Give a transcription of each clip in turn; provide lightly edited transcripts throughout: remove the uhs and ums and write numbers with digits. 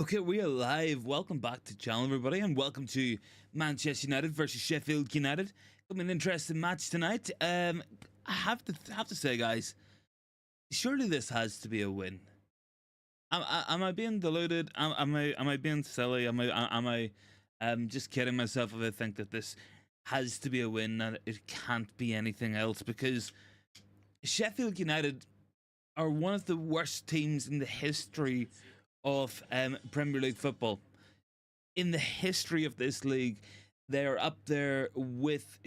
Okay, we are live. Welcome back to channel, everybody, and welcome to Manchester United versus Sheffield United. Gonna be an interesting match tonight. I have to say, guys, surely this has to be a win. Am I being deluded? Am I being silly? Am I just kidding myself if I think that this has to be a win, that it can't be anything else? Because Sheffield United are one of the worst teams in the history of Premier League football. In the history of this league, they're up there with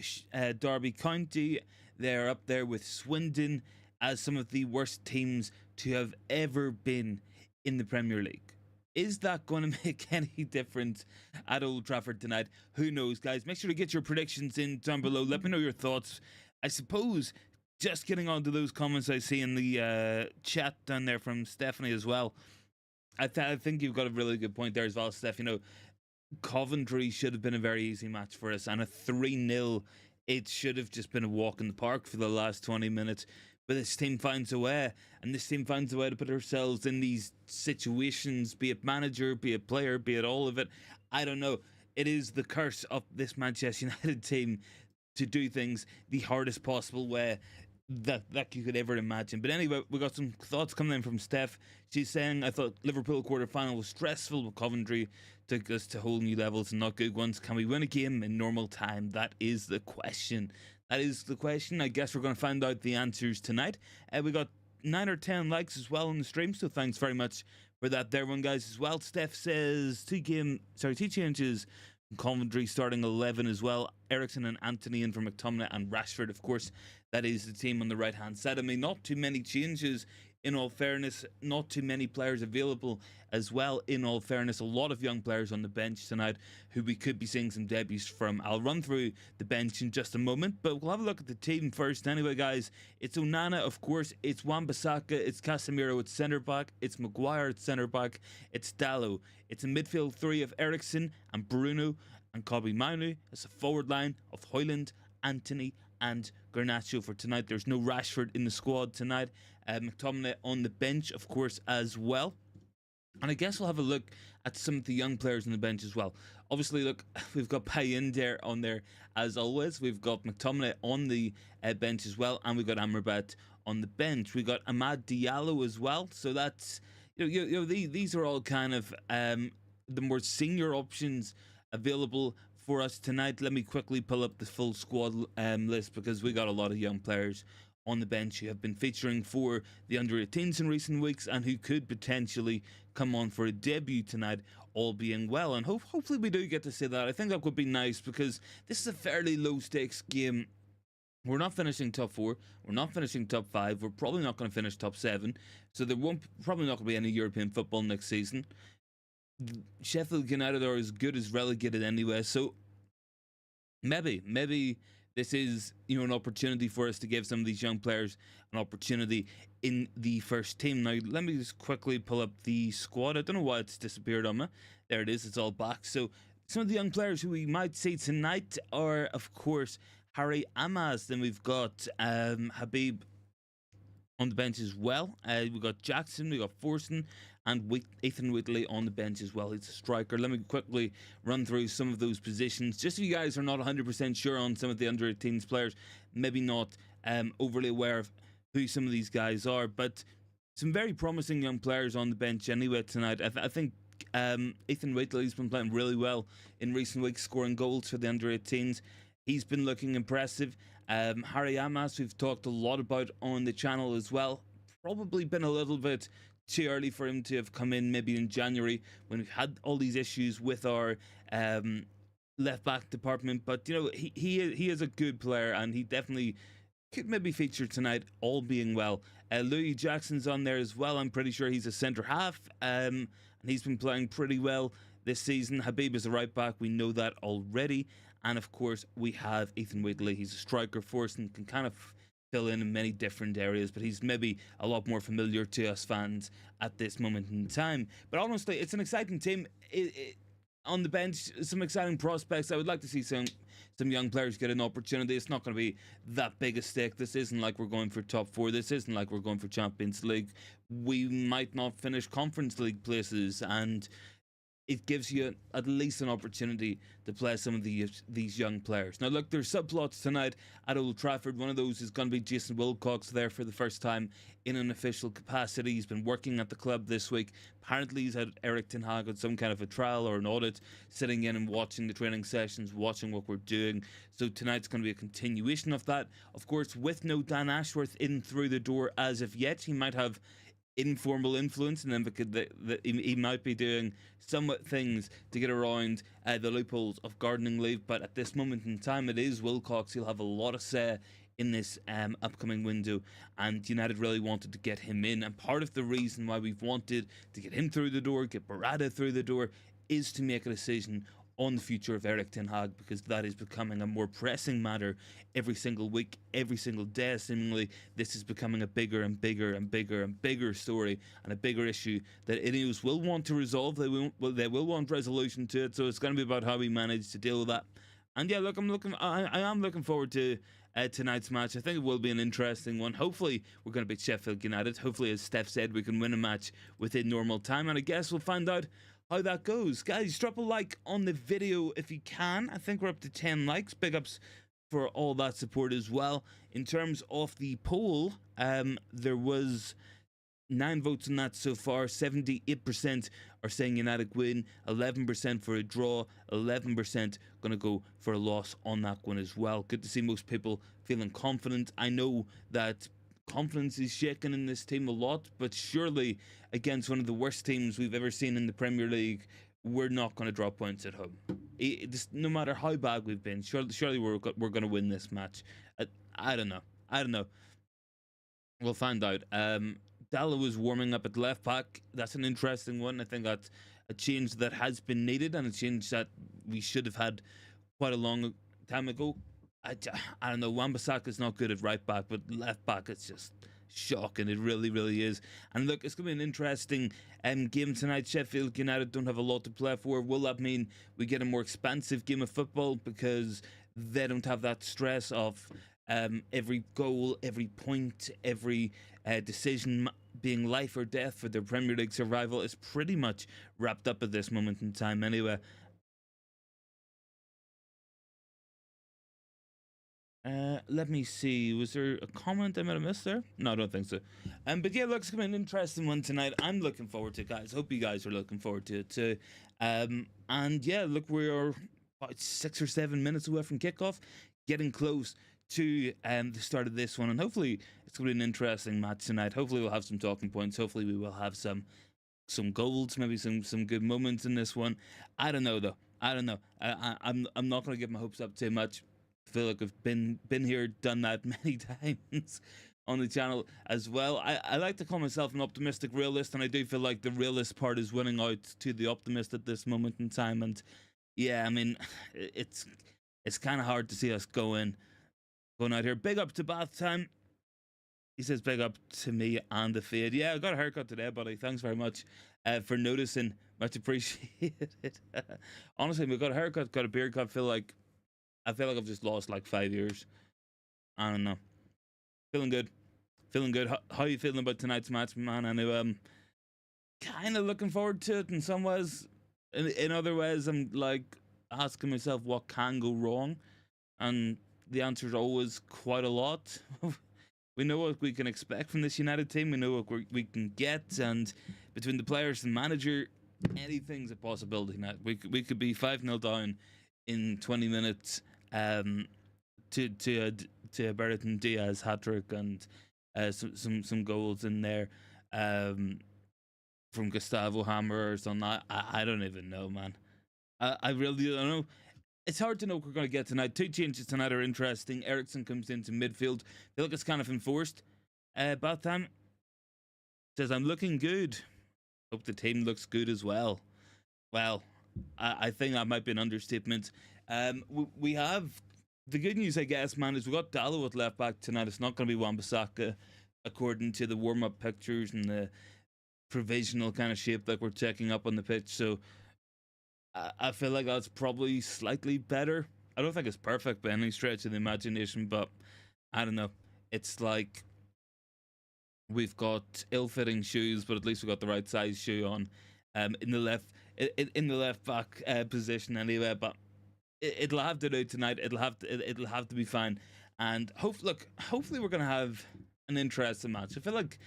Derby County. They're up there with Swindon as some of the worst teams to have ever been in the Premier League. Is that going to make any difference at Old Trafford tonight? Who knows, guys? Make sure to get your predictions in down below. Let me know your thoughts. I suppose just getting on to those comments I see in the chat down there from Stephanie as well. I think you've got a really good point there as well, Steph. You know, Coventry should have been a very easy match for us, and a 3-0, it should have just been a walk in the park for the last 20 minutes. But this team finds a way, and this team finds a way to put ourselves in these situations, be it manager, be it player, be it all of it. I don't know. It is the curse of this Manchester United team to do things the hardest possible way that you could ever imagine. But anyway, we got some thoughts coming in from Steph. She's saying, I thought Liverpool quarter-final was stressful, but Coventry took us to whole new levels and not good ones. Can we win a game in normal time? That is the question. That is the question. I guess we're going to find out the answers tonight. We got 9 or 10 likes as well on the stream, so thanks very much for that there, one, guys, as well. Steph says two changes. Coventry starting 11 as well. Eriksen and Anthony in for McTominay and Rashford. Of course, that is the team on the right hand side. I mean, not too many changes, in all fairness. Not too many players available as well, in all fairness. A lot of young players on the bench tonight who we could be seeing some debuts from. I'll run through the bench in just a moment, but we'll have a look at the team first anyway, guys. It's Onana, of course. It's Wan-Bissaka. It's Casemiro at centre back. It's Maguire at centre back. It's Dalot. It's a midfield three of Eriksen and Bruno and Kobe Mainu. It's a forward line of Højlund, Anthony and Garnacho for tonight. There's no Rashford in the squad tonight. McTominay on the bench, of course, as well. And I guess we'll have a look at some of the young players on the bench as well. Obviously, look, we've got Payen on there as always. We've got McTominay on the bench as well. And we've got Amrabat on the bench. We've got Amad Diallo as well. So that's, these are all kind of the more senior options available for us tonight. Let me quickly pull up the full squad list, because we got a lot of young players on the bench who have been featuring for the under-18s in recent weeks and who could potentially come on for a debut tonight, all being well. And hopefully we do get to see that. I think that would be nice, because this is a fairly low-stakes game. We're not finishing top 4. We're not finishing top 5. We're probably not going to finish top 7. So there probably not going to be any European football next season. Sheffield United are as good as relegated anyway, so maybe this is, an opportunity for us to give some of these young players an opportunity in the first team. Now, let me just quickly pull up the squad. I don't know why it's disappeared on me. There it is. It's all back. So some of the young players who we might see tonight are, of course, Harry Amaz. Then we've got Habib on the bench as well. We've got Jackson, we've got Forson, and Ethan Whitley on the bench as well. He's a striker. Let me quickly run through some of those positions, just so you guys are not 100% sure on some of the under-18s players, maybe not overly aware of who some of these guys are, but some very promising young players on the bench anyway tonight. I think Ethan Whitley's been playing really well in recent weeks, scoring goals for the under-18s. He's been looking impressive. Harry Amas, we've talked a lot about on the channel as well. Probably been a little bit too early for him to have come in maybe in January, when we've had all these issues with our left back department. But he is a good player, and he definitely could maybe feature tonight, all being well. Louis Jackson's on there as well. I'm pretty sure he's a centre half, and he's been playing pretty well this season. Habib is a right back, we know that already. And of course we have Ethan Whitley. He's a striker for us and can kind of fill in many different areas, but he's maybe a lot more familiar to us fans at this moment in time. But honestly, it's an exciting team. On the bench, some exciting prospects. I would like to see some young players get an opportunity. It's not going to be that big a stake. This isn't like we're going for top 4. This isn't like we're going for Champions League. We might not finish Conference League places, and it gives you at least an opportunity to play some of these young players. Now, look, there's subplots tonight at Old Trafford. One of those is going to be Jason Wilcox there for the first time in an official capacity. He's been working at the club this week. Apparently, he's had Erik Ten Hag on some kind of a trial or an audit, sitting in and watching the training sessions, watching what we're doing. So tonight's going to be a continuation of that. Of course, with no Dan Ashworth in through the door as of yet, he might have informal influence, and then because he might be doing some things to get around the loopholes of gardening leave. But at this moment in time, it is Wilcox. He'll have a lot of say in this upcoming window, and United really wanted to get him in. And part of the reason why we've wanted to get him through the door, get Barada through the door, is to make a decision on the future of Erik Ten Hag, because that is becoming a more pressing matter every single week, every single day. Seemingly, this is becoming a bigger and bigger and bigger and bigger story, and a bigger issue that Ineos will want to resolve. They will want resolution to it. So it's going to be about how we manage to deal with that. And yeah, look, I am looking forward to tonight's match. I think it will be an interesting one. Hopefully, we're going to beat Sheffield United. Hopefully, as Steph said, we can win a match within normal time, and I guess we'll find out how that goes. Guys, drop a like on the video if you can. I think we're up to 10 likes. Big ups for all that support as well. In terms of the poll, there was 9 votes on that so far. 78% are saying United win, 11% for a draw, 11% going to go for a loss on that one as well. Good to see most people feeling confident. I know that confidence is shaken in this team a lot, but surely against one of the worst teams we've ever seen in the Premier League, we're not going to drop points at home. No matter how bad we've been, surely we're going to win this match. I don't know. We'll find out. Dalla was warming up at left back. That's an interesting one. I think that's a change that has been needed, and a change that we should have had quite a long time ago. I don't know. Wan-Bissaka's not good at right back, but left back, it's just shocking. It really, really is. And look, it's going to be an interesting game tonight. Sheffield United don't have a lot to play for. Will that mean we get a more expansive game of football because they don't have that stress of every goal, every point, every decision being life or death for their Premier League survival? Is pretty much wrapped up at this moment in time anyway. Let me see. Was there a comment I might have missed there? No, I don't think so. But yeah, look, it's gonna be an interesting one tonight. I'm looking forward to it, guys. Hope you guys are looking forward to it too. And yeah, look, we are about 6 or 7 minutes away from kickoff, getting close to the start of this one, and hopefully it's gonna be an interesting match tonight. Hopefully we'll have some talking points. Hopefully we will have some goals, maybe some good moments in this one. I don't know though. I don't know. I'm not gonna get my hopes up too much. I feel like I've been here, done that many times on the channel as well. I like to call myself an optimistic realist, and I do feel like the realist part is winning out to the optimist at this moment in time. And yeah, I mean, it's kind of hard to see us going out here. Big up to Bath Time. He says big up to me and the fade. Yeah, I got a haircut today, buddy. Thanks very much for noticing. Much appreciated. Honestly, we got a haircut, got a beard cut. I feel like I've just lost like 5 years. I don't know. Feeling good. How are you feeling about tonight's match, man? I know I'm kind of looking forward to it in some ways. In other ways, I'm like asking myself what can go wrong, and the answer is always quite a lot. We know what we can expect from this United team. We know what we can get, and between the players and manager, anything's a possibility now. We could be 5-0 down in 20 minutes to Brereton Diaz hat-trick and some goals in there from Gustavo Hammer or something. I don't even know, man. I really don't know. It's hard to know what we're going to get tonight. 2 changes tonight are interesting. Ericsson comes into midfield. I feel like it's kind of enforced. Bath Time says, I'm looking good. Hope the team looks good as well. Well, I think that might be an understatement. We have the good news, I guess, man, is we got Dallo at left back tonight. It's not going to be Wan-Bissaka according to the warm-up pictures and the provisional kind of shape that we're checking up on the pitch. So I feel like that's probably slightly better. I don't think it's perfect by any stretch of the imagination, but I don't know. It's like we've got ill-fitting shoes, but at least we got the right size shoe on. In the in the left back position anyway. But it'll have to do tonight. It'll have to be fine. And hopefully we're gonna have an interesting match. I feel like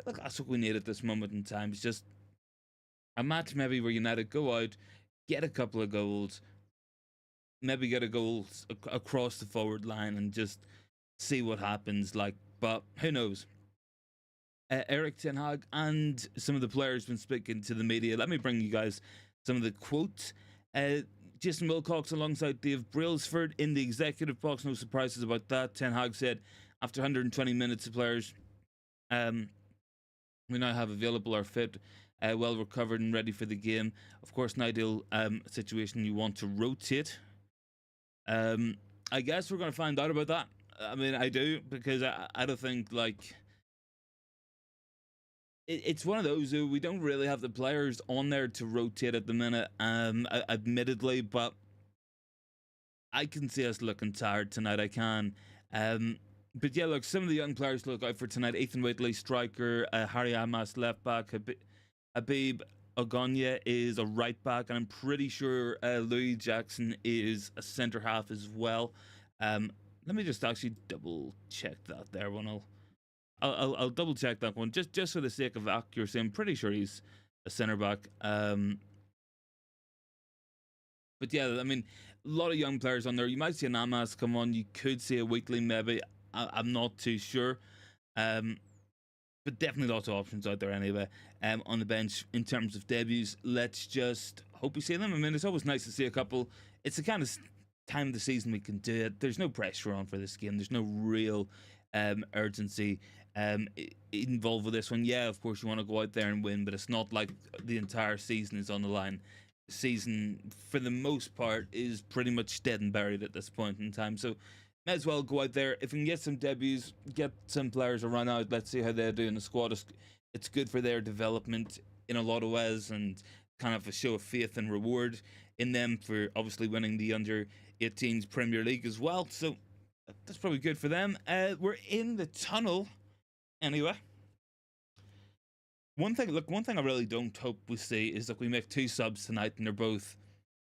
that's what we need at this moment in time. It's just a match maybe where United go out, get a couple of goals, maybe get a goal across the forward line, and just see what happens. Like, but who knows? Erik Ten Hag and some of the players been speaking to the media. Let me bring you guys some of the quotes. Jason Wilcox alongside Dave Brailsford in the executive box. No surprises about that. Ten Hag said after 120 minutes, the players we now have available are fit, well recovered and ready for the game. Of course, in ideal situation, you want to rotate. I guess we're going to find out about that. I mean, I do, because I don't think, like, it's one of those we don't really have the players on there to rotate at the minute, admittedly, but I can see us looking tired tonight. I can. But yeah, look, some of the young players to look out for tonight: Ethan Whitley, striker; Harry Amas, left back; Habib Ogonia is a right back, and I'm pretty sure Louis Jackson is a centre half as well. Let me just actually double check that there one. I'll double check that one just for the sake of accuracy. I'm pretty sure he's a centre back. But yeah, I mean, a lot of young players on there. You might see an Amas come on. You could see a Weekly maybe. I'm not too sure. But definitely lots of options out there anyway. On the bench in terms of debuts, let's just hope we see them. I mean, it's always nice to see a couple. It's the kind of time of the season we can do it. There's no pressure on for this game. There's no real urgency involved with this one. Yeah, of course you want to go out there and win, but it's not like the entire season is on the line. The season, for the most part, is pretty much dead and buried at this point in time. So might as well go out there. If we can get some debuts, get some players to run out, let's see how they do in the squad. It's good for their development in a lot of ways, and kind of a show of faith and reward in them for obviously winning the under-18s Premier League as well. So that's probably good for them. We're in the tunnel anyway. One thing I really don't hope we see is that we make two subs tonight and they're both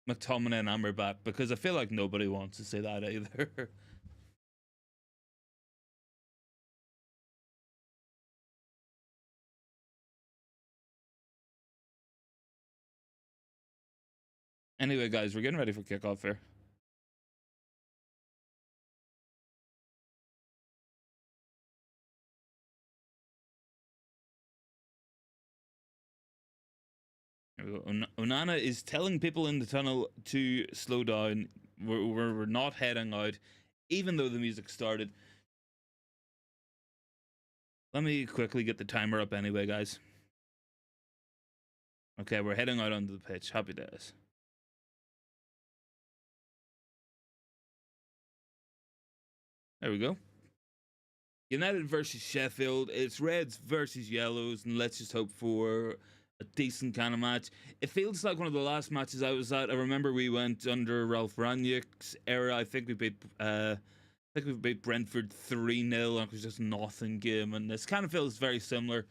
McTominay and Amrabat, because I feel like nobody wants to see that either. Anyway, guys, we're getting ready for kickoff here. Onana is telling people in the tunnel to slow down. We're not heading out, even though the music started. Let me quickly get the timer up anyway, guys. Okay, we're heading out onto the pitch. Happy days. There we go. United versus Sheffield. It's reds versus yellows, and let's just hope for a decent kind of match. It feels like one of the last matches I was at. I remember we went under Ralph Rangnick's era. I think we beat Brentford 3-0, and it was just nothing game. And this kind of feels very similar.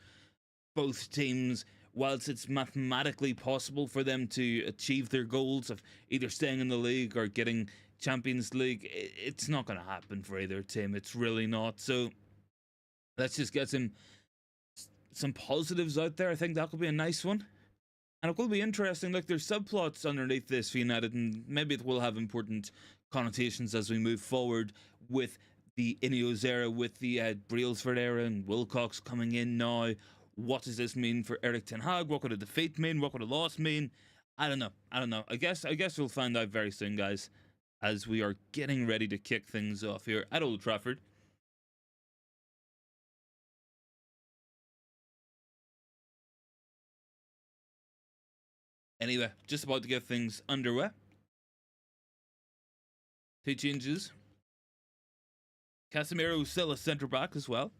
Both teams, whilst it's mathematically possible for them to achieve their goals of either staying in the league or getting Champions League, it's not going to happen for either team. It's really not. So let's just get some positives out there. I think that could be a nice one. And it will be interesting. Look, there's subplots underneath this for United, and maybe it will have important connotations as we move forward with the Ineos era, with the Brailsford era, and Wilcox coming in now. What does this mean for Erik Ten Hag? What could a defeat mean? What could a loss mean? I don't know. I guess we'll find out very soon, guys, as we are getting ready to kick things off here at Old Trafford. Anyway, just about to get things underway. Two changes. Casemiro still a centre back as well.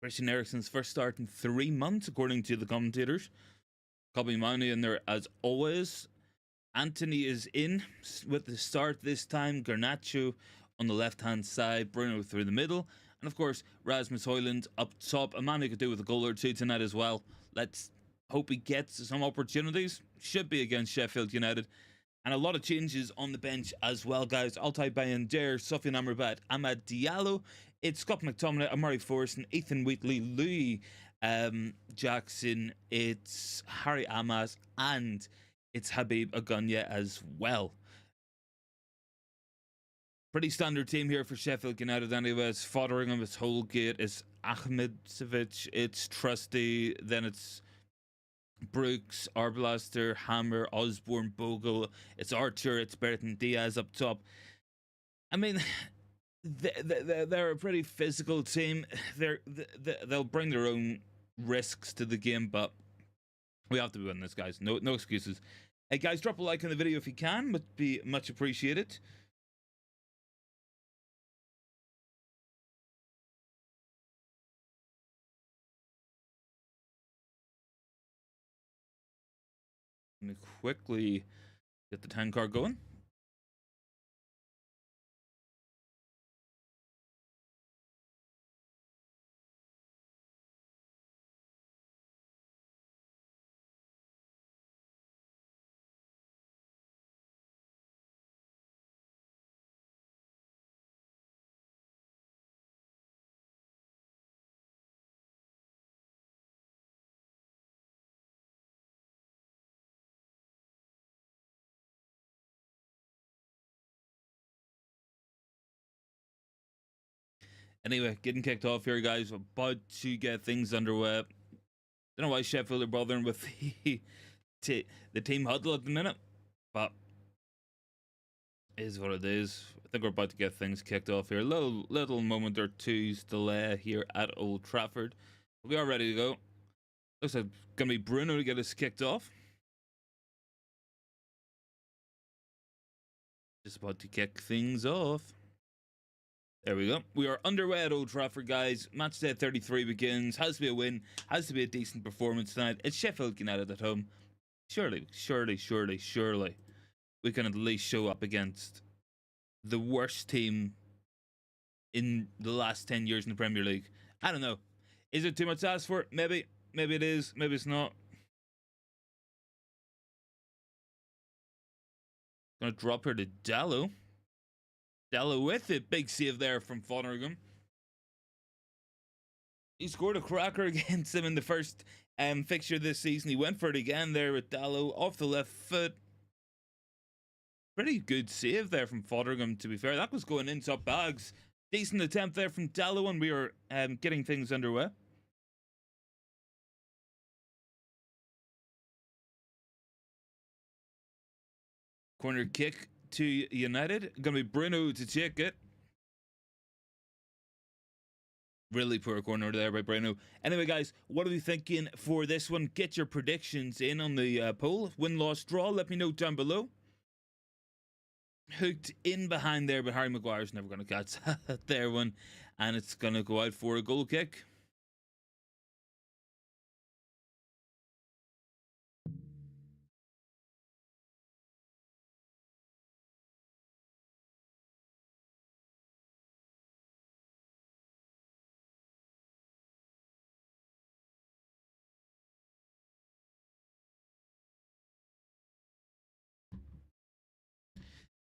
Christian Eriksen's first start in 3 months, according to the commentators. Kobe Manu in there as always. Anthony is in with the start this time. Garnacho on the left-hand side. Bruno through the middle. And of course, Rasmus Højlund up top. A man who could do with a goal or two tonight as well. Let's hope he gets some opportunities. Should be against Sheffield United. And a lot of changes on the bench as well, guys. Altay Bayindir, Sofiane Amrabat, Amad Diallo. It's Scott McTominay, Amari Forson, Ethan Wheatley, Louis Jackson. It's Harry Amas, and it's Habib Agunya as well. Pretty standard team here for Sheffield United anyway. It's Fotheringham, it's Holgate, it's Ahmedsevic, it's Trusty, then it's Brooks, Arblaster, Hammer, Osborne, Bogle, it's Archer, it's Bertrand Diaz up top. I mean, they're a pretty physical team. They'll bring their own risks to the game, but we have to win this, guys. No excuses. Hey, guys, drop a like on the video if you can. Would be much appreciated. Let me quickly get the time card going. Anyway, getting kicked off here, guys. About to get things underway. Don't know why Sheffield are bothering with the team huddle at the minute, but it is what it is. I think we're about to get things kicked off here. Little moment or two's delay here at Old Trafford. We are ready to go. Looks like it's gonna be Bruno to get us kicked off. Just about to kick things off. There we go. We are underway at Old Trafford, guys. Match day 33 begins. Has to be a win. Has to be a decent performance tonight. It's Sheffield United at home. Surely, we can at least show up against the worst team in the last 10 years in the Premier League. I don't know. Is it too much to ask for? Maybe. Maybe it is. Maybe it's not. Gonna drop her to Dallo. Dallo with it. Big save there from Fotheringham. He scored a cracker against him in the first fixture this season. He went for it again there with Dallo off the left foot. Pretty good save there from Fotheringham, to be fair. That was going in top bags. Decent attempt there from Dallo, and we are getting things underway. Corner kick to United. Gonna be Bruno to take it. Really poor corner there by Bruno. Anyway, guys, what are we thinking for this one? Get your predictions in on the poll. Win, loss, draw. Let me know down below. Hooked in behind there, but Harry Maguire's never going to catch that there one. And it's going to go out for a goal kick.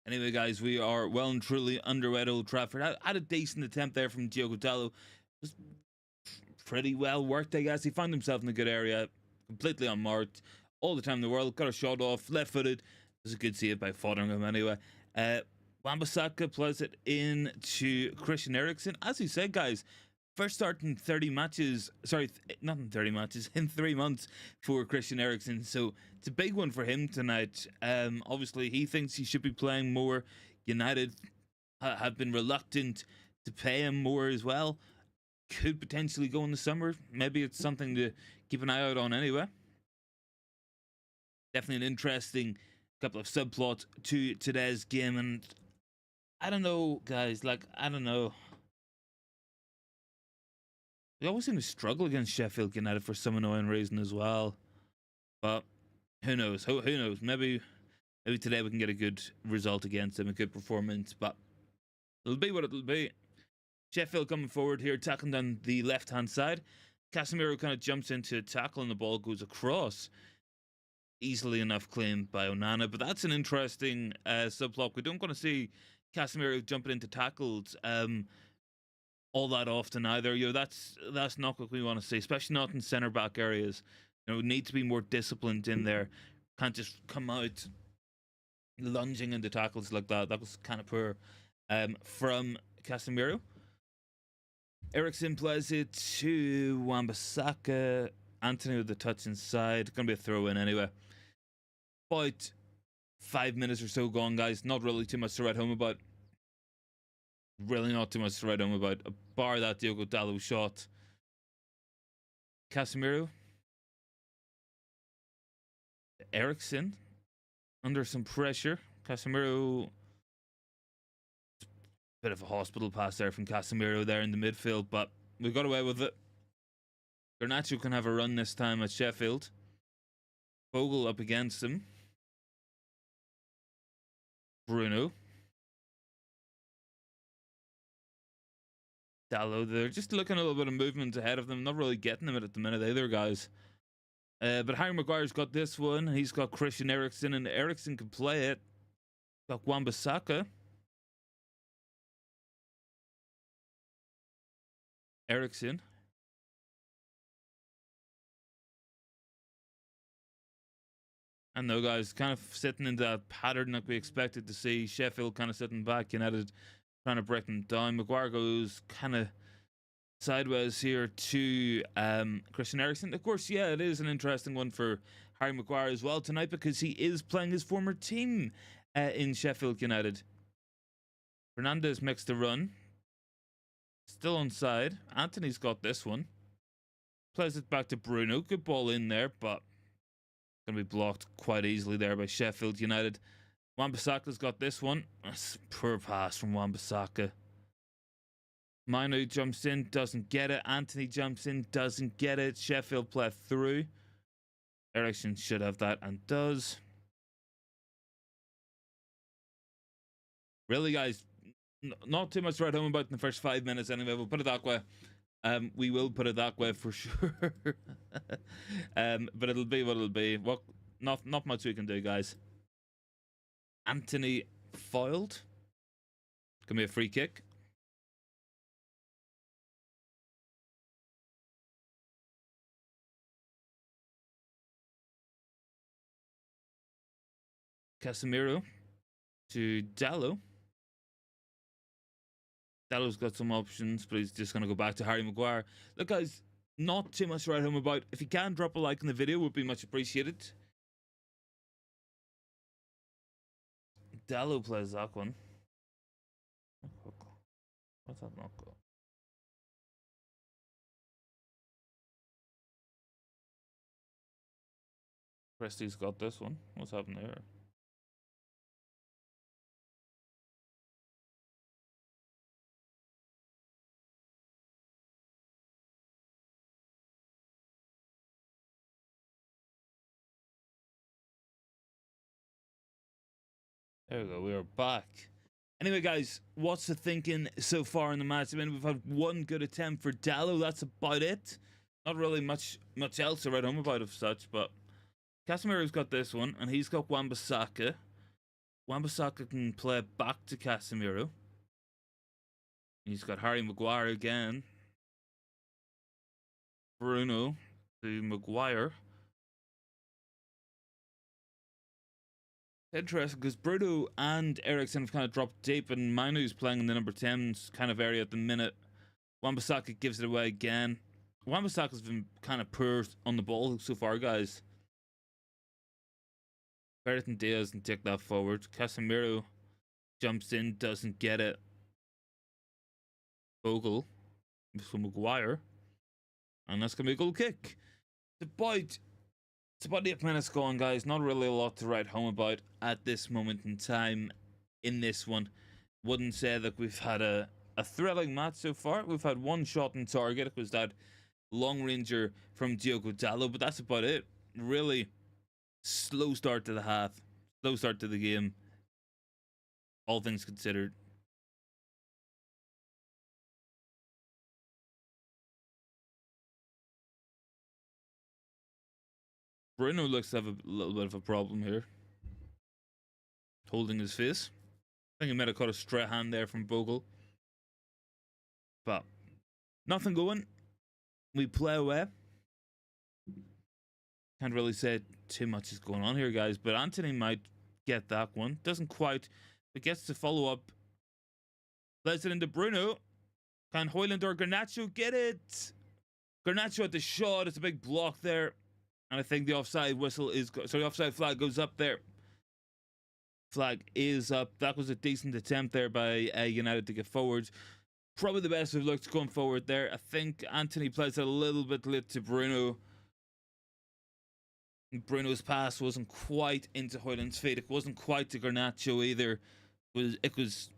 Anyway, guys, we are well and truly underway at Old Trafford. I had a decent attempt there from Diogo Dallo. Was pretty well worked, I guess. He found himself in a good area, completely unmarked, all the time in the world. Got a shot off, left-footed. It was a good save by Fotheringham anyway. Wan-Bissaka plays it in to Christian Eriksen. As you said, guys, first start in 30 matches. Sorry, not in 30 matches, in 3 months for Christian Eriksen. So it's a big one for him tonight. Obviously, he thinks he should be playing more. United have been reluctant to pay him more as well. Could potentially go in the summer. Maybe it's something to keep an eye out on anyway. Definitely an interesting couple of subplots to today's game. And I don't know, guys. Like, I don't know. We always seem to struggle against Sheffield United for some annoying reason as well. But who knows? Who knows? Maybe maybe today we can get a good result against them, a good performance, but it'll be what it'll be. Sheffield coming forward here, tackling down the left-hand side. Casemiro kind of jumps into tackle and the ball goes across. Easily enough claimed by Onana, but that's an interesting subplot. We don't want to see Casemiro jumping into tackles all that often either. That's not what we want to see, especially not in centre back areas. We need to be more disciplined in there. Can't just come out lunging into tackles like that. That was kind of poor from Casemiro. Eriksen plays it to Wan-Bissaka. Anthony with the touch inside. Gonna be a throw in anyway. About 5 minutes or so gone, guys. Not really too much to write home about. Really not too much to write home about. Bar that Diogo Dalot shot. Casemiro. Eriksen. Under some pressure. Casemiro. Bit of a hospital pass there from Casemiro there in the midfield, but we got away with it. Garnacho can have a run this time at Sheffield. Bogle up against him. Bruno. Dalot, they're just looking a little bit of movement ahead of them. Not really getting them at the minute either, guys. But Harry Maguire's got this one. He's got Christian Eriksen, and Eriksen can play it. Got Wan-Bissaka. Eriksen. I know, guys, kind of sitting in that pattern that we expected to see. Sheffield kind of sitting back, United trying to break them down. Maguire goes kind of sideways here to Christian Eriksen. Of course, yeah, it is an interesting one for Harry Maguire as well tonight because he is playing his former team in Sheffield United. Fernandes makes the run. Still onside. Anthony's got this one. Plays it back to Bruno. Good ball in there, but going to be blocked quite easily there by Sheffield United. Wan-Bissaka's got this one. That's a poor pass from Wan-Bissaka. Manu jumps in, doesn't get it. Anthony jumps in, doesn't get it. Sheffield play through. Eriksen should have that and does. Really, guys, not too much to write home about in the first 5 minutes anyway. We'll put it that way. We will put it that way for sure. But it'll be what it'll be. What? Not much we can do, guys. Anthony foiled. Gonna be a free kick. Casemiro to Dalot. Dalot's got some options, but he's just going to go back to Harry Maguire. Look, guys, not too much to write home about. If you can, drop a like in the video, would be much appreciated. Dalot plays that one. What's that not go? Presty's got this one. What's happening there? There we go, we are back. Anyway, guys, what's the thinking so far in the match? I mean, we've had one good attempt for Dalot. That's about it. Not really much else to write home about of such, but Casemiro's got this one, and he's got Wan-Bissaka. Wan-Bissaka can play back to Casemiro. He's got Harry Maguire again. Bruno to Maguire. Interesting because Bruno and Eriksen have kind of dropped deep, and Manu's playing in the number 10 kind of area at the minute. Wan-Bissaka gives it away again. Wan-Bissaka's been kind of poor on the ball so far, guys. Brereton Diaz can take that forward. Casemiro jumps in, doesn't get it. Bogle from Maguire. And that's going to be a goal kick. It's about 8 minutes gone, guys. Not really a lot to write home about at this moment in time in this one. Wouldn't say that we've had a thrilling match so far. We've had one shot on target. It was that long ranger from Diogo Dalot, but that's about it. Really slow start to the half. Slow start to the game, all things considered. Bruno looks to have a little bit of a problem here, holding his face. I think he might have caught a straight hand there from Bogle. But nothing going. We play away. Can't really say too much is going on here, guys. But Anthony might get that one. Doesn't quite. But gets to follow up. Plays it into Bruno. Can Højlund or Garnacho get it? Garnacho at the shot. It's a big block there. And I think the offside whistle is... Sorry, the offside flag goes up there. Flag is up. That was a decent attempt there by United to get forward. Probably the best we've looked going forward there. I think Anthony plays it a little bit late to Bruno. Bruno's pass wasn't quite into Højlund's feet. It wasn't quite to Garnacho either. It was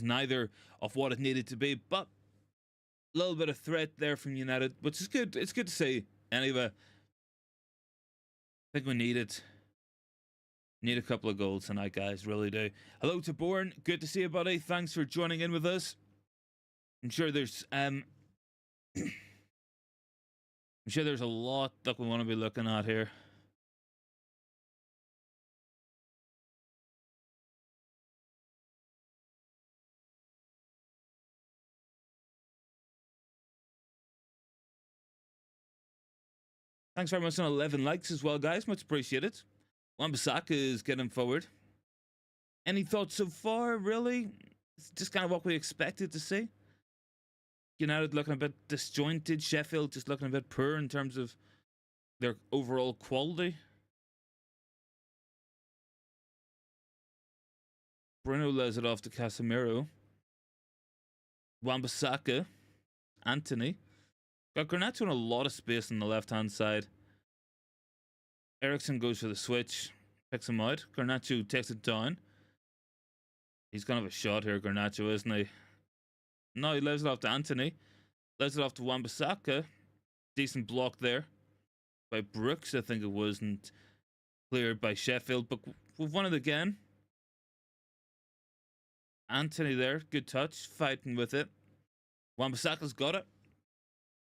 neither of what it needed to be. But a little bit of threat there from United, which is good. It's good to see. Anyway, I think we need it. Need a couple of goals tonight, guys. Really do. Hello to Bourne. Good to see you, buddy. Thanks for joining in with us. I'm sure there's a lot that we want to be looking at here. Thanks very much on 11 likes as well, guys. Much appreciated. Wan-Bissaka is getting forward. Any thoughts so far, really? It's just kind of what we expected to see. United looking a bit disjointed. Sheffield just looking a bit poor in terms of their overall quality. Bruno lays it off to Casemiro. Wan-Bissaka. Anthony. Got Garnacho in a lot of space on the left-hand side. Eriksen goes for the switch. Picks him out. Garnacho takes it down. He's going to have a shot here, Garnacho, isn't he? No, he lays it off to Anthony. Lays it off to Wan-Bissaka. Decent block there by Brooks, I think it was, and cleared by Sheffield. But we've won it again. Anthony there, good touch, fighting with it. Wan-Bissaka's got it.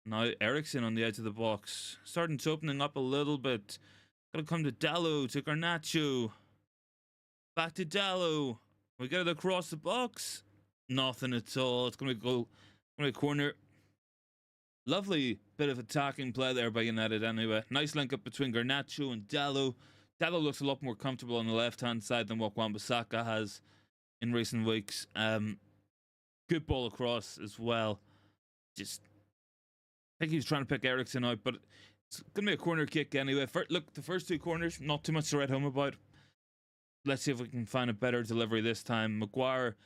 Now Eriksen on the edge of the box. Starting to opening up a little bit. Gotta come to Dallo, to Garnacho. Back to Dallo. We get it across the box. Nothing at all. It's gonna go a corner. Lovely bit of attacking play there by United anyway. Nice link up between Garnacho and Dallo. Dallo looks a lot more comfortable on the left-hand side than what Wan-Bissaka has in recent weeks. Good ball across as well. Just, I think he was trying to pick Eriksen out, but it's going to be a corner kick anyway. Look, the first two corners, not too much to write home about. Let's see if we can find a better delivery this time. Maguire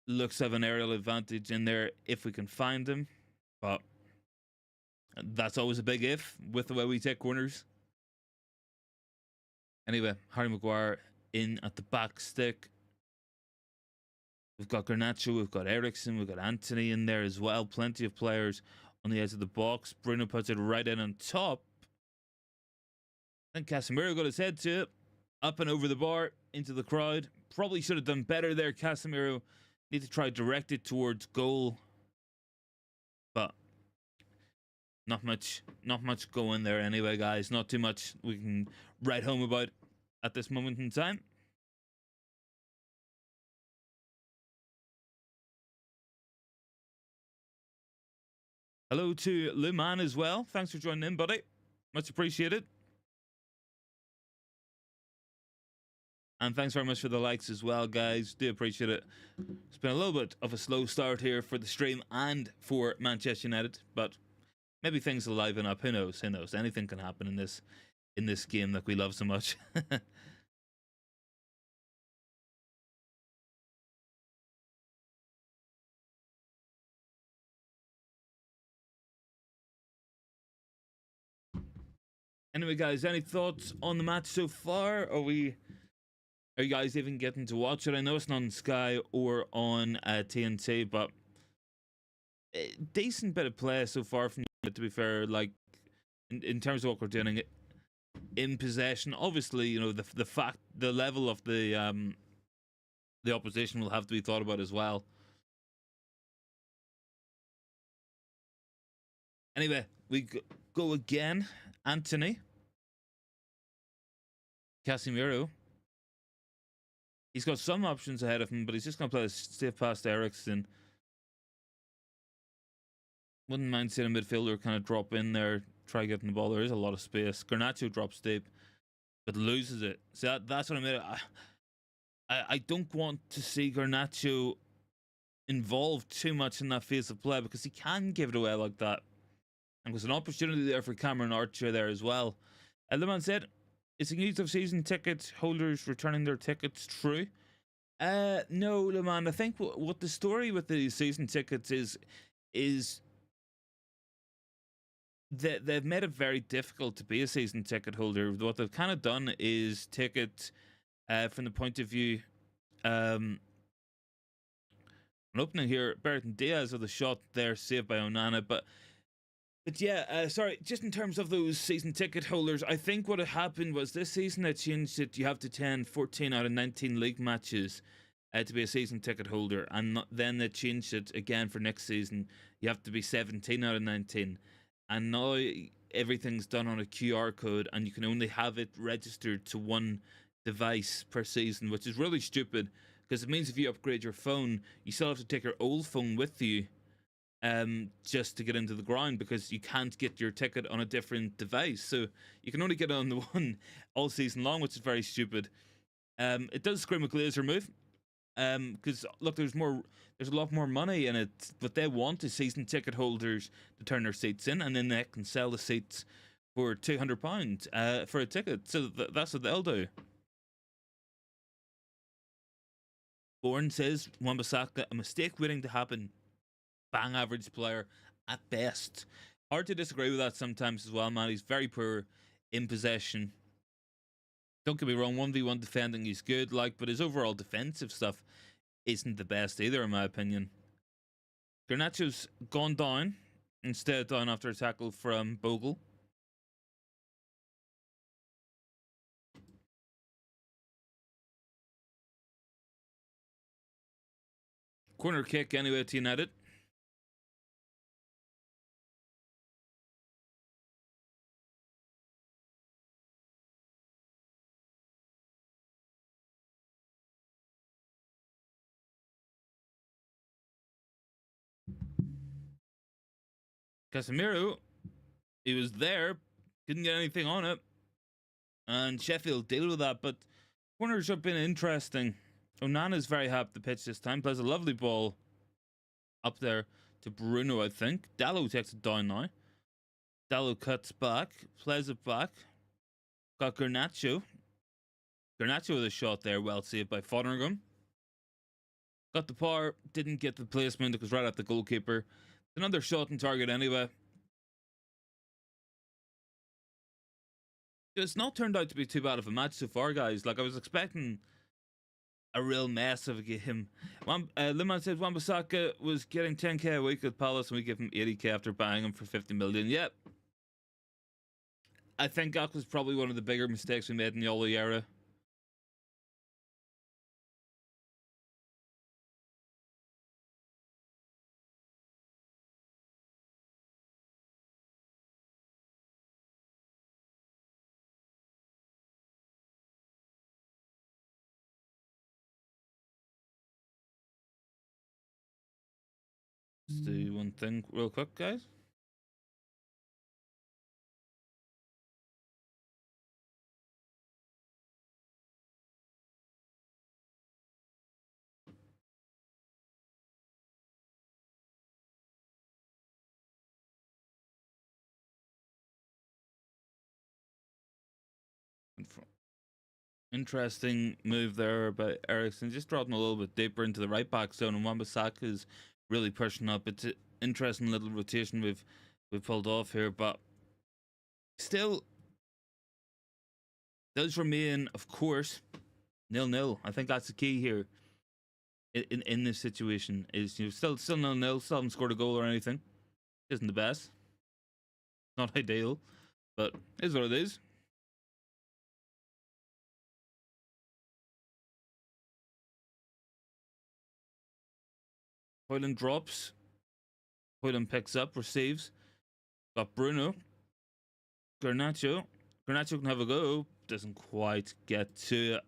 looks to have an aerial advantage in there if we can find him, but that's always a big if with the way we take corners. Anyway, Harry Maguire in at the back stick. We've got Garnacho, we've got Eriksen, we've got Anthony in there as well. Plenty of players on the edge of the box. Bruno puts it right in on top. Then Casemiro got his head to it. Up and over the bar, into the crowd. Probably should have done better there, Casemiro. Need to try direct it towards goal. But not much going there anyway, guys. Not too much we can write home about at this moment in time. Hello to Luman as well. Thanks for joining in, buddy. Much appreciated. And thanks very much for the likes as well, guys. Do appreciate it. It's been a little bit of a slow start here for the stream and for Manchester United, but maybe things will liven up. Who knows? Who knows? Anything can happen in this game that we love so much. Anyway, guys, any thoughts on the match so far? Are you guys even getting to watch it? I know it's not on Sky or on TNT, but decent bit of play so far from you, to be fair. Like, in terms of what we're doing, in possession. Obviously, you know, the level of the opposition will have to be thought about as well. Anyway, we go again. Anthony. Casemiro. He's got some options ahead of him, but he's just going to play a safe pass to Eriksen. Wouldn't mind seeing a midfielder kind of drop in there, try getting the ball. There is a lot of space. Garnacho drops deep, but loses it. So that's what I mean. I don't want to see Garnacho involved too much in that phase of play because he can give it away like that. And there's an opportunity there for Cameron Archer there as well. Le Mans said, is the news of season ticket holders returning their tickets true? No, Le Mans. I think what the story with the season tickets is that they've made it very difficult to be a season ticket holder. What they've kind of done is take it from the point of view. An opening here, Bertrand Diaz with a shot there, saved by Onana, but yeah, sorry, just in terms of those season ticket holders, I think what had happened was this season they changed it. You have to attend 14 out of 19 league matches to be a season ticket holder, and then they changed it again for next season. You have to be 17 out of 19, and now everything's done on a QR code, and you can only have it registered to one device per season, which is really stupid because it means if you upgrade your phone, you still have to take your old phone with you. Just to get into the ground because you can't get your ticket on a different device. So you can only get on the one all season long, which is very stupid. It does scream a Glazer move. Because look, there's a lot more money in it. What they want is season ticket holders to turn their seats in, and then they can sell the seats for £200 for a ticket. So that's what they'll do. Bourne says Wan-Bissaka, a mistake waiting to happen. Bang average player at best. Hard to disagree with that sometimes as well, man. He's very poor in possession. Don't get me wrong, 1v1 defending he's good, but his overall defensive stuff isn't the best either, in my opinion. Garnacho's gone down, instead down after a tackle from Bogle. Corner kick anyway to United. Casemiro, he was there, couldn't get anything on it, and Sheffield deal with that. But corners have been interesting. Onana's very happy to pitch this time. Plays a lovely ball up there to Bruno, I think. Dallo takes it down now. Dallo cuts back, plays it back. Got Garnacho. Garnacho with a shot there, well saved by Fotheringham. Got the power, didn't get the placement, it was right at the goalkeeper. Another shot on target anyway. It's not turned out to be too bad of a match so far, guys. I was expecting a real mess of a game. Liman said Wan-Bissaka was getting 10k a week at Palace and we give him 80k after buying him for 50 million. Yep. I think that was probably one of the bigger mistakes we made in the Ole era. Let's do one thing real quick, guys. Interesting move there by Eriksen. Just dropped him a little bit deeper into the right back zone, and Wan-Bissaka is really pushing up. It's an interesting little rotation we've pulled off here, but still does remain, of course, 0-0. I think that's the key here. In this situation is still 0-0. Still haven't scored a goal or anything. Isn't the best. Not ideal, but is what it is. Hoyland drops. Hoyland picks up, receives. Got Bruno. Garnacho. Garnacho can have a go. Doesn't quite get to it.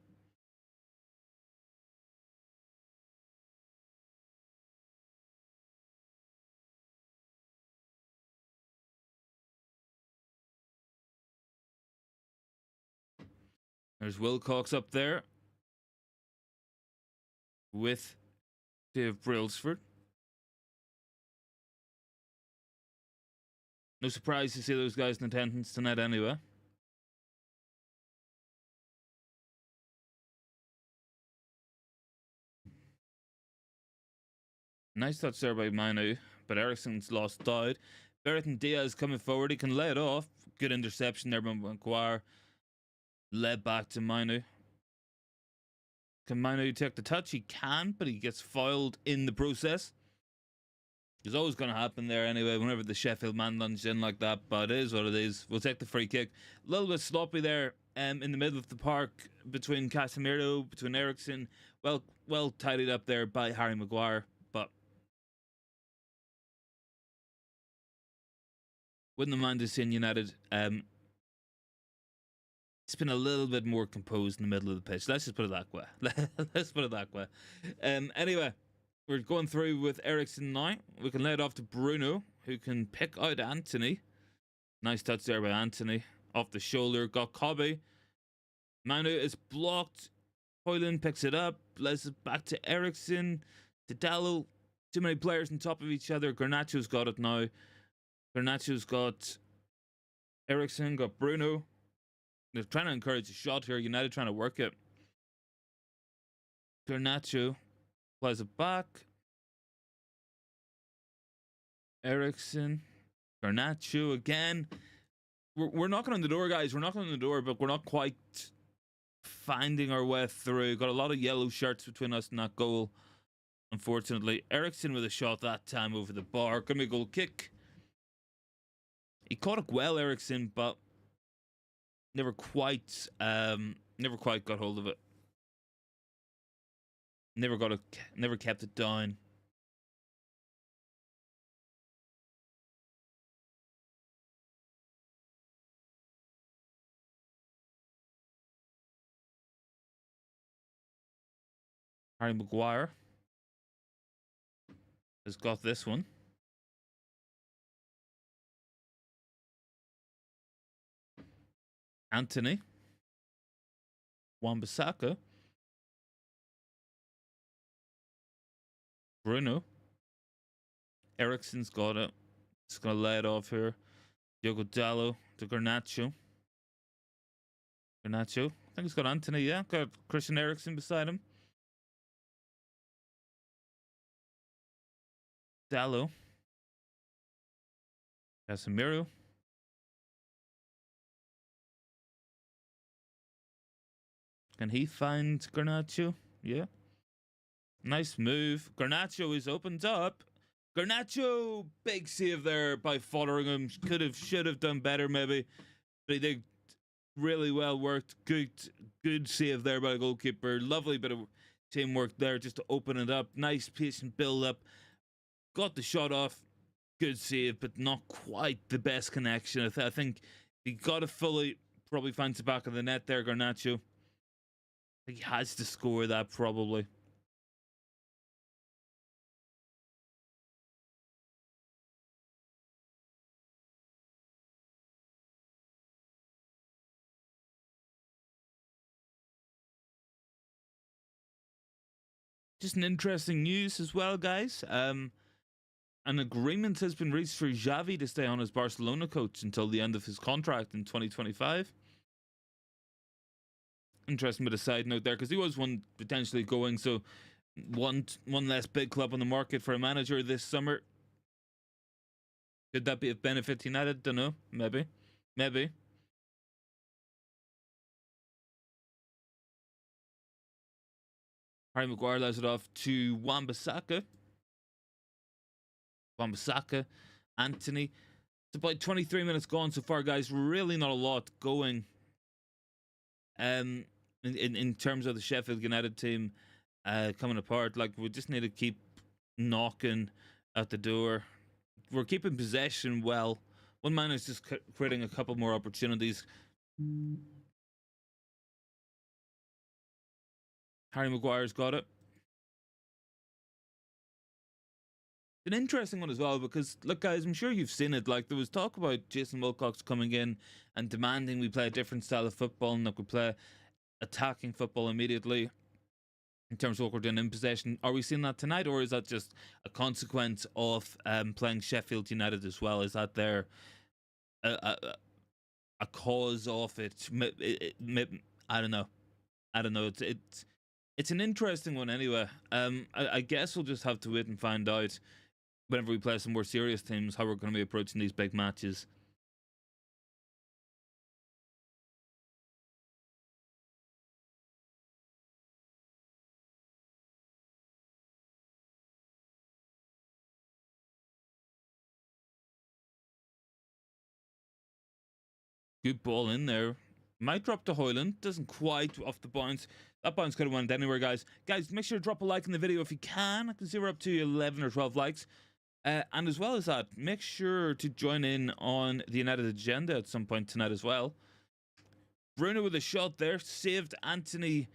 There's Wilcox up there with Dave Brailsford. No surprise to see those guys in attendance tonight anyway. Nice touch there by Manu, but Eriksen's lost out. Bertrand Diaz coming forward. He can lay it off. Good interception there by Maguire. Led back to Manu. Can Manu take the touch? He can, but he gets fouled in the process. It's always going to happen there anyway, whenever the Sheffield man lunges in like that, but it is what it is. We'll take the free kick. A little bit sloppy there in the middle of the park between Casemiro, between Eriksen. Well tidied up there by Harry Maguire, but wouldn't have minded seeing United. It's been a little bit more composed in the middle of the pitch. Let's just put it that way. Let's put it that way. Anyway, we're going through with Eriksen now. We can lay it off to Bruno, who can pick out Anthony. Nice touch there by Anthony. Off the shoulder. Got Kobe. Manu is blocked. Hoyland picks it up. Lays it back to Eriksen. To Dallo. Too many players on top of each other. Garnacho's got it now. Garnacho's got Eriksen. Got Bruno. They're trying to encourage a shot here. United trying to work it. Garnacho plays it back. Eriksen. Garnacho again. We're knocking on the door, guys. We're knocking on the door, but we're not quite finding our way through. Got a lot of yellow shirts between us and that goal, unfortunately. Eriksen with a shot that time over the bar. Gonna be a goal kick. He caught it well, Eriksen, but never quite got hold of it. Never kept it down. Harry Maguire has got this one. Anthony. Wan-Bissaka. Bruno. Eriksen's got it. Just going to lay it off here. Diogo Dallo to Garnacho. Garnacho. I think he's got Anthony, yeah. Got Christian Eriksen beside him. Dallo. Casemiro. Can he find Garnacho? Yeah. Nice move. Garnacho is opened up. Garnacho, big save there by Fotheringham. Should have done better maybe. But he did really well worked. Good save there by the goalkeeper. Lovely bit of teamwork there just to open it up. Nice patient build up. Got the shot off. Good save, but not quite the best connection. I think he got it fully. Probably finds the back of the net there, Garnacho. He has to score that probably. Just an interesting news as well, guys. An agreement has been reached for Xavi to stay on as Barcelona coach until the end of his contract in 2025. Interesting bit of side note there, because he was one potentially going, so one less big club on the market for a manager this summer. Could that be a benefit to United? Don't know. Maybe. Harry Maguire lays it off to Wan-Bissaka. Wan-Bissaka, Anthony. It's about 23 minutes gone so far, guys. Really not a lot going. In terms of the Sheffield United team coming apart, like we just need to keep knocking at the door. We're keeping possession well. One man is just creating a couple more opportunities. Harry Maguire's got it. An interesting one as well, because look, guys, I'm sure you've seen it. Like, there was talk about Jason Wilcox coming in and demanding we play a different style of football and that we play attacking football immediately in terms of what we're doing in possession. Are we seeing that tonight, or is that just a consequence of playing Sheffield United as well? Is that there a cause of it? I don't know. I don't know. It's an interesting one anyway. I guess we'll just have to wait and find out whenever we play some more serious teams how we're going to be approaching these big matches. Good ball in there. Might drop to Hoyland. Doesn't quite off the bounce. That bounce could have went anywhere, guys. Guys, make sure to drop a like in the video if you can. I can see we're up to 11 or 12 likes. And as well as that, make sure to join in on the United agenda at some point tonight as well. Bruno with a shot there. Saved Anthony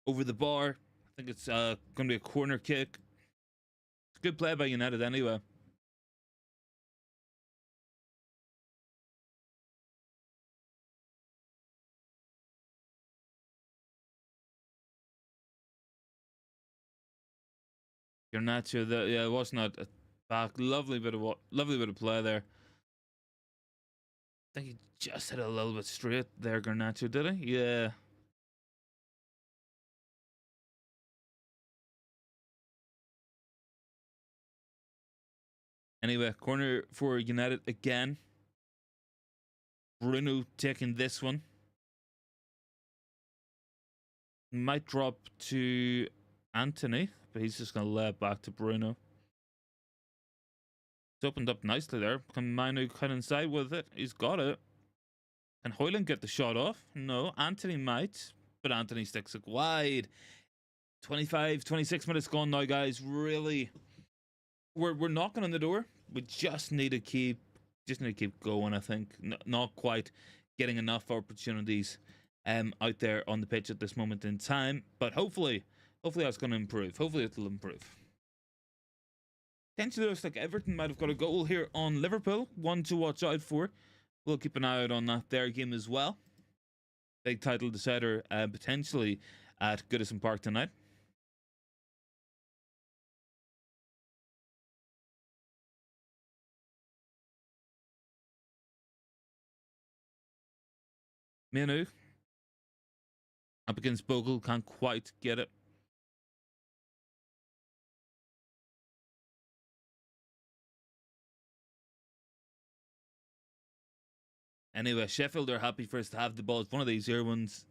over the bar. I think it's going to be a corner kick. Good play by United anyway. Garnacho, yeah, it was not a back. Lovely bit of play there. I think he just hit a little bit straight there, Garnacho, did he? Yeah. Anyway, corner for United again. Bruno taking this one. Might drop to Anthony, but he's just going to lay it back to Bruno. It's opened up nicely there. Can Manu cut inside with it? He's got it. Can Hoyland get the shot off? No, Anthony might, but Anthony sticks it wide. 25, 26 minutes gone now, guys. Really, we're knocking on the door. We just need to keep going. I think not quite getting enough opportunities out there on the pitch at this moment in time, but hopefully that's going to improve. Hopefully it'll improve. Potentially looks like Everton might have got a goal here on Liverpool. One to watch out for. We'll keep an eye out on that their game as well. Big title decider potentially at Goodison Park tonight. Manu up against Bogle, can't quite get it. Anyway, Sheffield are happy for us to have the ball. It's one of these here ones.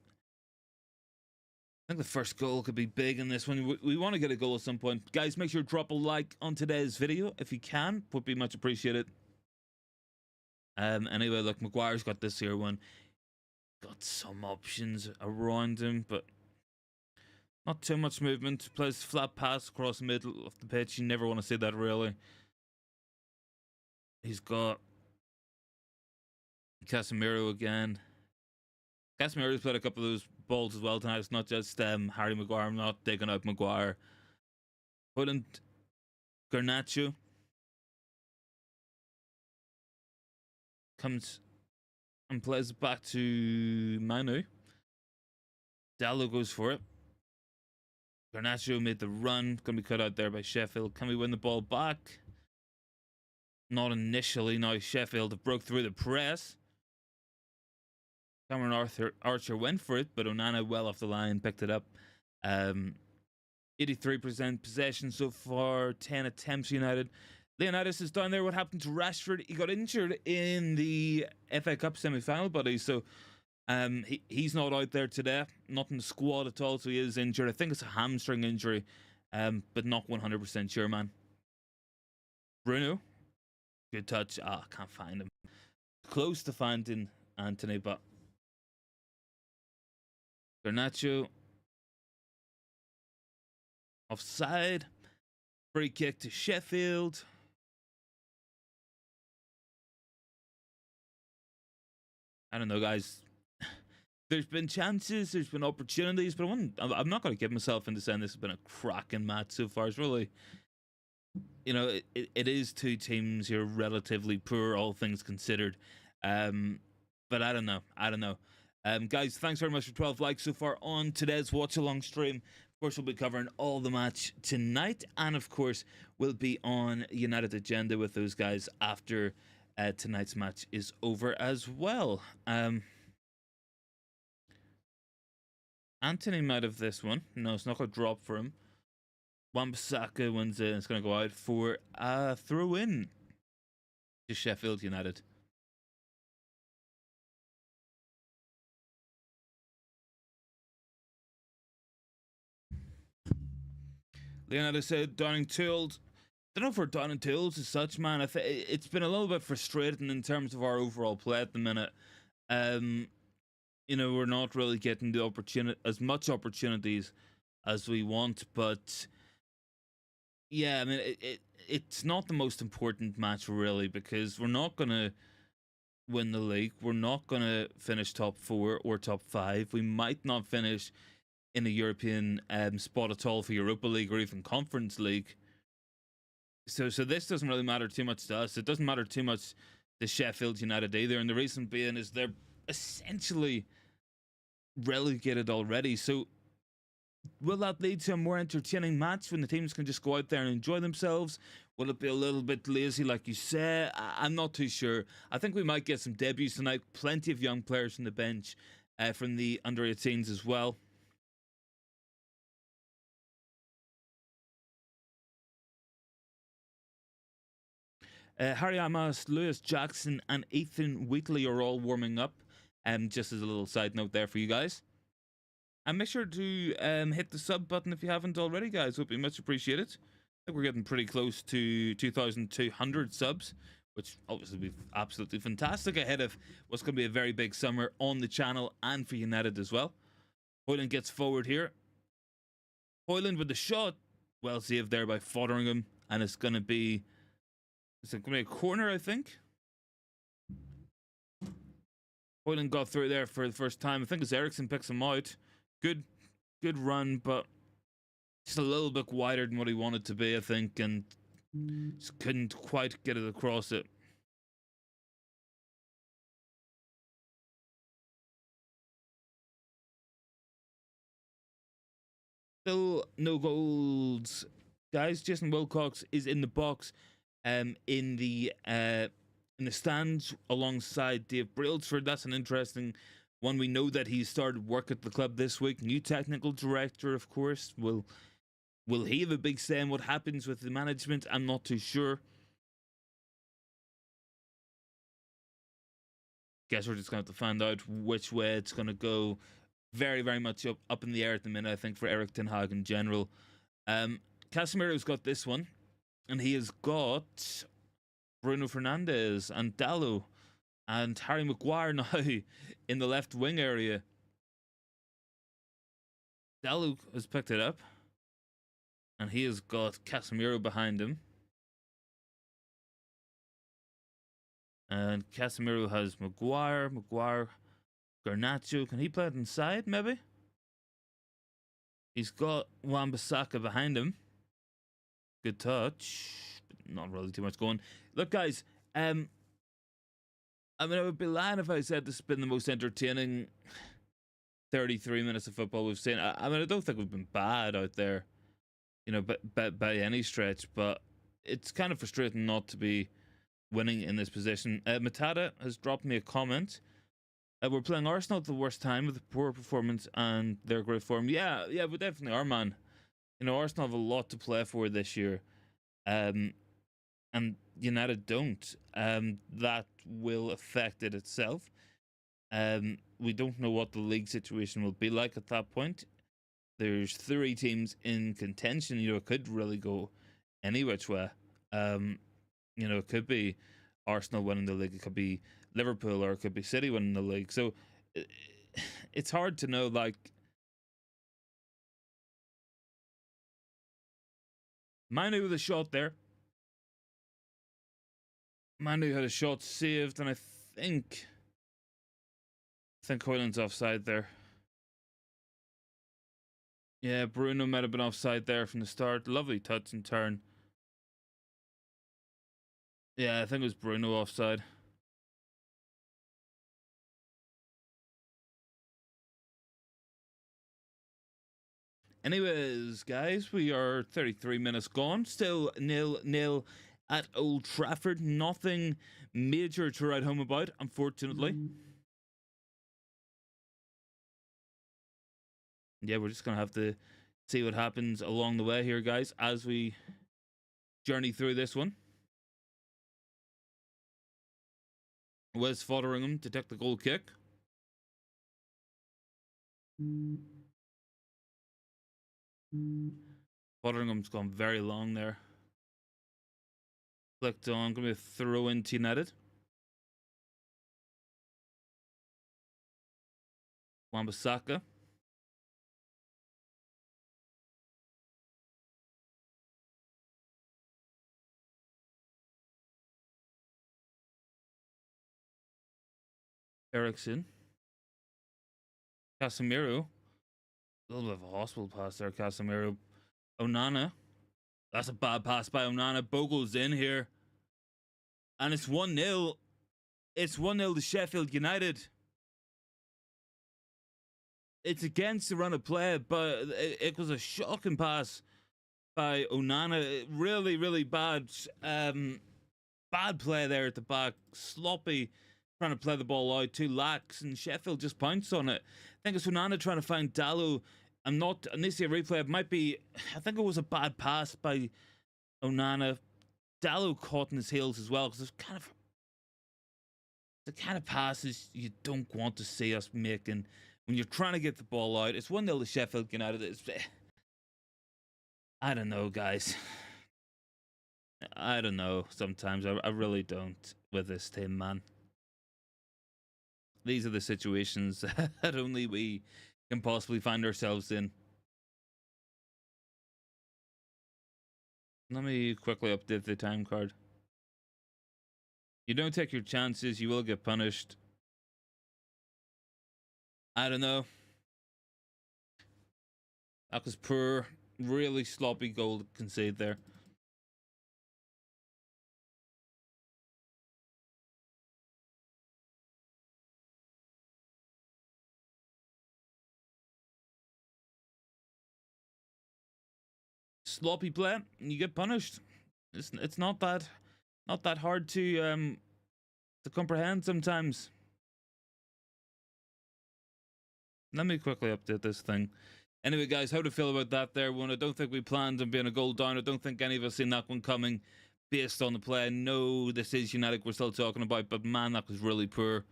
I think the first goal could be big in this one. We want to get a goal at some point. Guys, make sure to drop a like on today's video if you can. Would be much appreciated. Anyway, look, Maguire's got this here one. Got some options around him, but not too much movement. Plays flat pass across the middle of the pitch. You never want to see that, really. He's got Casemiro again. Casemiro's played a couple of those balls as well tonight. It's not just Harry Maguire. I'm not digging out Maguire. Hoyland, Garnacho comes and plays it back to Manu. Dallo goes for it. Garnacho made the run. Going to be cut out there by Sheffield. Can we win the ball back? Not initially. Now Sheffield have broke through the press. Cameron Archer went for it, but Onana well off the line, picked it up. 83% possession so far, 10 attempts United. Leonidas is down there. What happened to Rashford? He got injured in the FA Cup semi-final, buddy. So he's not out there today. Not in the squad at all, so he is injured. I think it's a hamstring injury, but not 100% sure, man. Bruno, good touch. Ah, can't find him. Close to finding Anthony, but Garnacho offside. Free kick to Sheffield. I don't know, guys. There's been chances, there's been opportunities, but I'm not going to give myself into saying this has been a cracking match so far. It's really, it is two teams who are relatively poor, all things considered. But I don't know. Guys, thanks very much for 12 likes so far on today's watch along stream. Of course, we'll be covering all the match tonight, and of course, we'll be on United Agenda with those guys after tonight's match is over as well. Anthony might have this one. No, it's not going to drop for him. Wan-Bissaka wins it, and it's going to go out for a throw-in to Sheffield United. Leonardo said, Downing tools. I don't know if we're down in tools as such, man. It's been a little bit frustrating in terms of our overall play at the minute. We're not really getting the as much opportunities as we want, but yeah, I mean, it's not the most important match really, because we're not gonna win the league. We're not gonna finish top 4 or top 5. We might not finish in a European spot at all for Europa League or even Conference League. So this doesn't really matter too much to us. It doesn't matter too much to Sheffield United either, and the reason being is they're essentially relegated already. So will that lead to a more entertaining match when the teams can just go out there and enjoy themselves? Will it be a little bit lazy, like you say? I'm not too sure. I think we might get some debuts tonight. Plenty of young players from the bench, from the under-18s as well. Harry Amos, Lewis Jackson, and Ethan Wheatley are all warming up. Just as a little side note there for you guys. And make sure to hit the sub button if you haven't already, guys. Would be much appreciated. I think we're getting pretty close to 2,200 subs, which obviously would be absolutely fantastic ahead of what's going to be a very big summer on the channel and for United as well. Hoyland gets forward here. Hoyland with the shot. Well saved there by Fotheringham. And it's going to be a corner, I think. Hoyland got through there for the first time. I think it's Eriksson picks him out. Good run, but just a little bit wider than what he wanted to be, I think, and just couldn't quite get it across it. Still no goals, guys. Jason Wilcox is in the box, in the stands alongside Dave Brailsford. That's an interesting one. We know that he started work at the club this week. New technical director, of course. Will he have a big say in what happens with the management? I'm not too sure. Guess we're just going to have to find out which way it's going to go. Very, very much up in the air at the minute, I think, for Erik Ten Hag in general. Casemiro's got this one, and he has got Bruno Fernandes and Dallo and Harry Maguire now in the left wing area. Dallo has picked it up, and he has got Casemiro behind him. And Casemiro has Maguire, Garnacho. Can he play it inside, maybe? He's got Wan-Bissaka behind him. Good touch. Not really too much going. Look, guys, I mean, I would be lying if I said this has been the most entertaining 33 minutes of football we've seen. I mean, I don't think we've been bad out there, by any stretch, but it's kind of frustrating not to be winning in this position. Matata has dropped me a comment. We're playing Arsenal at the worst time with a poor performance and their great form. Yeah, we definitely are, man. Arsenal have a lot to play for this year. And United don't. That will affect it itself. We don't know what the league situation will be like at that point. There's 3 teams in contention. It could really go any which way. It could be Arsenal winning the league. It could be Liverpool, or it could be City winning the league. So it's hard to know. Like, Manu with a shot there. Manu had a shot saved, and I think Hoyland's offside there. Yeah, Bruno might have been offside there from the start. Lovely touch and turn. Yeah, I think it was Bruno offside. Anyways, guys, we are 33 minutes gone. Still 0-0 at Old Trafford. Nothing major to write home about, unfortunately. Yeah, we're just going to have to see what happens along the way here, guys, as we journey through this one. Wes Fotheringham to take the goal kick. Fotheringham's gone very long there. Flicked on, going to be a throw in to United. Wan-Bissaka. Eriksen. Casemiro. A little bit of a hospital pass there, Casemiro. Onana. That's a bad pass by Onana. Bogle's in here. And it's 1-0. It's 1-0 to Sheffield United. It's against the run of play, but it was a shocking pass by Onana. Really, really bad. Bad play there at the back. Sloppy, trying to play the ball out. Too lax, and Sheffield just pounced on it. I think it's Onana trying to find Dallo. I need to see a replay. It might be, I think it was a bad pass by Onana. Dallo caught in his heels as well, because it's kind of the kind of passes you don't want to see us making when you're trying to get the ball out. It's 1-0 to Sheffield United. I don't know, guys. I don't know. Sometimes I really don't with this team, man. These are the situations that only we can possibly find ourselves in. Let me quickly update the time card. You don't take your chances, you will get punished. I don't know. That was poor. Really sloppy goal to concede there. Sloppy play, and you get punished. It's not that hard to comprehend sometimes. Let me quickly update this thing. Anyway, guys, how do you feel about that there one? I don't think we planned on being a goal down. I don't think any of us seen that one coming based on the play. I know this is United we're still talking about, but man, that was really poor.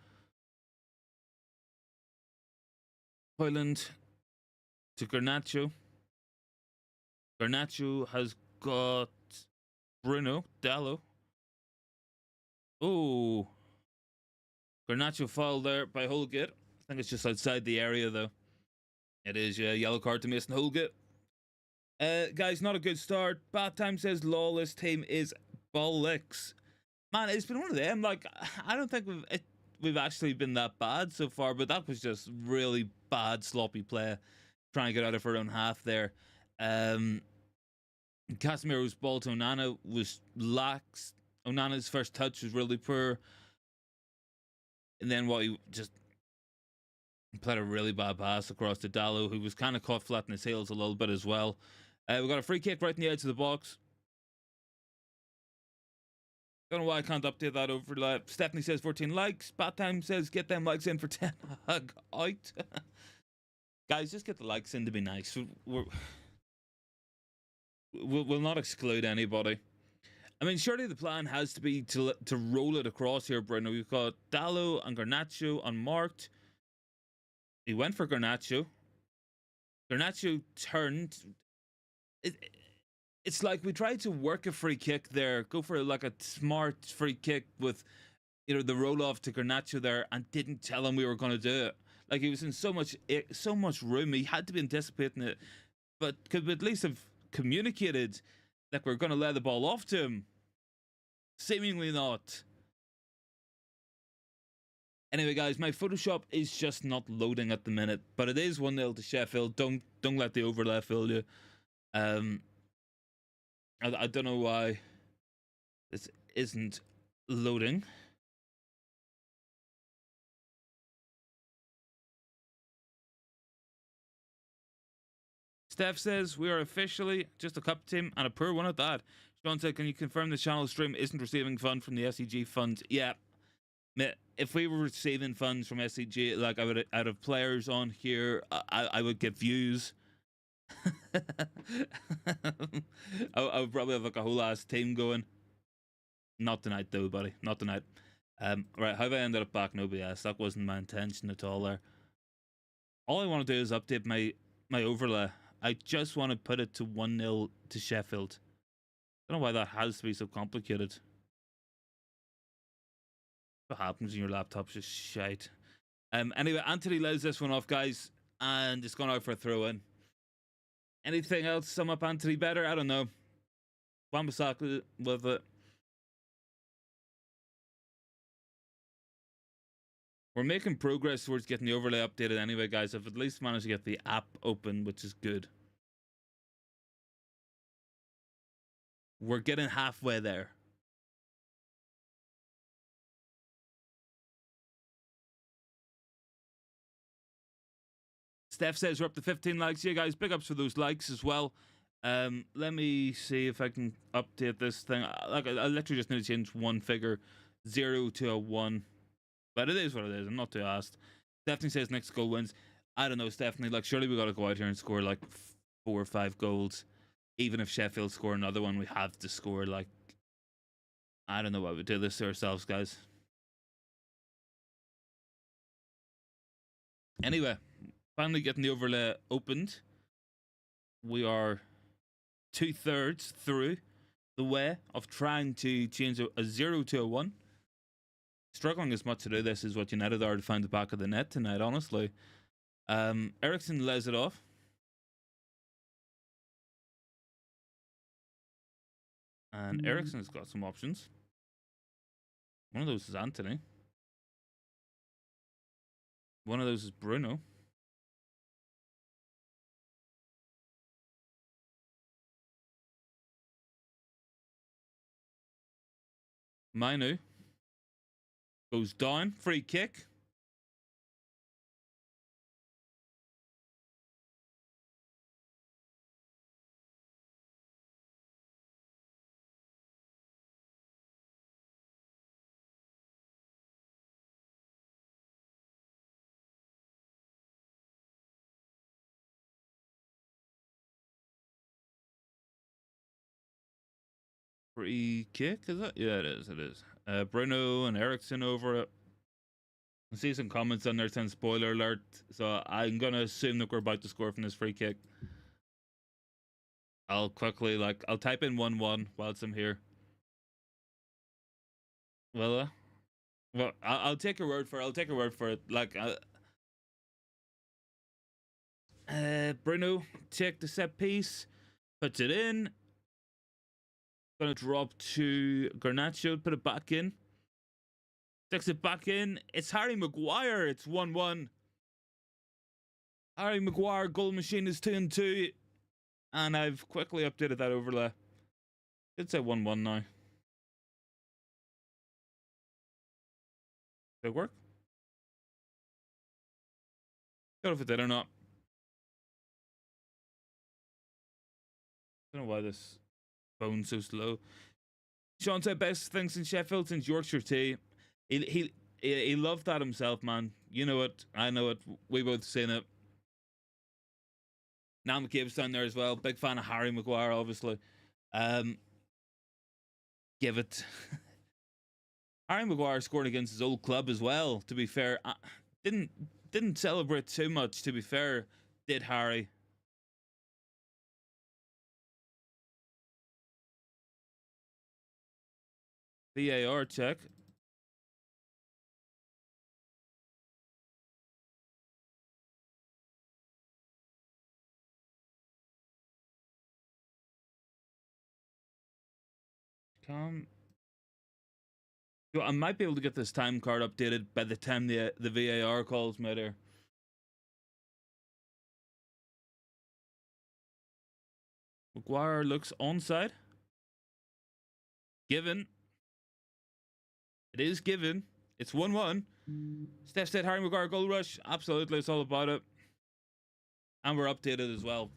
Hoyland to Garnacho. Garnacho has got Bruno, Dallo. Oh. Garnacho foul there by Holgate. I think it's just outside the area, though. It is, yeah. Yellow card to Mason Holgate. Guys, not a good start. Bad Time says lawless team is bollocks. Man, it's been one of them. Like, I don't think we've actually been that bad so far, but that was just really bad, sloppy play. Trying to get out of our own half there. Casemiro's ball to Onana was lax. Onana's first touch was really poor. And then what he just played a really bad pass across to Dallo, who was kind of caught flat in his heels a little bit as well. We got a free kick right in the edge of the box. Don't know why I can't update that over. Stephanie says 14 likes. Bat Time says get them likes in for 10 hug out. Guys, just get the likes in to be nice. We'll not exclude anybody. I mean, surely the plan has to be to roll it across here, Bruno. We've got Dallo and Garnacho unmarked. He went for Garnacho. Garnacho turned. It's like we tried to work a free kick there, go for like a smart free kick with, the roll off to Garnacho there, and didn't tell him we were going to do it. Like, he was in so much room. He had to be anticipating it, but could we at least have communicated Like we're going to let the ball off to him. Seemingly not. Anyway, guys, my Photoshop is just not loading at the minute, but it is 1-0 to Sheffield. Don't let the overlay fool you. I don't know why this isn't loading. Steph says we are officially just a cup team and a poor one at that. Sean said, "Can you confirm the channel stream isn't receiving fund from the SEG fund?" Yeah, if we were receiving funds from SEG, like I'd have players on here. I would get views. I would probably have like a whole ass team going. Not tonight though, buddy. Not tonight. Right, how have I ended up back? No BS. That wasn't my intention at all there. All I want to do is update my overlay. I just want to put it to 1-0 to Sheffield. I don't know why that has to be so complicated. What happens when your laptop's just shite? Anyway, Anthony lays this one off, guys, and it's gone out for a throw-in. Anything else sum up Anthony better? I don't know. Wambasaka with it. We're making progress towards getting the overlay updated anyway, guys. I've at least managed to get the app open, which is good. We're getting halfway there. Steph says we're up to 15 likes. Yeah, guys, big ups for those likes as well. Let me see if I can update this thing. Like, I literally just need to change one figure, 0 to a 1. But it is what it is. I'm not too asked. Stephanie says next goal wins. I don't know, Stephanie. Like, surely we got to go out here and score like 4 or 5 goals. Even if Sheffield score another one, we have to score like. I don't know why we do this to ourselves, guys. Anyway, finally getting the overlay opened. We are 2/3 through the way of trying to change a 0 to a 1. Struggling as much to do this as what United are to find the back of the net tonight, honestly. Ericsson lays it off. And Ericsson's got some options. One of those is Anthony. One of those is Bruno. Manu goes down. Free kick. Free kick, is it? Yeah, it is. It is. Bruno and Ericsson over it. I see some comments on there saying spoiler alert. So I'm going to assume that we're about to score from this free kick. I'll quickly, I'll type in 1-1 whilst I'm here. Well, I'll take your word for it. I'll take your word for it. Bruno, take the set piece, puts it in. Gonna drop to Garnacho, put it back in. Sticks it back in. It's Harry Maguire. It's 1-1. Harry Maguire, goal machine is 2-2. And I've quickly updated that overlay. It's a 1-1 now. Did it work? I don't know if it did or not. I don't know why this phone's so slow. Sean said best things in Sheffield since Yorkshire tea. He loved that himself, man. You know it. I know it. We both seen it. Now McCabe's down there as well. Big fan of Harry Maguire, obviously. Give it. Harry Maguire scored against his old club as well. To be fair, didn't celebrate too much. To be fair, did Harry? VAR check. Come. I might be able to get this time card updated by the time the VAR calls me there. Maguire looks onside. Given. It is given. It's 1-1. Steph said Harry Maguire goal rush. Absolutely, it's all about it. And we're updated as well.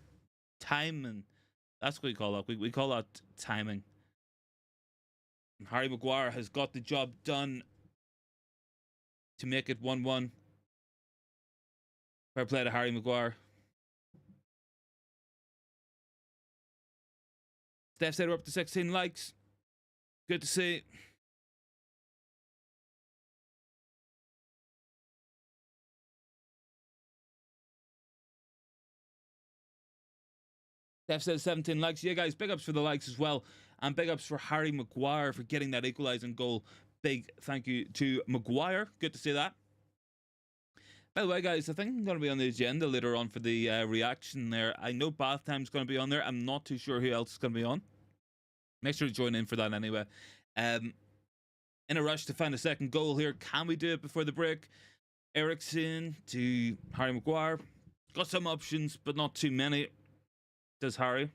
Timing. That's what we call that. We call that timing. And Harry Maguire has got the job done to make it 1-1. Fair play to Harry Maguire. Steph said we're up to 16 likes. Good to see. Steph says 17 likes. Yeah, guys, big ups for the likes as well. And big ups for Harry Maguire for getting that equalising goal. Big thank you to Maguire. Good to see that. By the way, guys, I think I'm going to be on the agenda later on for the reaction there. I know Bath Time's going to be on there. I'm not too sure who else is going to be on. Make sure to join in for that anyway. In a rush to find a second goal here. Can we do it before the break? Eriksen to Harry Maguire. Got some options, but not too many. Does Harry.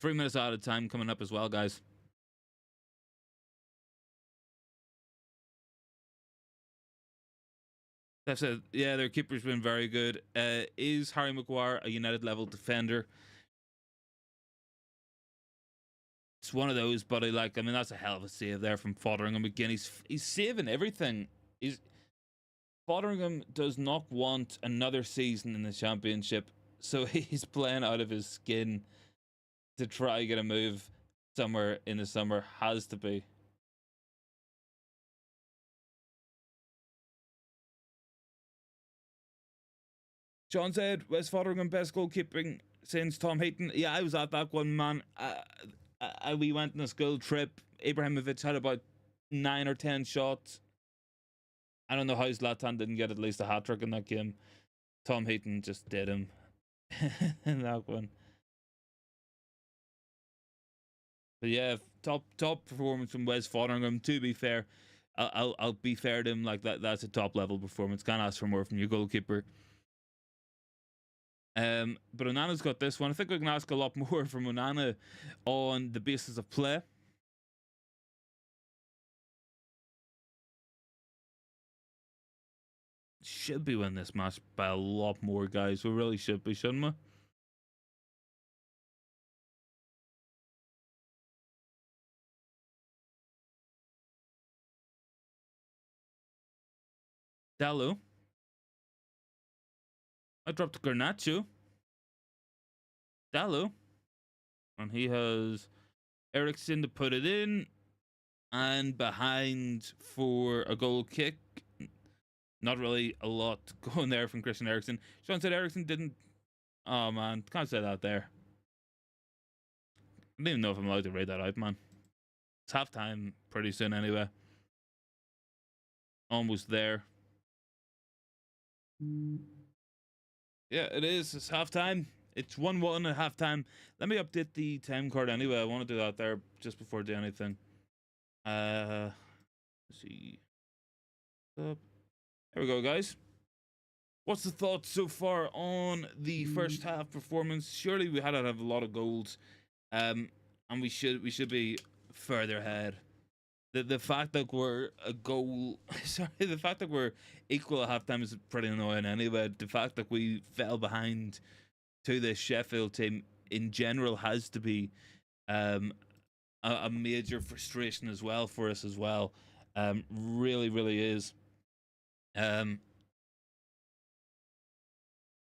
3 minutes out of time coming up as well, guys. Steph said, yeah, their keeper's been very good. Is Harry Maguire a United level defender? It's one of those, but I mean, that's a hell of a save there from Fotheringham again. He's saving everything. Fotheringham does not want another season in the Championship, so he's playing out of his skin to try get a move somewhere in the summer. Has to be. John said, West Fotheringham best goalkeeping since Tom Heaton. Yeah, I was at that one, man. We went on a school trip. Ibrahimovic had about 9 or 10 shots. I don't know how Zlatan didn't get at least a hat trick in that game. Tom Heaton just did him in that one. But yeah, top performance from Wes Fotheringham. To be fair, I'll be fair to him. Like that's a top level performance. Can't ask for more from your goalkeeper. But Onana's got this one. I think we can ask a lot more from Onana on the basis of play. Should be winning this match by a lot more, guys. We really should be, shouldn't we? Dallo. I dropped Garnacho. Dallo. And he has Eriksen to put it in. And behind for a goal kick. Not really a lot going there from Christian Eriksen. Sean said Eriksen didn't. Oh, man. Can't say that there. I don't even know if I'm allowed to read that out, man. It's half time pretty soon anyway. Almost there. Yeah, it is. It's half time. It's 1-1 at half time. Let me update the time card anyway. I want to do that there just before I do anything. Let's see. There we go, guys. What's the thoughts so far on the first half performance? Surely we had to have a lot of goals, and we should be further ahead. The fact that we're a goal, sorry, the fact that we're equal at halftime is pretty annoying anyway. The fact that we fell behind to the Sheffield team in general has to be a major frustration as well for us as well. Really, really is.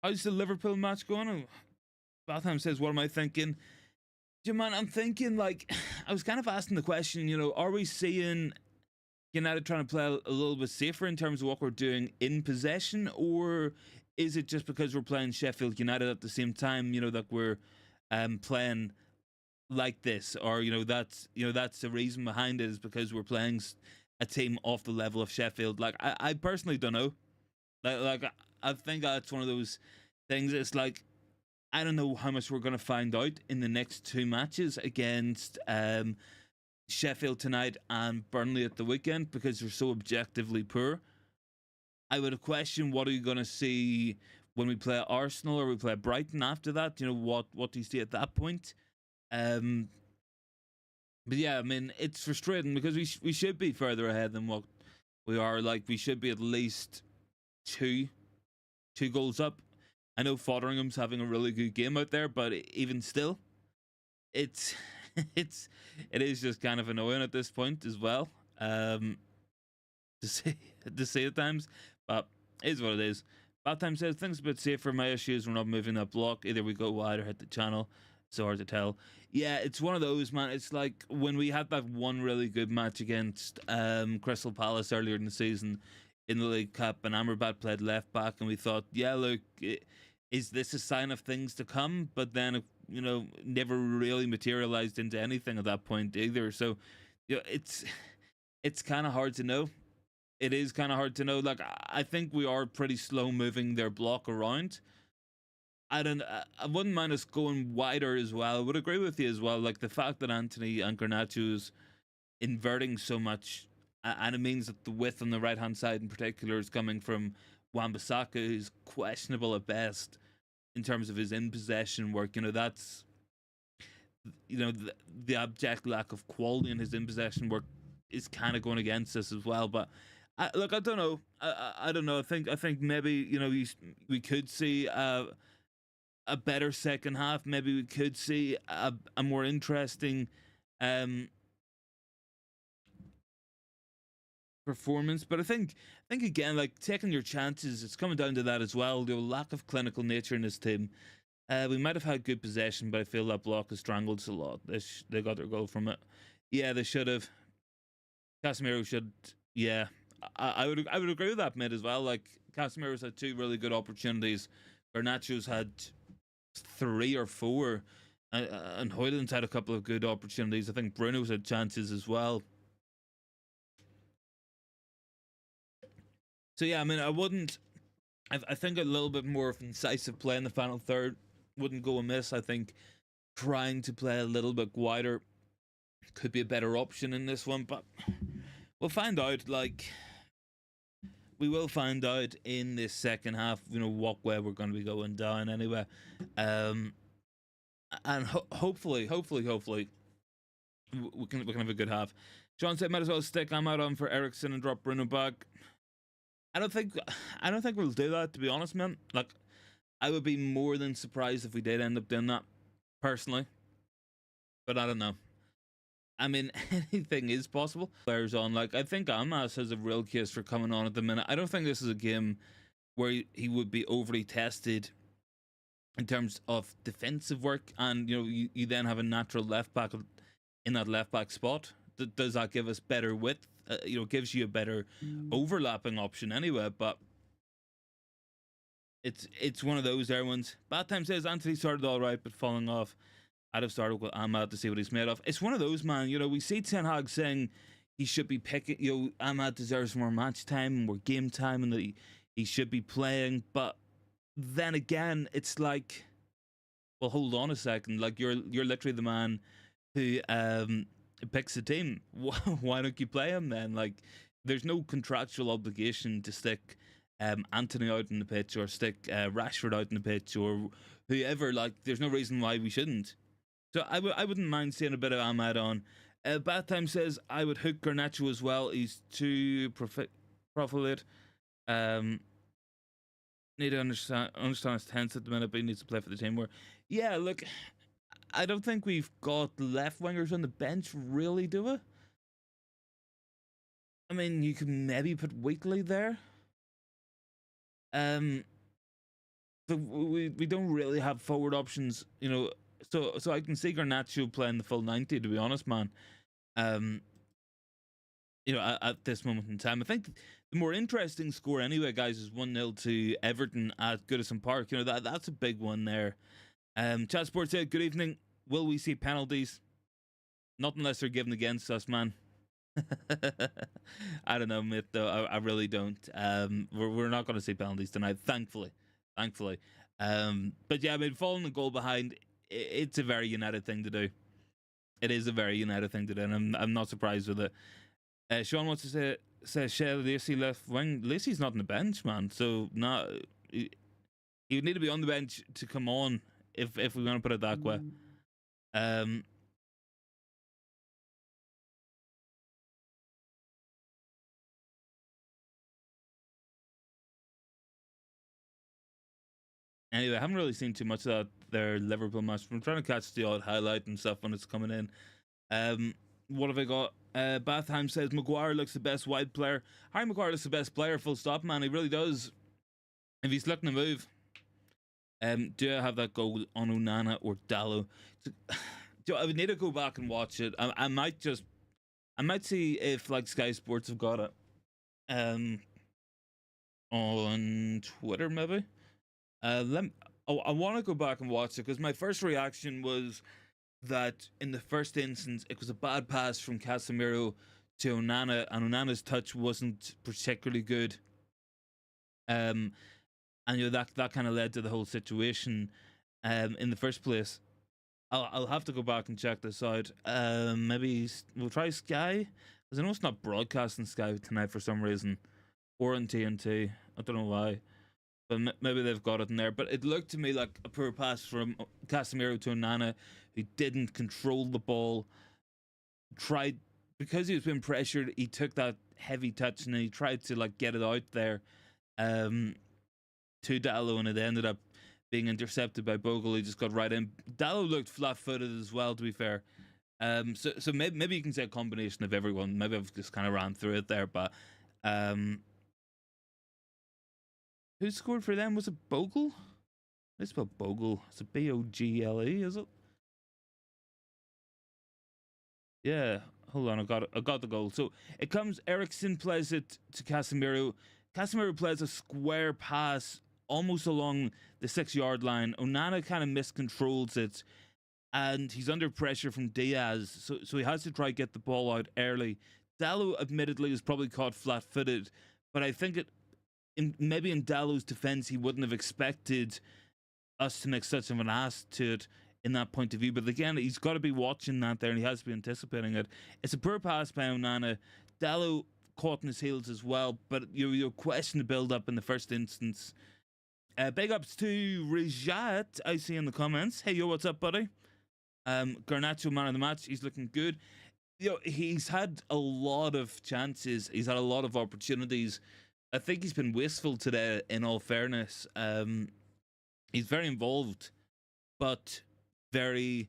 How's the Liverpool match going? Batham says, what am I thinking? Yeah, man, I'm thinking, like, I was kind of asking the question, you know, are we seeing United trying to play a little bit safer in terms of what we're doing in possession, or is it just because we're playing Sheffield United at the same time, you know, that we're playing like this, or that's the reason behind it is because we're playing a team off the level of Sheffield? Like, I personally don't know. Like I think that's one of those things. It's like, I don't know how much we're going to find out in the next two matches against Sheffield tonight and Burnley at the weekend because they're so objectively poor. I would question what are you going to see when we play Arsenal or we play Brighton after that. You know, what do you see at that point? Um, but yeah, I mean, it's frustrating because we should be further ahead than what we are. Like, we should be at least two goals up. I know Fotheringham's having a really good game out there, but even still, it's it is just kind of annoying at this point as well. To say at times, but it is what it is. Bad time says things a bit safer. My issues we're not moving that block. Either we go wide or hit the channel. So hard to tell. Yeah, it's one of those, man. It's like when we had that one really good match against Crystal Palace earlier in the season in the League Cup, and Amrabat played left back, and we thought, yeah, look, is this a sign of things to come? But then, you know, never really materialized into anything at that point either. So, you know, it's kind of hard to know. It is kind of hard to know. Like, I think we are pretty slow moving their block around. I wouldn't mind us going wider as well. I would agree with you as well. Like, the fact that Anthony and Garnacho is inverting so much, and it means that the width on the right hand side in particular is coming from Wan-Bissaka, who's questionable at best in terms of his in possession work. You know, that's, you know, the abject lack of quality in his in possession work is kind of going against us as well. But look, I don't know. I don't know. I think maybe, you know, we could see a better second half. Maybe we could see a more interesting performance. But I think again, like, taking your chances, it's coming down to that as well. The lack of clinical nature in this team. We might have had good possession, but I feel that block has strangled us a lot. They got their goal from it. Yeah, they should have. Casemiro should. Yeah, I would agree with that, mate, as well. Like, Casemiro's had two really good opportunities. Garnacho's had three or four, and Højlund's had a couple of good opportunities. I think Bruno's had chances as well. So yeah, I mean, I wouldn't. I think a little bit more of incisive play in the final third wouldn't go amiss. I think trying to play a little bit wider could be a better option in this one, but we'll find out. Like, we will find out in this second half, you know, what way we're going to be going down anyway. And hopefully, we can have a good half. Sean said, might as well stick Ahmad on for Eriksen and drop Bruno back. I don't think we'll do that, to be honest, man. Like, I would be more than surprised if we did end up doing that, personally. But I don't know. I mean, anything is possible. Players on, like, I think Almas has a real case for coming on at the minute. I don't think this is a game where he would be overly tested in terms of defensive work, and, you know, you then have a natural left back in that left back spot. Does that give us better width? You know, gives you a better overlapping option anyway. But it's one of those there ones. Bad Time says Anthony started all right, but falling off. I'd have started with Ahmad to see what he's made of. It's one of those, man. You know, we see Ten Hag saying he should be picking. You know, Ahmad deserves more match time, more game time, and that he should be playing. But then again, it's like, well, hold on a second. Like, you're literally the man who picks the team. Why don't you play him then? Like, there's no contractual obligation to stick Anthony out in the pitch or stick Rashford out in the pitch or whoever. Like, there's no reason why we shouldn't. So I wouldn't mind seeing a bit of Ahmad on. Bad Time says I would hook Garnacho as well. He's too profligate. Need to understand his tense at the minute, but he needs to play for the team more. Yeah, look, I don't think we've got left wingers on the bench, really, do we? I mean, you could maybe put Wheatley there. But we don't really have forward options, you know. So I can see Garnacho playing the full 90, to be honest, man. You know, at this moment in time, I think the more interesting score anyway, guys, is 1-0 to Everton at Goodison Park. You know, that's a big one there. Chat Sports said, good evening. Will we see penalties? Not unless they're given against us, man. I don't know, mate, though. I really don't. We're not going to see penalties tonight, thankfully. But yeah, I mean, falling the goal behind, it's a very United thing to do. It is a very United thing to do, and I'm not surprised with it. Sean wants to say Shea Lacey left wing. Lacey's not on the bench, man. So not he would need to be on the bench to come on if we want to put it that way. Um, Anyway, I haven't really seen too much of their Liverpool match. I'm trying to catch the odd highlight and stuff when it's coming in. What have I got? Bathheim says Maguire looks the best wide player. Harry Maguire looks the best player, full stop, man. He really does. If he's looking to move, do I have that goal on Onana or Dallo? I would need to go back and watch it. I might see if like Sky Sports have got it. On Twitter maybe. I want to go back and watch it because my first reaction was that in the first instance it was a bad pass from Casemiro to Onana, and Onana's touch wasn't particularly good. And that kind of led to the whole situation. In the first place, I'll have to go back and check this out. Maybe we'll try Sky, because I know it's not broadcasting Sky tonight for some reason, or on TNT. I don't know why. But maybe they've got it in there. But it looked to me like a poor pass from Casemiro to Onana, who didn't control the ball. Tried, because he was being pressured, he took that heavy touch and he tried to like get it out there to Dallo, and it ended up being intercepted by Bogle. He just got right in. Dallo looked flat-footed as well, to be fair. So maybe you can say a combination of everyone. Maybe I've just kind of ran through it there, but who scored for them? Was it Bogle? Let's spell Bogle. It's a Bogle, is it? Yeah. Hold on, I got the goal. So it comes. Ericsson plays it to Casemiro. Casemiro plays a square pass almost along the 6-yard line. Onana kind of miscontrols it, and he's under pressure from Diaz. So he has to try to get the ball out early. Dallo, admittedly, is probably caught flat-footed, but I think maybe in Dallo's defense, he wouldn't have expected us to make such of an ass to it in that point of view. But again, he's got to be watching that there, and he has to be anticipating it. It's a poor pass by Onana. Dallo caught in his heels as well, but your question to build up in the first instance. Big ups to Rajat, I see in the comments. Hey, yo, what's up, buddy? Garnacho, man of the match. He's looking good. He's had a lot of chances. He's had a lot of opportunities. I think he's been wasteful today, in all fairness. He's very involved, but very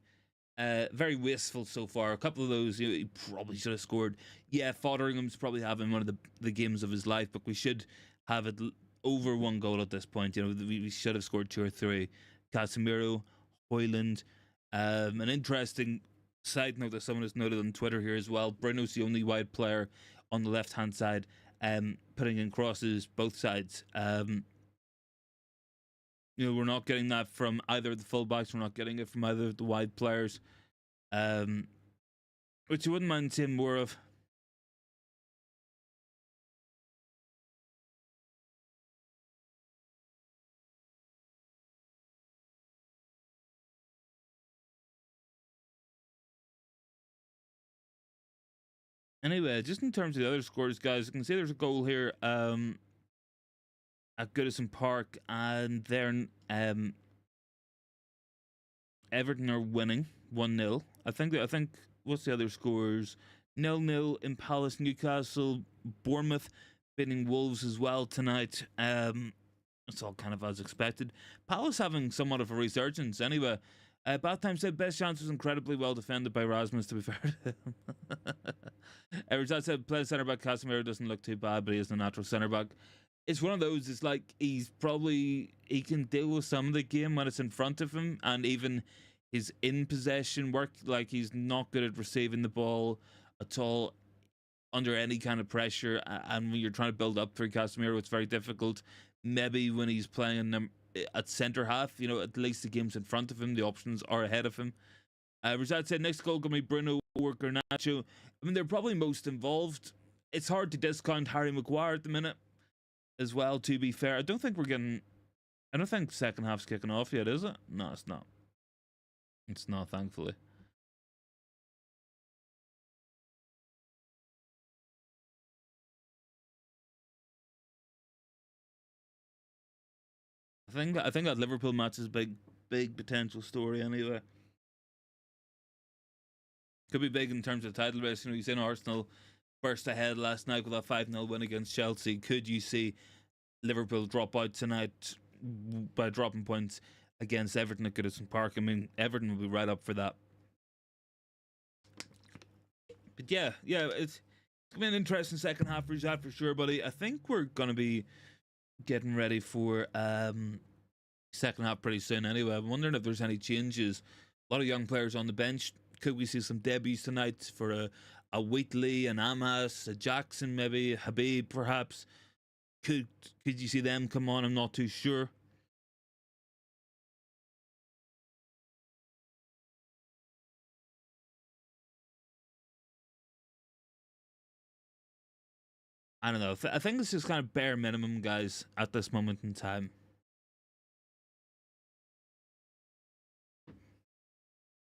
wasteful so far. A couple of those he probably should have scored. Yeah, Fotheringham's probably having one of the games of his life, but we should have it over one goal at this point. We should have scored 2 or 3. Casemiro, Højlund. An interesting side note that someone has noted on Twitter here as well. Bruno's the only wide player on the left-hand side, putting in crosses both sides. We're not getting that from either of the fullbacks. We're not getting it from either of the wide players, which you wouldn't mind seeing more of. Anyway, just in terms of the other scores, guys, you can see there's a goal here at Goodison Park, and then Everton are winning 1-0. I think what's the other scores? 0-0 in Palace, Newcastle, Bournemouth beating Wolves as well tonight. It's all kind of as expected. Palace having somewhat of a resurgence anyway. Bath said best chance was incredibly well defended by Rasmus, to be fair to him. Rajat said play centre back. Casemiro doesn't look too bad, but he is a natural centre back. It's one of those, it's like he can deal with some of the game when it's in front of him, and even his in possession work, like he's not good at receiving the ball at all under any kind of pressure, and when you're trying to build up through Casemiro, it's very difficult. Maybe when he's playing at centre half, at least the game's in front of him, the options are ahead of him. Rashad said next goal going to be Bruno or Garnacho. I mean, they're probably most involved. It's hard to discount Harry Maguire at the minute as well, to be fair. I don't think second half's kicking off yet, is it? No, it's not. It's not, thankfully. I think that Liverpool match is big potential story anyway. Could be big in terms of title race. You know, you seen Arsenal burst ahead last night with a 5-0 win against Chelsea. Could you see Liverpool drop out tonight by dropping points against Everton at Goodison Park? I mean, Everton will be right up for that. But yeah, it's gonna be an interesting second half for that for sure, buddy. I think we're gonna be getting ready for second half pretty soon anyway. I'm wondering if there's any changes. A lot of young players on the bench. Could we see some debuts tonight for a Wheatley, an Amas, a Jackson, maybe Habib, perhaps? Could you see them come on? I'm not too sure. I don't know. I think this is kind of bare minimum, guys, at this moment in time.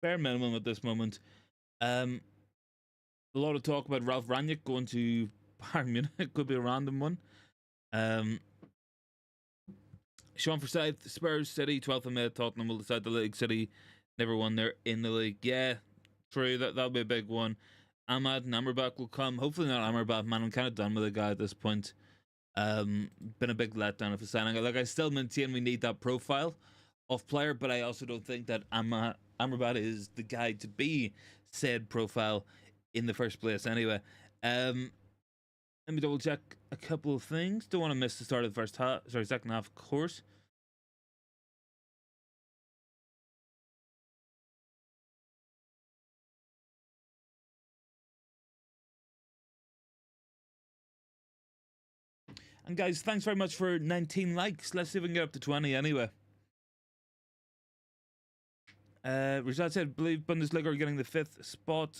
Bare minimum at this moment. A lot of talk about Ralph Rangnick going to Bayern Munich. Could be a random one. Sean Forsyth, Spurs, City, 12th of May, Tottenham will decide the league. City never won there in the league. Yeah, true. That'll be a big one. Ahmad and Amrabat will come. Hopefully not Amrabat, man. I'm kind of done with the guy at this point. Been a big letdown of a signing. Like, I still maintain we need that profile of player, but I also don't think that Amrabat is the guy to be said profile in the first place. Anyway, let me double check a couple of things. Don't want to miss the start of the second half, of course. And guys, thanks very much for 19 likes. Let's see if we can get up to 20 anyway. Rashad said, believe Bundesliga are getting the 5th spot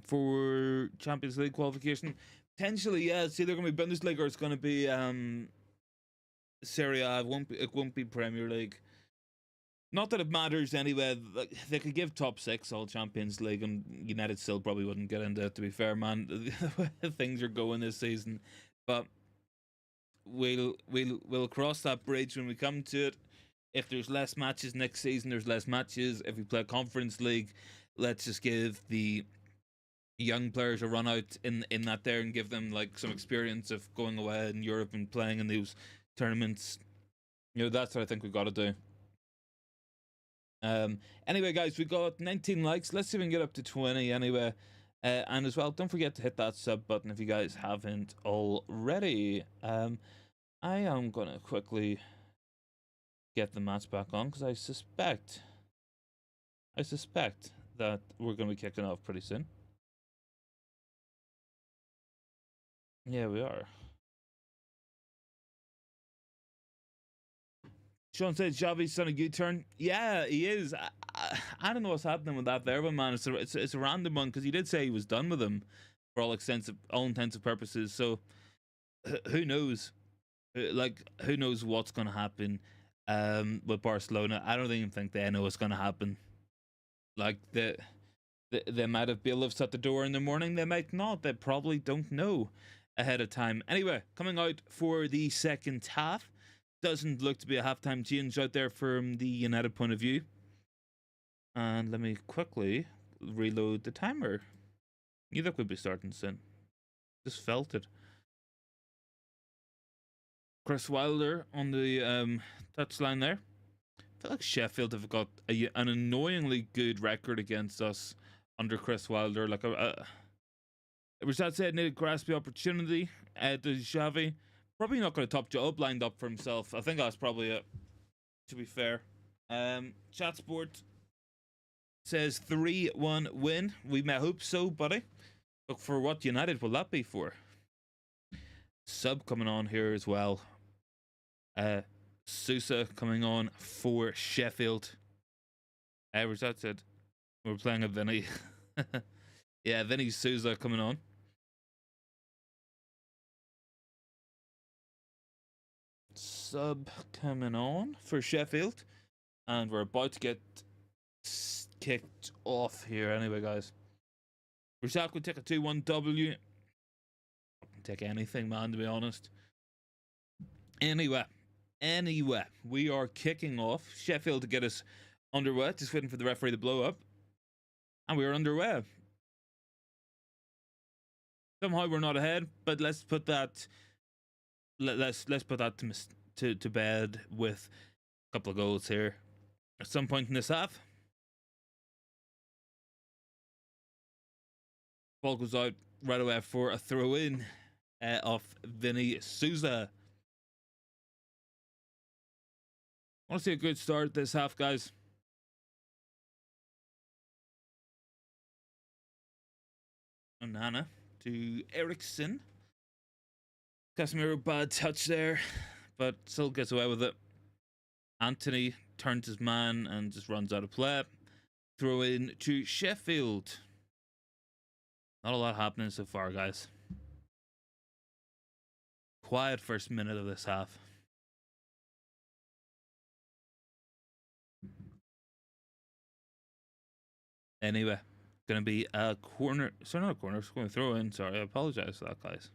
for Champions League qualification. Potentially, yeah. It's either going to be Bundesliga or it's going to be Serie A. It won't be Premier League. Not that it matters anyway. Like, they could give top 6 all Champions League, and United still probably wouldn't get into it, to be fair, man. The way things are going this season. But we'll cross that bridge when we come to it. If there's less matches next season, there's less matches. If we play Conference League, let's just give the young players a run out in that there and give them like some experience of going away in Europe and playing in those tournaments. You know, that's what I think we've got to do. Anyway, guys, we got 19 likes. Let's see if we can get up to 20 anyway. And as well, don't forget to hit that sub button if you guys haven't already. I am gonna quickly get the match back on because I suspect that we're gonna be kicking off pretty soon. Yeah, we are. Sean said Xavi's on a U-turn. Yeah, he is. I don't know what's happening with that there, but man, it's a random one because he did say he was done with him for all intents and purposes. So who knows? Like, who knows what's going to happen with Barcelona? I don't even think they know what's going to happen. Like, they might have bailiffs at the door in the morning. They might not. They probably don't know ahead of time. Anyway, coming out for the second half. Doesn't look to be a halftime change out there from the United point of view. And let me quickly reload the timer. You think we'll be starting soon. Just felt it. Chris Wilder on the touchline there. I feel like Sheffield have got an annoyingly good record against us under Chris Wilder. Like, Rashad said, needed grasp the opportunity. To Xavi. Probably not got a top job lined up for himself. I think that's probably it, to be fair. Chat Sport says 3-1 win. We may hope so, buddy. But for what United will that be for? Sub coming on here as well. Sousa coming on for Sheffield. Rashad said we're playing a Vinny. Yeah, Vinny Sousa coming on. Sub coming on for Sheffield, and we're about to get kicked off here anyway, guys. Rashad could take a 2-1 W. Take anything, man, to be honest. Anyway, Anyway, we are kicking off. Sheffield to get us underway. Just waiting for the referee to blow up. And we are underway. Somehow we're not ahead, but let's put that let's put that to bed with a couple of goals here at some point in this half. Ball goes out right away for a throw in off Vinny Souza. I want to see a good start this half, guys. Onana to Eriksson. Casemiro, bad touch there, but still gets away with it. Anthony turns his man and just runs out of play. Throw in to Sheffield. Not a lot happening so far, guys. Quiet first minute of this half. Anyway, gonna be a corner. Sorry, not a corner. It's going to throw in. Sorry, I apologize for that, guys.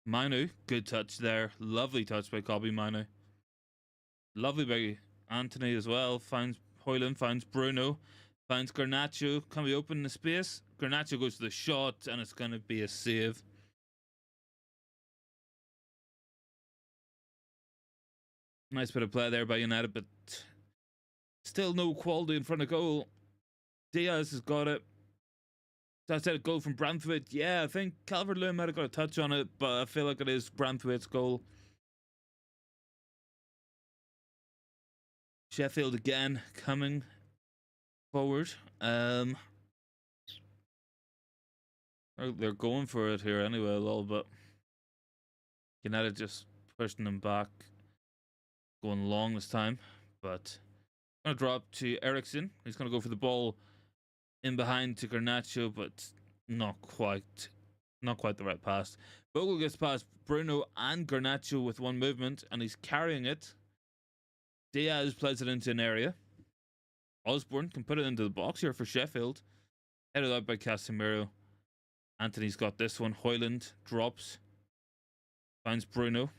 Manu, good touch there. Lovely touch by Kobe Manu. Lovely by Anthony as well. Finds Hoyland, finds Bruno, finds Garnacho. Can we open the space? Garnacho goes to the shot, and it's going to be a save. Nice bit of play there by United, but still no quality in front of goal. Diaz has got it. That's a goal from Branthwaite. Yeah, I think Calvert-Lewin might have got a touch on it, but I feel like it is Branthwaite's goal. Sheffield again coming forward. They're going for it here anyway a little bit. United just pushing them back, going long this time, but going to drop to Eriksson. He's going to go for the ball in behind to Garnacho, but not quite the right pass. Bogle gets past Bruno and Garnacho with one movement, and he's carrying it. Diaz plays it into an area. Osborne can put it into the box here for Sheffield. Headed out by Casemiro. Anthony's got this one. Hoyland drops. Finds Bruno.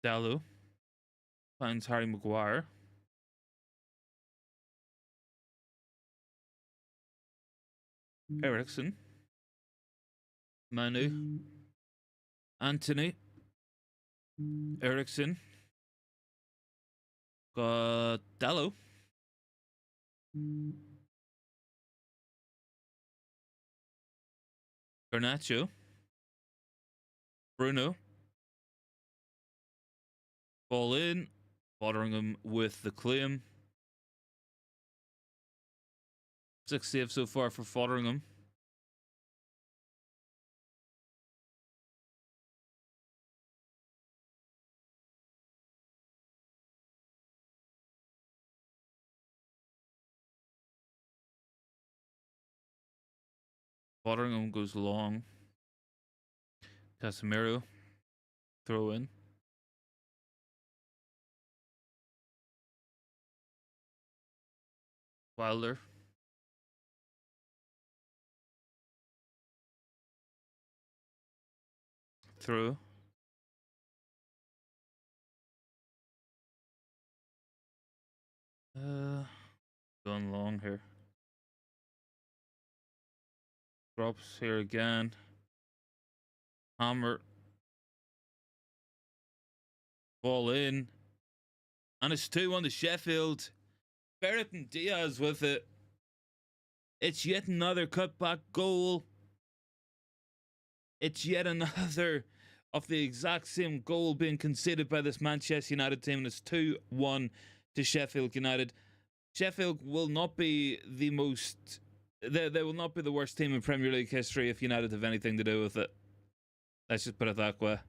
Dallo finds Harry Maguire. Eriksson. Manu. Anthony. Eriksson. Got Dallo. Garnacho. Bruno. Ball in. Fotheringham with the claim. 6 saves so far for Fotheringham. Fotheringham goes long. Casemiro. Throw in. Wilder. Through. Going long here. Drops here again. Hammer. Ball in. And it's 2-1 to Sheffield. Barrett and Diaz with it. It's yet another cutback goal. It's yet another of the exact same goal being conceded by this Manchester United team. And it's 2-1 to Sheffield United. Sheffield will not be the most... They will not be the worst team in Premier League history if United have anything to do with it. Let's just put it that way.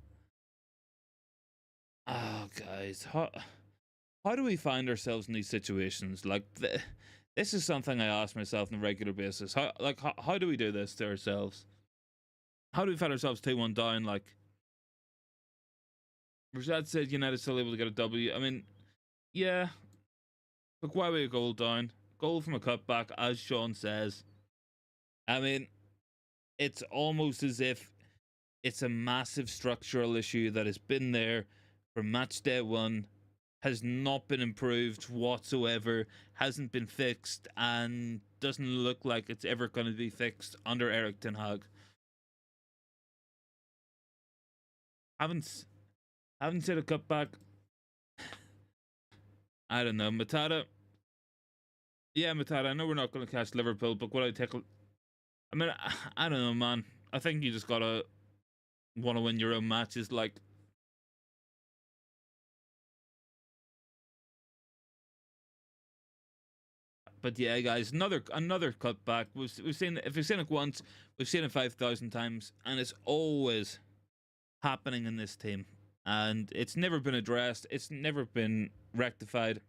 Oh, guys. How do we find ourselves in these situations? Like, this is something I ask myself on a regular basis. How do we do this to ourselves? How do we find ourselves 2-1 down? Like, Rashad said United still able to get a W. I mean, yeah. Look, why were a goal down? Goal from a cutback, as Sean says. I mean, it's almost as if it's a massive structural issue that has been there from match day one, has not been improved whatsoever, hasn't been fixed, and doesn't look like it's ever going to be fixed under Erik Ten Hag. Haven't said a cutback. I don't know, Matata. Yeah, Matata. I know we're not going to catch Liverpool, but what I take. I mean, I don't know, man. I think you just gotta want to win your own matches, like. But yeah, guys, another cutback. We've seen, if we've seen it once, we've seen it 5,000 times, and it's always happening in this team, and it's never been addressed. It's never been rectified,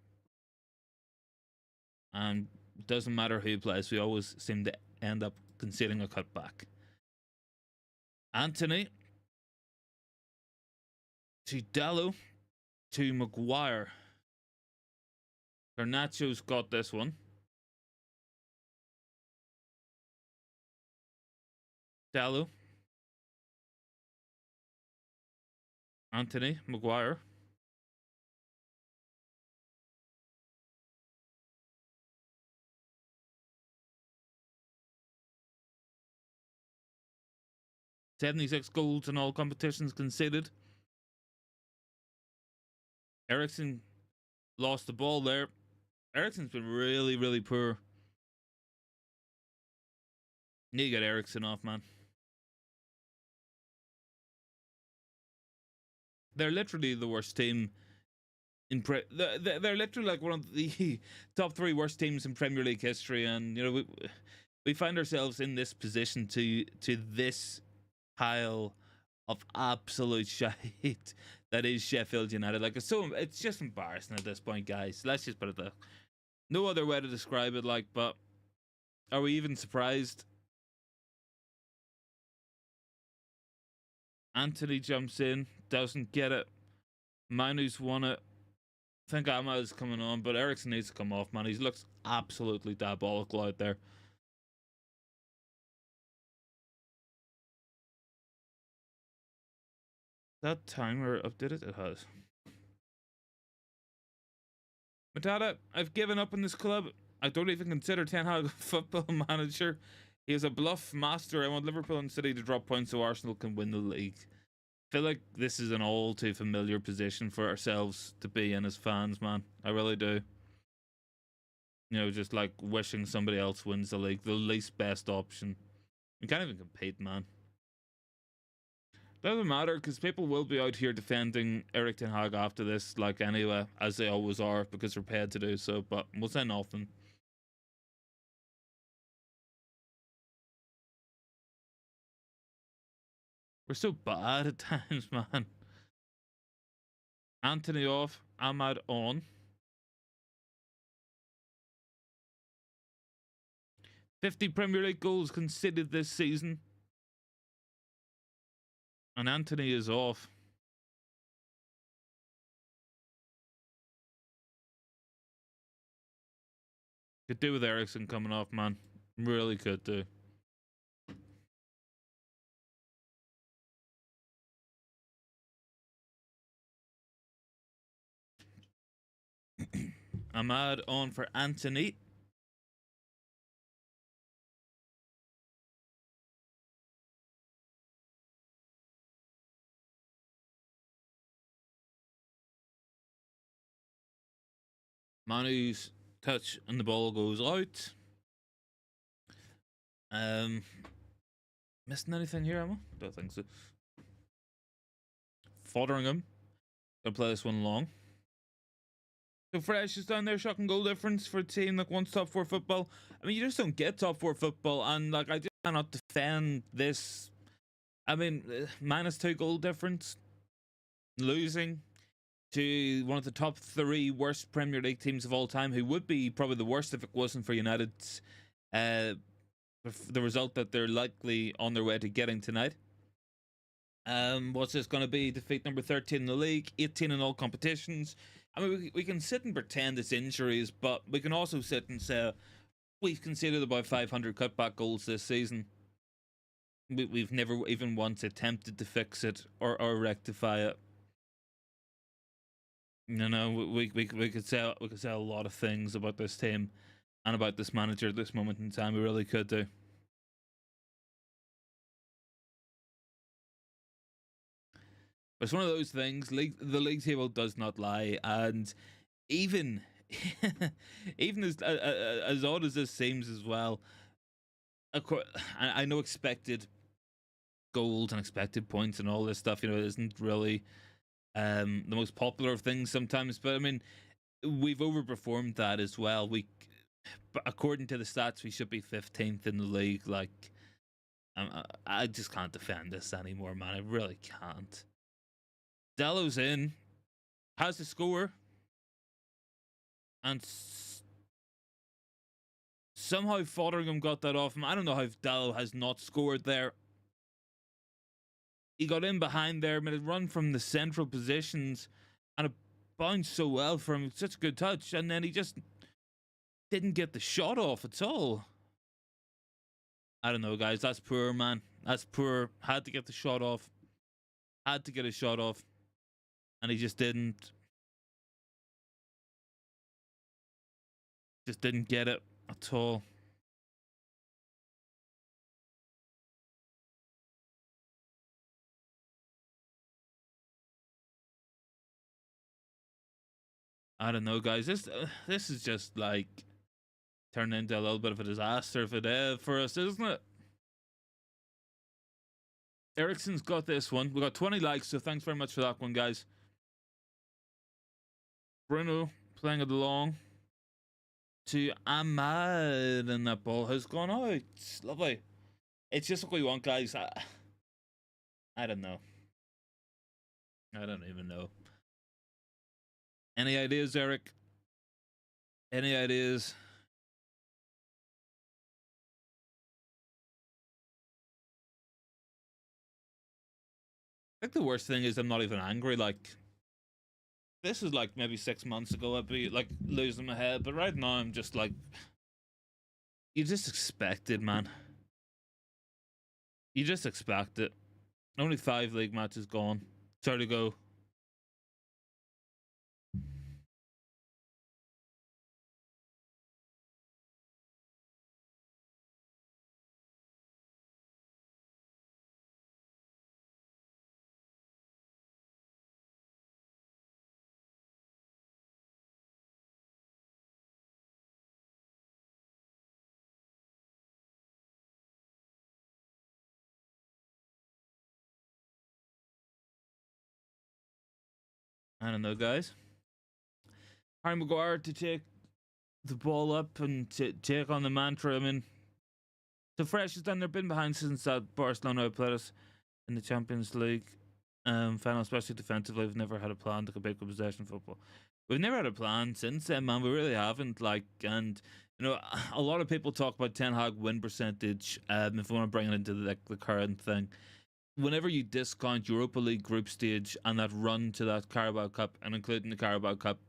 and it doesn't matter who plays. We always seem to end up conceding a cutback. Anthony to Dallo to Maguire. Garnacho's got this one. Dallo. Anthony. Maguire. "76 goals in all competitions conceded." Eriksen lost the ball there. Eriksen's been really, really poor. Need to get Eriksen off, man. They're literally the worst team in they're literally like one of the top 3 worst teams in Premier League history, and you know we find ourselves in this position to this pile of absolute shite that is Sheffield United. Like, it's just embarrassing at this point, guys. Let's just put it there. No other way to describe it. Like, but are we even surprised? Anthony jumps in, doesn't get it. Manu's won it. I think Ahmad's coming on, but Eriksen needs to come off, man. He looks absolutely diabolical out there. That timer updated? It has. Matata, I've given up on this club. I don't even consider Ten Hag a football manager. He is a bluff master. I want Liverpool and City to drop points so Arsenal can win the league. I feel like this is an all too familiar position for ourselves to be in as fans, man. I really do. You know, just like wishing somebody else wins the league. The least best option. You can't even compete, man. Doesn't matter, because people will be out here defending Erik Ten Hag after this, like, anyway, as they always are, because they're paid to do so, but we'll say nothing. We're so bad at times, man. Anthony off, Ahmad on. 50 Premier League goals conceded this season. And Anthony is off. Could do with Eriksen coming off, man. Really could do. Ahmad on for Anthony. Manu's touch and the ball goes out. Missing anything here, Emma? Don't think so. Fotheringham. Gonna play this one long. So Fresh is down there, shocking goal difference for a team that wants top 4 football. I mean, you just don't get top 4 football, and like, I just cannot defend this. I mean, -2 goal difference, losing to one of the top 3 worst Premier League teams of all time, who would be probably the worst if it wasn't for United's the result that they're likely on their way to getting tonight. What's this going to be? Defeat number 13 in the league, 18 in all competitions. I mean, we can sit and pretend it's injuries, but we can also sit and say we've conceded about 500 cutback goals this season. We've never even once attempted to fix it or rectify it. You know, we could say a lot of things about this team and about this manager at this moment in time. We really could do. But it's one of those things. The league table does not lie, and even even as odd as this seems as well, of course, I know expected goals and expected points and all this stuff. You know, it isn't really the most popular of things sometimes, but I mean, we've overperformed that as well. But according to the stats, we should be 15th in the league. Like, I just can't defend this anymore, man. I really can't. Dallow's in, has the score, and somehow Fotheringham got that off him. I don't know how Dallow has not scored there. He got in behind there, made a run from the central positions, and it bounced so well for him. Such a good touch, and then he just didn't get the shot off at all. I don't know, guys. That's poor, man. That's poor. Had to get the shot off. Had to get a shot off, and he just didn't. Just didn't get it at all. I don't know, guys. This is just like turned into a little bit of a disaster for us, isn't it? Ericsson's got this one. We got 20 likes, so thanks very much for that one, guys. Bruno playing it along to Ahmad, and that ball has gone out. It's lovely. It's just what we want, guys. I don't know. I don't even know. Any ideas, Eric? Any ideas? I think the worst thing is I'm not even angry. Like, this is like maybe 6 months ago, I'd be like losing my head. But right now, I'm just like, you just expect it, man. You just expect it. Only 5 league matches gone. Sorry to go. I don't know, guys. Harry Maguire to take the ball up and to take on the mantra. I mean, the freshest done. They've been behind since that Barcelona played us in the Champions League final, especially defensively. We've never had a plan to compete with possession football. We've never had a plan since then, man. We really haven't. Like, and you know, a lot of people talk about Ten Hag win percentage. If we want to bring it into the current thing, whenever you discount Europa League group stage and that run to that Carabao Cup, and including the Carabao Cup,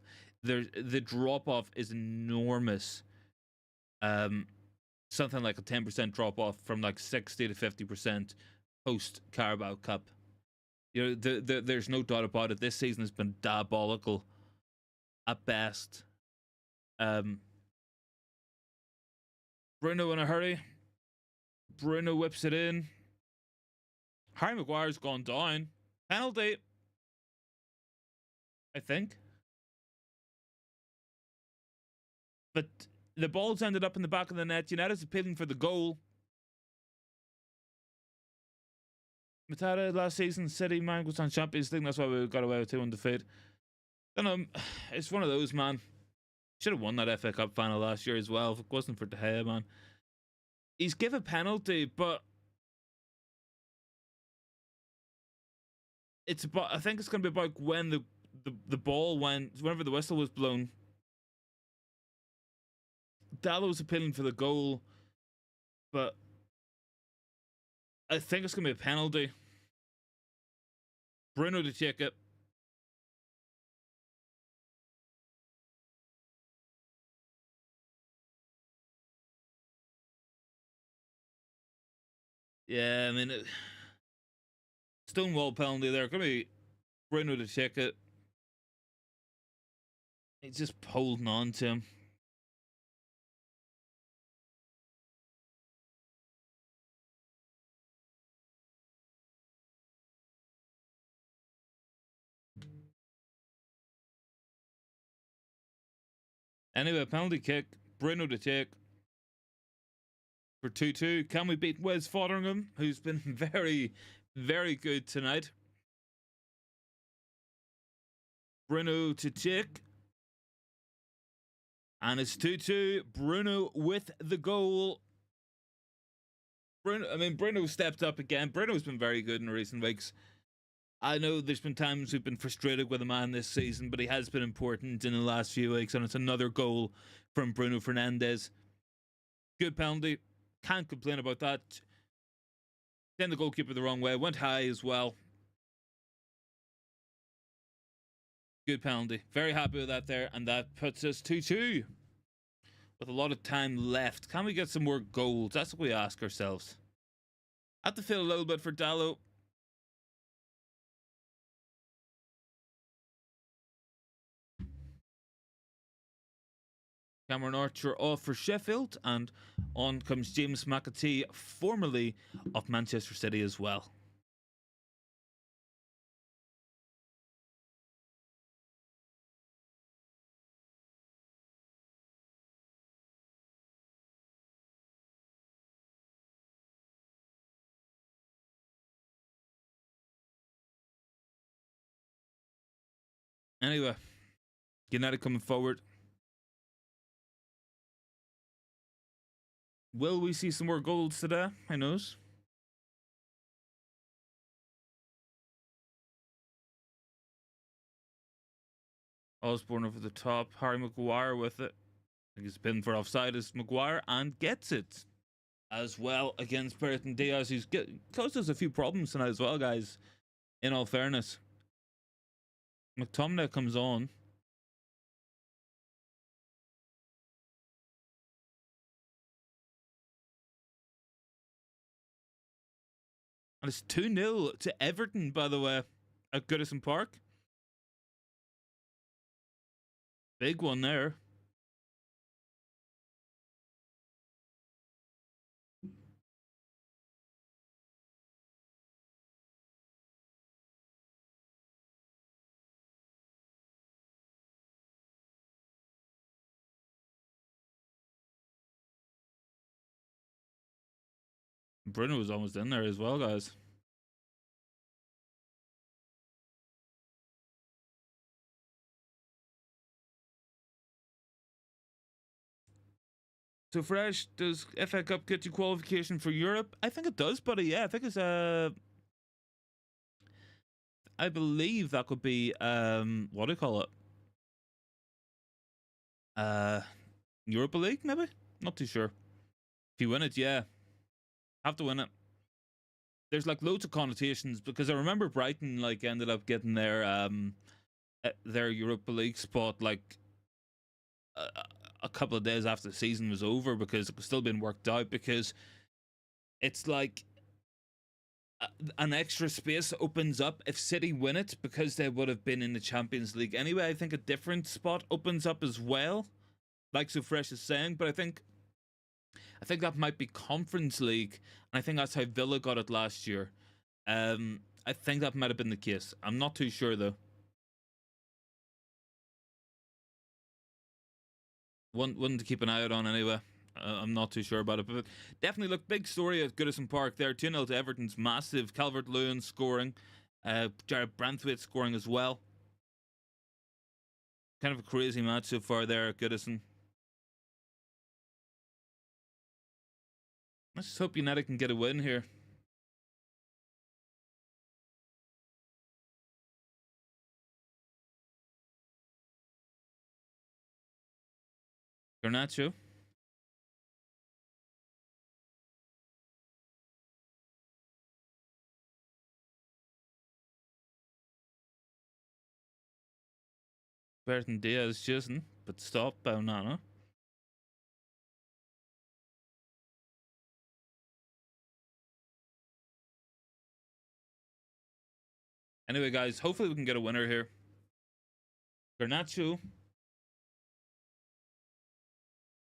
the drop off is enormous. Um, Something like a 10% drop off from like 60 to 50% post Carabao Cup. You know, there's no doubt about it. This season has been diabolical at best. Bruno in a hurry. Bruno whips it in. Harry Maguire's gone down. Penalty, I think. But the ball's ended up in the back of the net. United's appealing for the goal. Matata last season, City, man, was on Champions League. That's why we got away with 2 undefeated. Then it's one of those, man. Should have won that FA Cup final last year as well if it wasn't for De Gea, man. He's given a penalty, but it's about. I think it's going to be about when the ball went, whenever the whistle was blown. Dallow's appealing for the goal, but I think it's going to be a penalty. Bruno to take it. Yeah, I mean, Stonewall penalty there. Gonna be Bruno to take it. He's just holding on to him. Anyway, penalty kick. Bruno to take for 2-2. Can we beat Wes Fotheringham, who's been very, very good tonight? Bruno to take. And it's 2-2. Bruno with the goal. Bruno stepped up again. Bruno's been very good in recent weeks. I know there's been times we've been frustrated with the man this season, but he has been important in the last few weeks, and it's another goal from Bruno Fernandes. Good penalty. Can't complain about that. Then the goalkeeper the wrong way. Went high as well. Good penalty. Very happy with that there, and that puts us 2-2. With a lot of time left. Can we get some more goals? That's what we ask ourselves. I have to feel a little bit for Dallo. Cameron Archer off for Sheffield, and on comes James McAtee, formerly of Manchester City as well. Anyway, United coming forward. Will we see some more goals today? Who knows? Osborne over the top. Harry Maguire with it. I think he's pinned for offside as Maguire and gets it as well against Burton Diaz, who's caused us a few problems tonight as well, guys. In all fairness, McTominay comes on. And it's 2-0 to Everton, by the way, at Goodison Park. Big one there. Bruno was almost in there as well, guys. So, Fresh, does FA Cup get you qualification for Europe? I think it does, buddy. Yeah, I think it's I believe that could be what do you call it? Europa League, maybe? Not too sure. If you win it, yeah. Have to win it. There's like loads of connotations because I remember Brighton like ended up getting their Europa League spot like a couple of days after the season was over because it was still being worked out because it's like an extra space opens up if City win it because they would have been in the Champions League anyway. I think a different spot opens up as well, like So Fresh is saying, but I think that might be Conference League, and I think that's how Villa got it last year. I think that might have been the case. I'm not too sure though. One to keep an eye out on anyway. I'm not too sure about it, but definitely look, big story at Goodison Park there. 2-0 to Everton's massive. Calvert-Lewin scoring. Jared Branthwaite scoring as well. Kind of a crazy match so far there at Goodison. Let's just hope United can get a win here. Garnacho. Better than Diaz choosing, but stop Nana. Anyway, guys, hopefully we can get a winner here. Garnacho.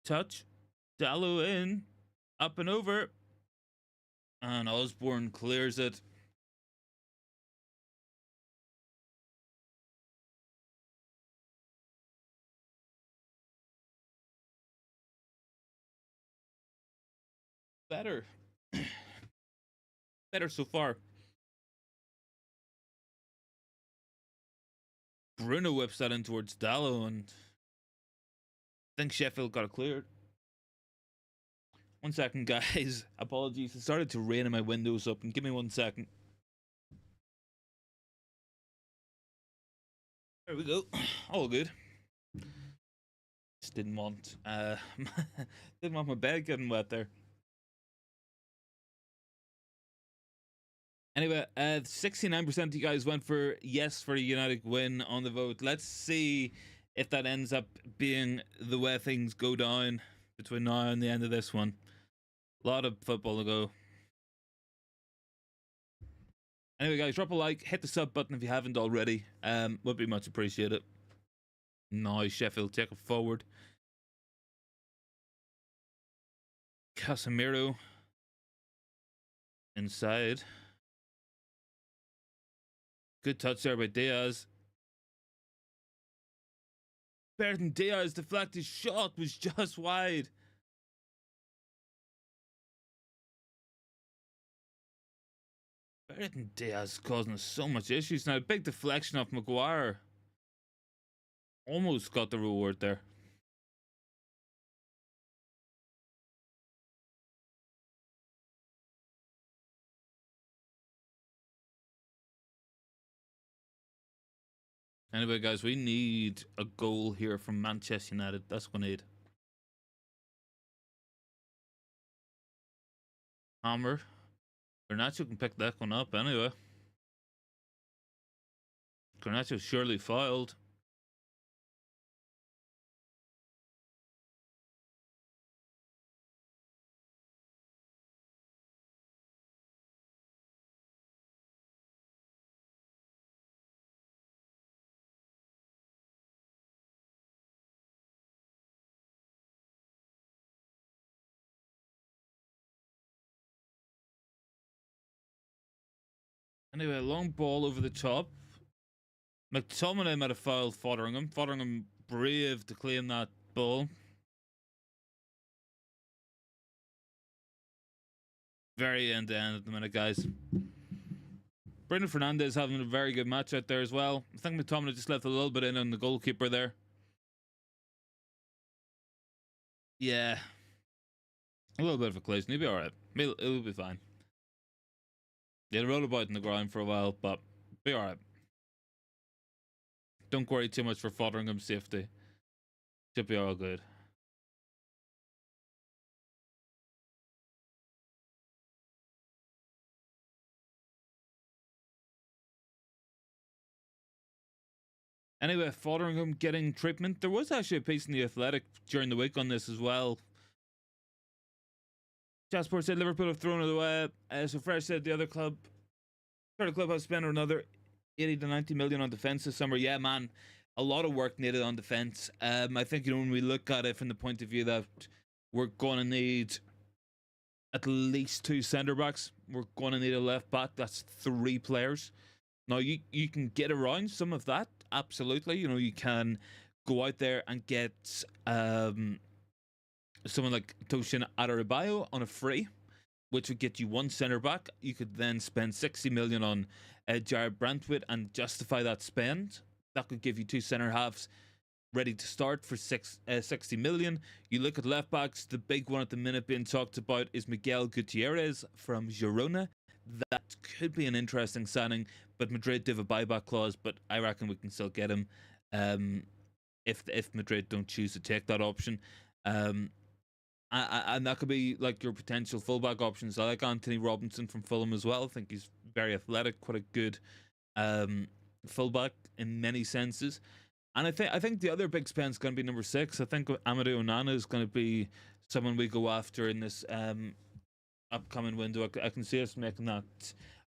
Touch. Dallo in. Up and over. And Osborne clears it. Better. Better so far. Bruno whips that in towards Dallo, and I think Sheffield got it cleared. 1 second, guys. Apologies. It started to rain and my windows up, and give me 1 second. There we go. All good. Just didn't want didn't want my bed getting wet there. Anyway, 69% of you guys went for yes for a United win on the vote. Let's see if that ends up being the way things go down between now and the end of this one. A lot of football to go. Anyway, guys, drop a like, hit the sub button if you haven't already. Would be much appreciated. Nice, Sheffield, take it forward. Casemiro inside. Good touch there by Diaz. Better than Diaz, deflected shot was just wide. Better than Diaz causing us so much issues now. Big deflection off Maguire. Almost got the reward there. Anyway, guys, we need a goal here from Manchester United. That's what we need. Hammer. Garnacho can pick that one up anyway. Garnacho surely fouled. Anyway, long ball over the top. McTominay might have fouled Fotheringham. Fotheringham brave to claim that ball. Very end to end at the minute, guys. Bruno Fernandes having a very good match out there as well. I think McTominay just left a little bit in on the goalkeeper there. Yeah. A little bit of a collision. He'll be alright. It'll be fine. He'll roll about in the ground for a while, but be alright. Don't worry too much for Fotheringham's safety. Should be all good. Anyway, Fotheringham getting treatment. There was actually a piece in the Athletic during the week on this as well. Jasper said Liverpool have thrown it away. So Fresh said the club has spent another 80 to 90 million on defence this summer. Yeah, man, a lot of work needed on defence. I think, when we look at it from the point of view that we're going to need at least 2 centre backs. We're going to need a left back. That's 3 players. Now, you can get around some of that, absolutely. You can go out there and get someone like Toshin Adarabioyo on a free, which would get you 1 centre back. You could then spend 60 million on Jared Brantwaite and justify that spend. That could give you 2 centre halves ready to start for 60 million. You look at left backs, the big one at the minute being talked about is Miguel Gutierrez from Girona. That could be an interesting signing, but Madrid do have a buyback clause, but I reckon we can still get him if Madrid don't choose to take that option. And that could be like your potential fullback options. I like Anthony Robinson from Fulham as well. I think he's very athletic, quite a good fullback in many senses. And I think the other big spend is going to be number 6. I think Amadou Onana is going to be someone we go after in this upcoming window. I can see us making that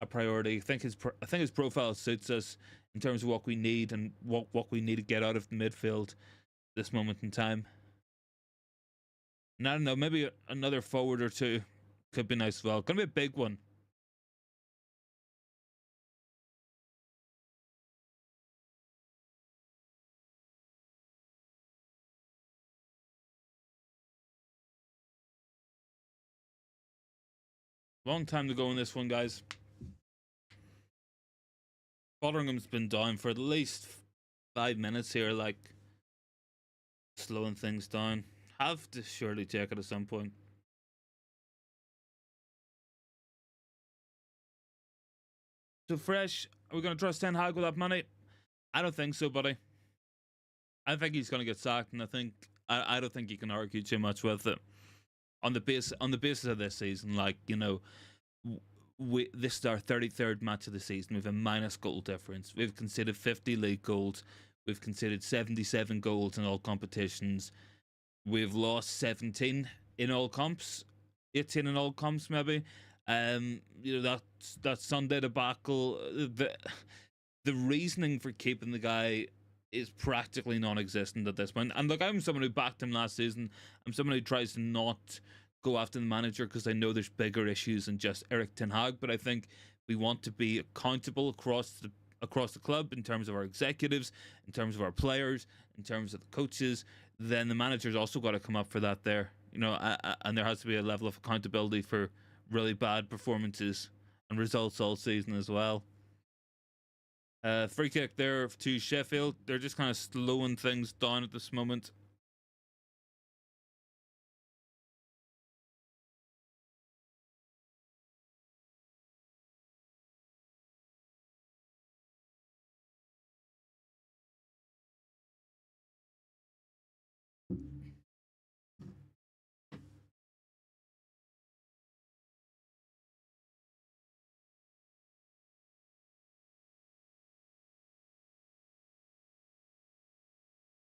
a priority. I think his profile suits us in terms of what we need and what we need to get out of the midfield this moment in time. And I don't know, maybe another forward or two could be nice as well. Gonna be a big one. Long time to go in this one, guys. Fotheringham's been down for at least 5 minutes here, like slowing things down. Have to surely check it at some point. So fresh, are we going to trust Ten Hag with that money? I don't think so, buddy. I think he's going to get sacked, and I don't think you can argue too much with it on the basis of this season. Like, this is our 33rd match of the season. We've a minus goal difference. We've conceded 50 league goals. We've conceded 77 goals in all competitions. We've lost 17 in all comps, 18 in all comps, maybe. That Sunday debacle. The reasoning for keeping the guy is practically non-existent at this point. And look, I'm someone who backed him last season. I'm someone who tries to not go after the manager because I know there's bigger issues than just Erik Ten Hag. But I think we want to be accountable across the club in terms of our executives, in terms of our players, in terms of the coaches. Then the manager's also got to come up for that there. And there has to be a level of accountability for really bad performances and results all season as well. Free kick there to Sheffield. They're just kind of slowing things down at this moment.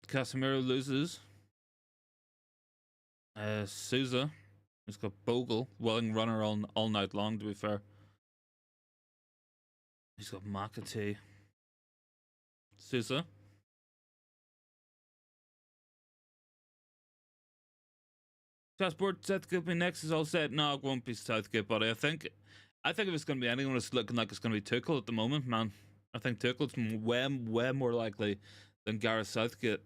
Casemiro loses. Souza. He's got Bogle, willing runner all night long, to be fair. He's got McAtee. Souza. Passport Southgate be next is all set. No, it won't be Southgate, but I think if it's going to be anyone, it's looking like it's going to be Tuchel at the moment, man. I think Tuchel's way more likely than Gareth Southgate.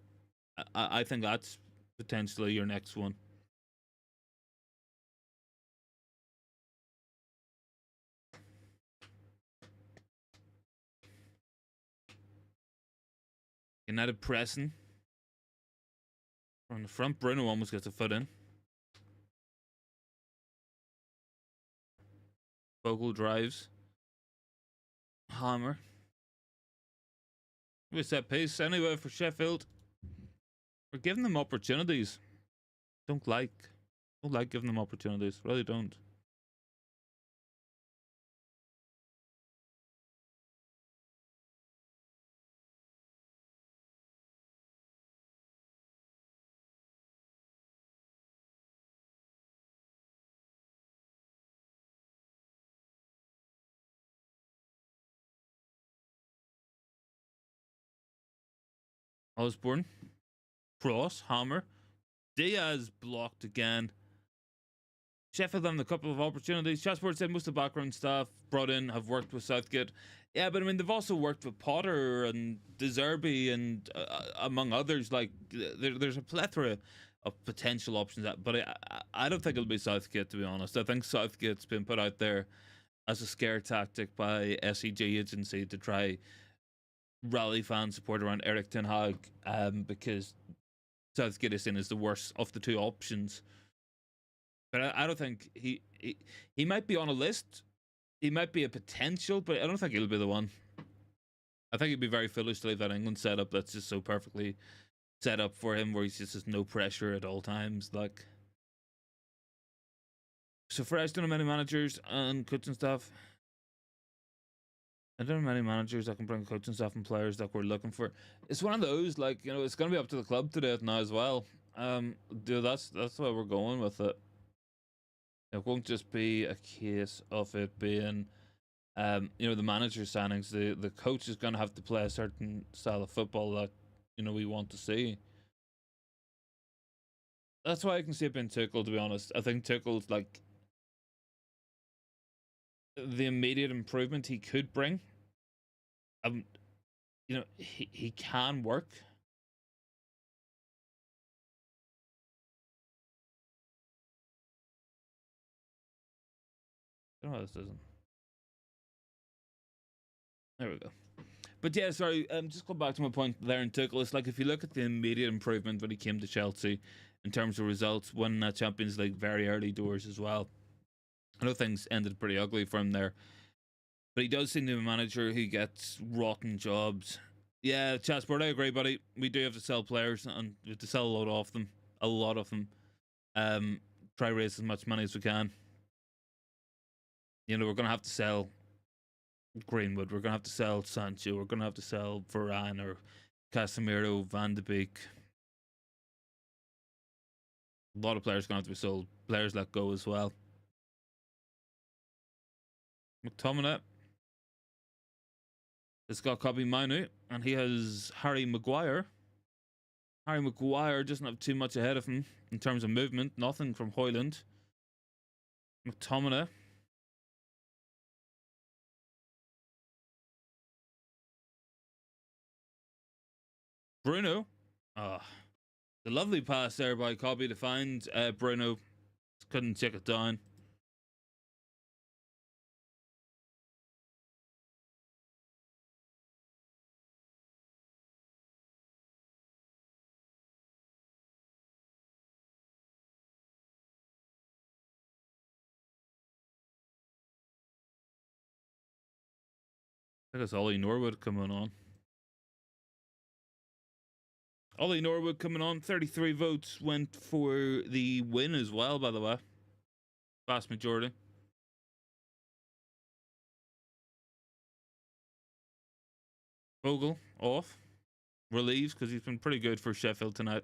I think that's potentially your next one. United pressing. From the front, Bruno almost gets a foot in. Bogle drives. Hammer. We set pace anyway for Sheffield. We're giving them opportunities. Don't like giving them opportunities. Really don't. Osborne. Cross. Hammer. Diaz blocked again. Sheffield having a couple of opportunities. Chassport said most of the background staff brought in have worked with Southgate. Yeah, but I mean, they've also worked with Potter and De Zerbi and among others. Like, there's a plethora of potential options. But I don't think it'll be Southgate, to be honest. I think Southgate's been put out there as a scare tactic by SEG agency to try rally fan support around Erik Ten Hag, because Southgate is seen as the worst of the two options. But I don't think he might be on a list. He might be a potential, but I don't think he'll be the one. I think it'd be very foolish to leave that England setup that's just so perfectly set up for him, where he's just has no pressure at all times. Like, so fresh, don't know many managers and coaching staff. I don't know many managers that can bring coaching staff and players that we're looking for. It's one of those, like, you know, it's going to be up to the club to do it now as well. Dude, that's why we're going with it. It won't just be a case of it being, you know, the manager signings. The coach is going to have to play a certain style of football that, you know, we want to see. That's why I can see it being Tuchel, to be honest. I think Tuchel's like the immediate improvement he could bring. Um, you know, he can work. I don't know how this isn't. There we go. But yeah, sorry. Just go back to my point there in Tuchel. It's like if you look at the immediate improvement when he came to Chelsea in terms of results, winning that Champions League very early doors as well. I know things ended pretty ugly for him there, but he does seem to be a manager who gets rotten jobs. Yeah, Chasport, I agree, buddy. We do have to sell players, and we have to sell a lot of them. A lot of them. Um, Try raise as much money as we can. You know, we're gonna have to sell Greenwood. We're gonna have to sell Sancho. We're gonna have to sell Varane or Casemiro, Van de Beek. A lot of players are gonna have to be sold. Players let go as well. McTominay has got Kobe Manu, and he has Harry Maguire. Harry Maguire doesn't have too much ahead of him in terms of movement. Nothing from Hoyland. McTominay. Bruno. Ah, the lovely pass there by Kobe to find Bruno. Couldn't take it down. I think it's Ollie Norwood coming on. Ollie Norwood coming on. 33 votes went for the win as well, by the way. Vast majority. Vogel off. Relieves because he's been pretty good for Sheffield tonight.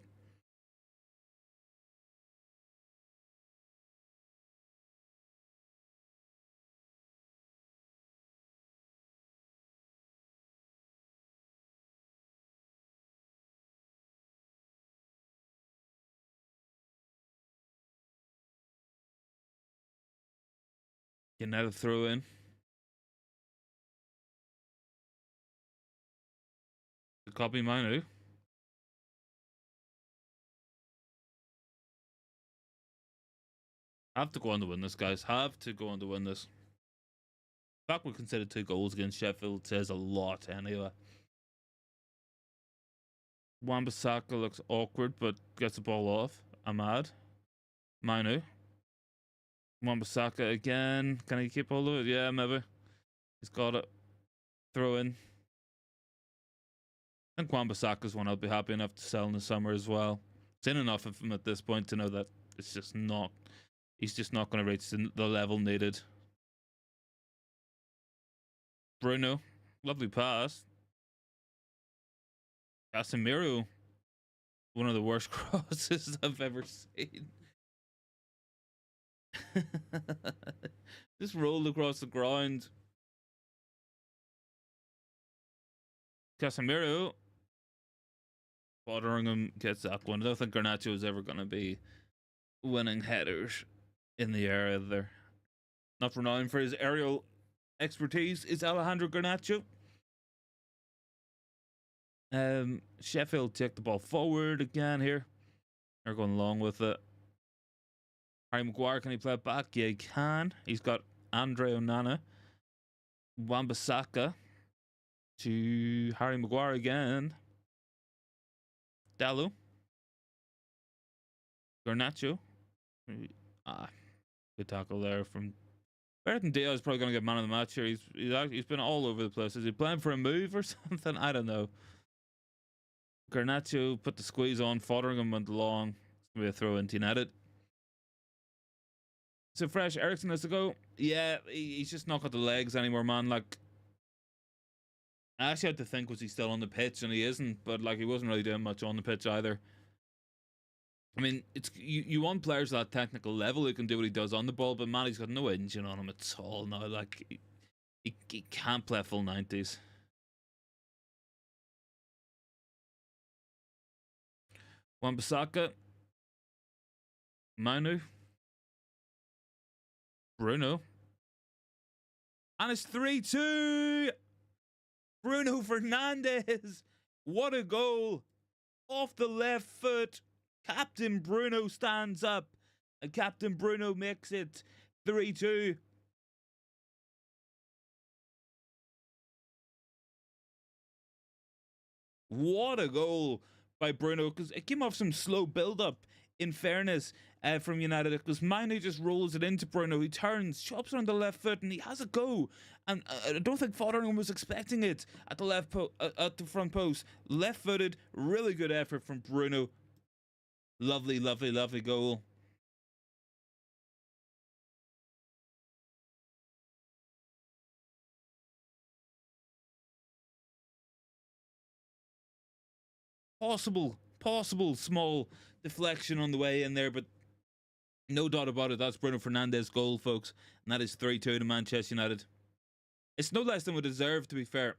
Getting throw in. To copy Manu. Have to go on to win this, guys. Have to go on to win this. The fact we considered 2 goals against Sheffield says a lot anyway. Wan-Bissaka looks awkward but gets the ball off. Ahmad. Manu. Wan-Bissaka again. Can he keep hold of it? Yeah, maybe. He's got it. Throw in. I think Wan-Bissaka's one I'll be happy enough to sell in the summer as well. It's in enough of him at this point to know that it's just not. He's just not going to reach the level needed. Bruno. Lovely pass. Casemiro. One of the worst crosses I've ever seen. Just rolled across the ground. Casemiro. Fotheringham gets that one. I don't think Garnacho is ever going to be winning headers in the area there. Not renowned for his aerial expertise is Alejandro Garnacho. Sheffield take the ball forward again here. They're going along with it. Harry Maguire, can he play it back? Yeah, he can. He's got Andre Onana. Wan-Bissaka to Harry Maguire again. Dallo. Garnacho. Good tackle there from Bertrand Diaz. Is probably going to get man of the match here. He's been all over the place. Is he playing for a move or something? I don't know. Garnacho put the squeeze on. Fotheringham went long. It's going to be a throw into United. So fresh. Ericsson has to go. Yeah, he's just not got the legs anymore, man. Like, I actually had to think, was he still on the pitch? And he isn't, but like he wasn't really doing much on the pitch either. I mean, it's you want players at that technical level who can do what he does on the ball, but man, he's got no engine on him at all now. Like he can't play full 90s. Wan-Bissaka, Manu, Bruno, and it's 3-2. Bruno Fernandes, what a goal! Off the left foot, Captain Bruno stands up, and Captain Bruno makes it 3-2. What a goal by Bruno, because it came off some slow build-up, in fairness, from United, because Manu just rolls it into Bruno. He turns, chops it on the left foot, and he has a go. And I don't think Fotheringham was expecting it at the at the front post. Left-footed, really good effort from Bruno. Lovely, lovely, lovely goal. Possible small deflection on the way in there, but no doubt about it, that's Bruno Fernandes' goal, folks. And that is 3-2 to Manchester United. It's no less than we deserve, to be fair.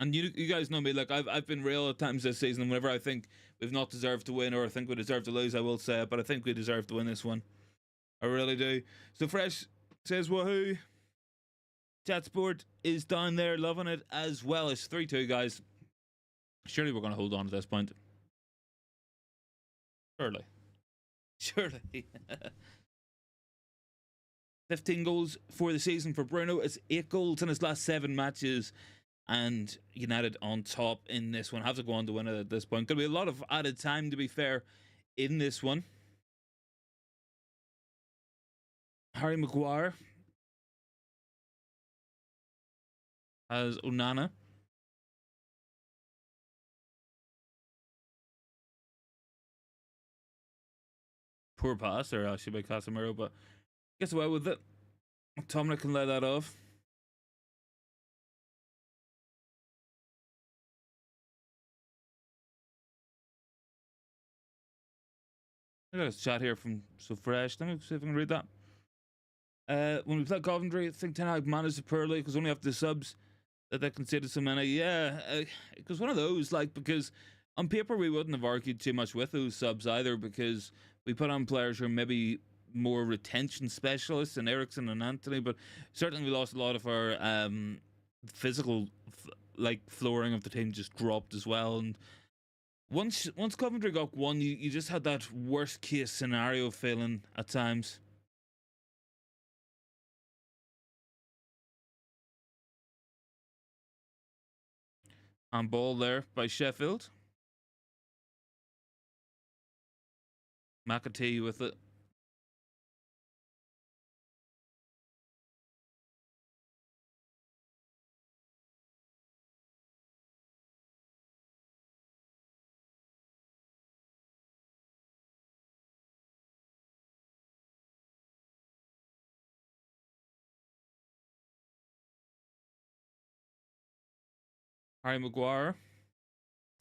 And you guys know me, like I've been real at times this season, and whenever I think we've not deserved to win or I think we deserve to lose, I will say it, but I think we deserve to win this one. I really do. So Fresh says woohoo. Chat Sport is down there loving it as well. It's 3-2, guys. Surely we're going to hold on at this point. Surely. 15 goals for the season for Bruno. It's 8 goals in his last 7 matches. And United on top in this one. Have to go on to win it at this point. Going to be a lot of added time, to be fair, in this one. Harry Maguire has Onana. Poor pass there, actually, by Casemiro, but gets away with it. Dominic can let that off. I got a chat here from So Fresh. Let me see if I can read that. When we played Coventry, I think Ten Hag managed it poorly because only after the subs that they conceded so many. Yeah, it was one of those, like, because on paper we wouldn't have argued too much with those subs either, because we put on players who are maybe more retention specialists than Eriksen and Anthony, but certainly we lost a lot of our physical flooring of the team just dropped as well. And once Coventry got one, you just had that worst case scenario feeling at times. On ball there by Sheffield. McAtee with it. Harry Maguire.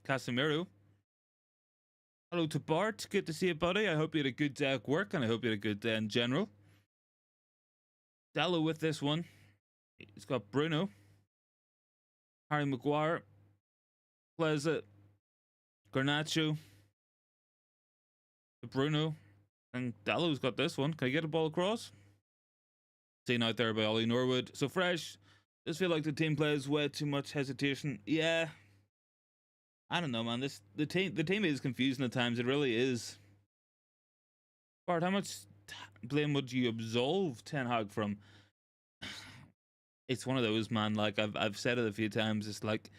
Casemiro. Hello to Bart. Good to see you, buddy. I hope you had a good day at work, and I hope you had a good day in general. Dallo with this one. He's got Bruno. Harry Maguire. Plays it. Garnacho. Bruno. And Dallo's got this one. Can I get a ball across? Seen out there by Ollie Norwood. So Fresh. Just feel like the team plays way too much hesitation. Yeah. I don't know, man. The team is confusing at times. It really is. Bart, how much blame would you absolve Ten Hag from? It's one of those, man. Like I've said it a few times. It's like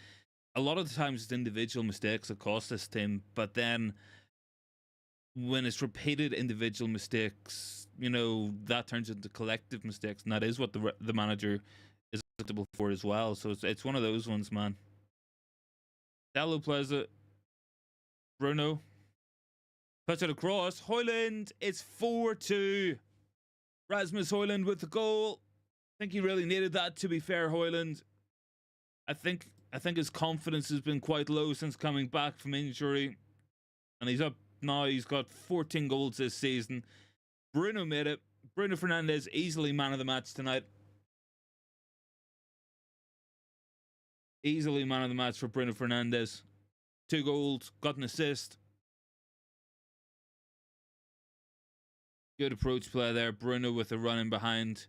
a lot of the times it's individual mistakes that cost this team, but then when it's repeated individual mistakes, that turns into collective mistakes, and that is what the manager is accountable for as well. So it's one of those ones, man. Dallo plays it. Bruno puts it across. Højlund. It's 4-2. Rasmus Højlund with the goal. I think he really needed that, to be fair, Højlund. I think I think his confidence has been quite low since coming back from injury, and he's up now. He's got 14 goals this season. Bruno made it. Bruno Fernandes easily man of the match tonight. Easily man of the match for Bruno Fernandes. 2 goals, got an assist. Good approach play there. Bruno with a run in behind.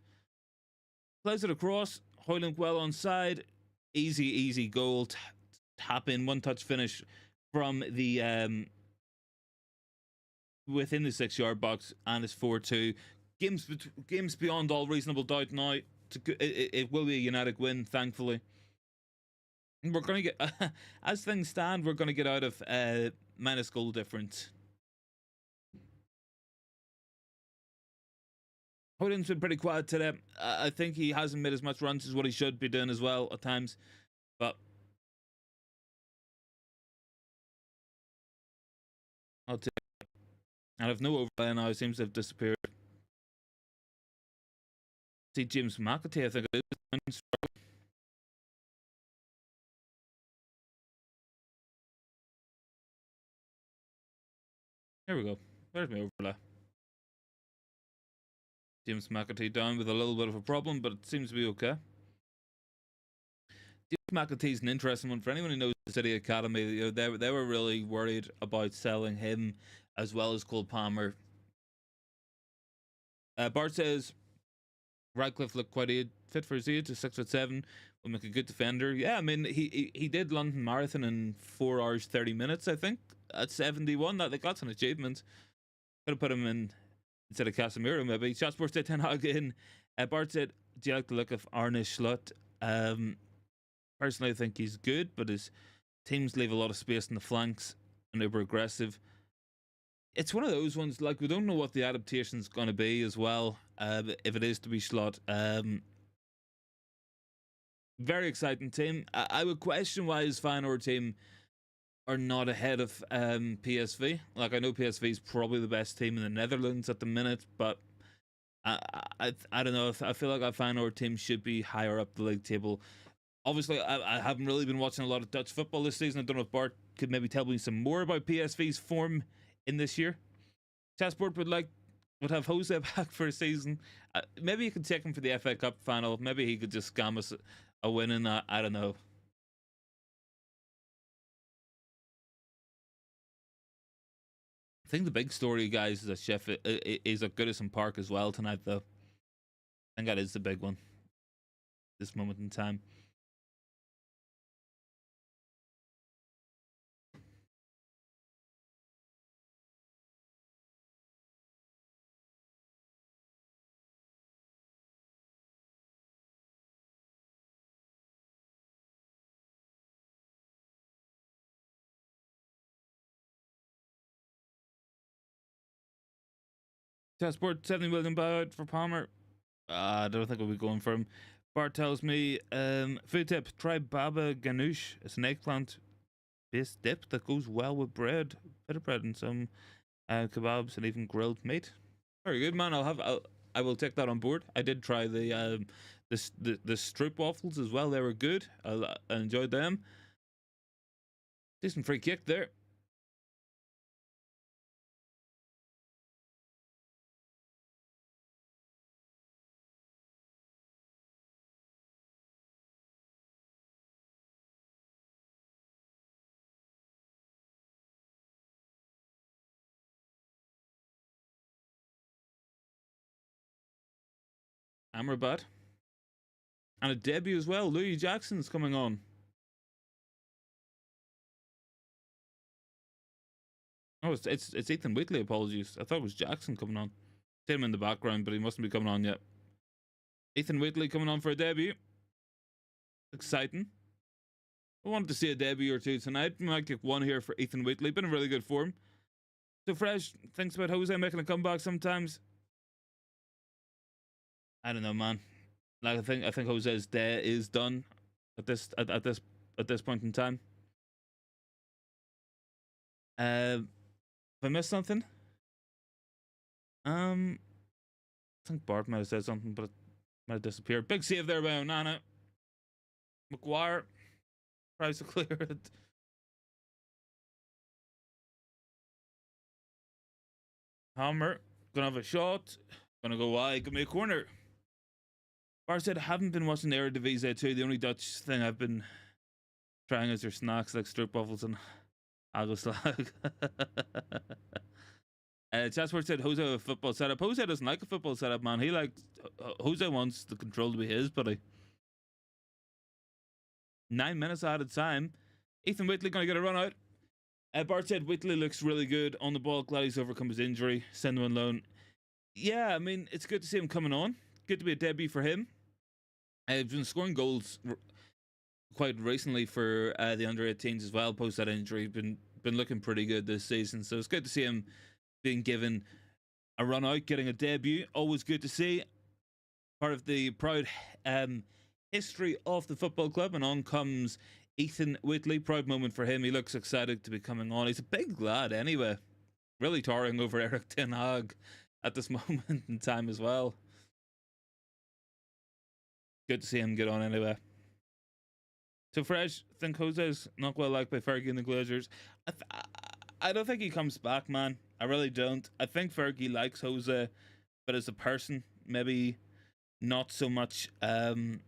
Plays it across. Højlund well on side. Easy goal. Tap in, one touch finish from the within the 6-yard box, and it's 4-2. Games beyond all reasonable doubt now. It will be a United win, thankfully. We're going to get, as things stand, we're going to get out of minus goal difference. Højlund's been pretty quiet today. I think he hasn't made as much runs as what he should be doing as well at times. But I'll take it. And I've no overlay now. It seems to have disappeared. See James McAtee, I think it is. Here we go. There's my overlay. James McAtee down with a little bit of a problem, but it seems to be okay. James McAtee's an interesting one. For anyone who knows the City Academy, you know, they were really worried about selling him as well as Cole Palmer. Bart says Radcliffe looked quite fit for his age, 6'7", will make a good defender. Yeah, I mean he did London Marathon in 4 hours 30 minutes, I think, at 71. That's an achievement. Could have put him in instead of Casemiro, maybe. Chat Sports Day Ten Hag in. Bart said, do you like the look of Arne Slot? Personally, I think he's good, but his teams leave a lot of space in the flanks and they're aggressive. It's one of those ones, like, we don't know what the adaptation's going to be as well, if it is to be Slot. Very exciting team. I would question why his Feyenoord team are not ahead of PSV. Like, I know PSV is probably the best team in the Netherlands at the minute, but I don't know. I feel like our Feyenoord team should be higher up the league table. Obviously, I haven't really been watching a lot of Dutch football this season. I don't know if Bart could maybe tell me some more about PSV's form in this year. Chessport would have Jose back for a season. Maybe you could take him for the FA Cup final. Maybe he could just scam us a win in that. I don't know. I think the big story, guys, is that Sheffield is at Goodison Park as well tonight, though. I think that is the big one. This moment in time. Passport 70 million buyout for Palmer. I don't think we'll be going for him. Bart tells me, food tip, try baba ganoush. It's an eggplant based dip that goes well with bread, bit of bread, and some kebabs and even grilled meat. Very good, man. I will take that on board. I did try the Stroop waffles as well. They were good. I enjoyed them. Decent free kick there. Amrabat. And a debut as well. Louis Jackson's coming on. Oh, it's Ethan Wheatley. Apologies. I thought it was Jackson coming on. See him in the background, but he mustn't be coming on yet. Ethan Wheatley coming on for a debut. Exciting. I wanted to see a debut or two tonight. We might get one here for Ethan Wheatley. Been in really good form. So fresh. Thinks about Jose making a comeback sometimes. I don't know, man. Like, I think Jose's day is done at this point in time. If I missed something, I think Bart might have said something, but it might have disappeared. Big save there by Onana. McGuire. Tries to clear it. Hammer. Gonna have a shot. Gonna go wide. Give me a corner. Bar said, I haven't been watching the Eredivisie too. The only Dutch thing I've been trying is their snacks like stroopwafels and hagelslag. Chatsworth said Jose a football setup. Jose doesn't like a football setup, man. He likes Jose wants the control to be his, buddy. 9 minutes out of time. Ethan Whitley gonna get a run out. Bart said Whitley looks really good on the ball. Glad he's overcome his injury. Send him on loan. Yeah, I mean, it's good to see him coming on. Good to be a debut for him. He's been scoring goals quite recently for the under 18s as well. Post that injury, been looking pretty good this season. So it's good to see him being given a run out, getting a debut. Always good to see. Part of the proud history of the football club, and on comes Ethan Whitley. Proud moment for him. He looks excited to be coming on. He's a big lad anyway. Really towering over Erik Ten Hag at this moment in time as well. Good to see him get on anyway. So Fresh, I think Jose's not well liked by Fergie and the Glazers. I don't think he comes back, man. I really don't. I think Fergie likes Jose, but as a person, maybe not so much in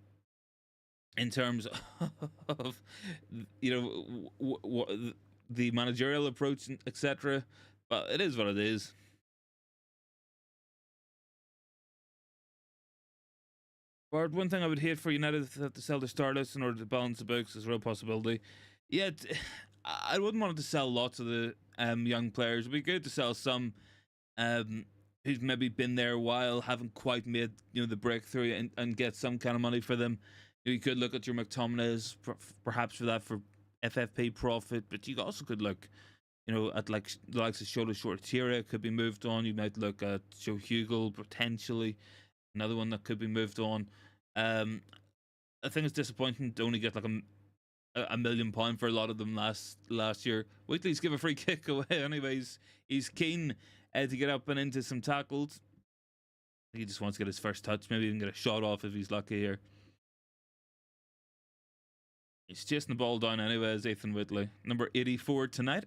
terms of, you know, the managerial approach, etc. But it is what it is. Bart, one thing I would hate for United is to have to sell their starlets in order to balance the books is a real possibility. Yeah, I wouldn't want to sell lots of the young players. It'd be good to sell some who's maybe been there a while, haven't quite made the breakthrough, and get some kind of money for them. You could look at your McTominays perhaps for that, for FFP profit, but you also could look at like the likes of Shola Shortira could be moved on. You might look at Joe Hugel potentially, another one that could be moved on. I think it's disappointing to only get like £1 million for a lot of them last year. Whitley's give a free kick away. Anyways, he's keen to get up and into some tackles. He just wants to get his first touch. Maybe even get a shot off if he's lucky here. He's chasing the ball down anyways, Ethan Whitley. Number 84 tonight.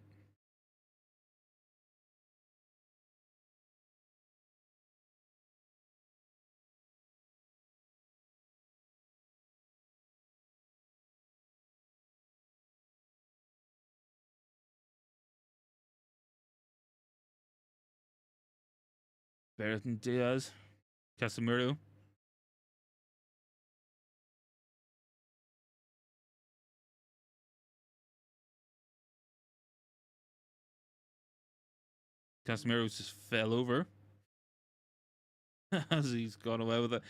Barrington Diaz. Casemiro. Casemiro just fell over as he's gone away with it.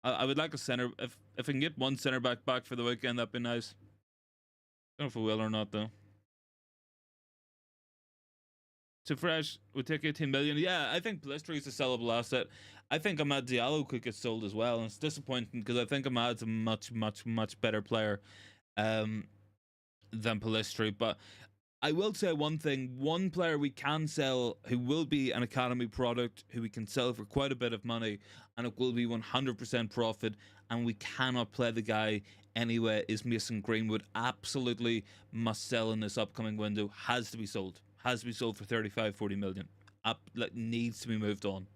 I would like a centre. If I can get one centre back for the weekend, that'd be nice. I don't know if we will or not, though. So Fresh would take 18 million. Yeah, I think Pellistri is a sellable asset. I think Amad Diallo could get sold as well, and it's disappointing because I think Amad's a much better player than Pellistri. But I will say one thing: one player we can sell who will be an academy product, who we can sell for quite a bit of money, and it will be 100% profit, and we cannot play the guy anyway, is Mason Greenwood. Absolutely must sell in this upcoming window. Has to be sold. Has to be sold for 35-40 million. Needs to be moved on.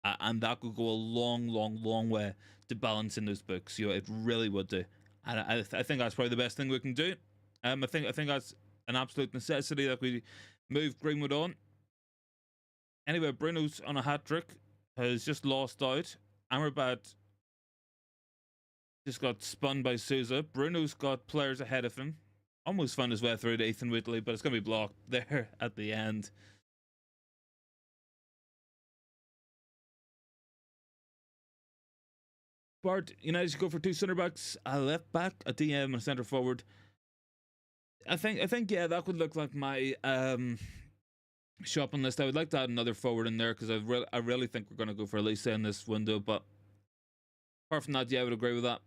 And that could go a long way to balancing those books. It really would do. And I think that's probably the best thing we can do. I think that's an absolute necessity that we move Greenwood on. Anyway, Bruno's on a hat trick, has just lost out. Amrabat just got spun by Souza. Bruno's got players ahead of him. Almost found his way through to Ethan Whitley, but it's going to be blocked there at the end. Bart, United should go for two centre backs, a left back, a DM, and a centre forward. I think yeah, that would look like my shopping list. I would like to add another forward in there because I really think we're going to go for Elisa in this window. But apart from that, yeah, I would agree with that.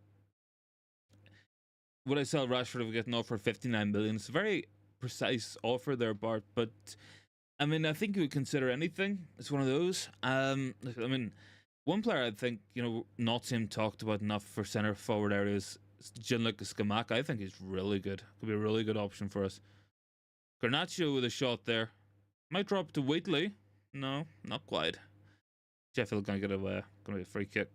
Would I sell Rashford if we get an offer of 59 million? It's a very precise offer there, Bart. But I mean, I think you would consider anything. It's one of those. I mean, one player I think not him talked about enough for centre forward areas, Gianluca Scamacca. I think he's really good. Could be a really good option for us. Garnacho with a shot there. Might drop to Wheatley. No, not quite. Sheffield gonna get away. Gonna be a free kick.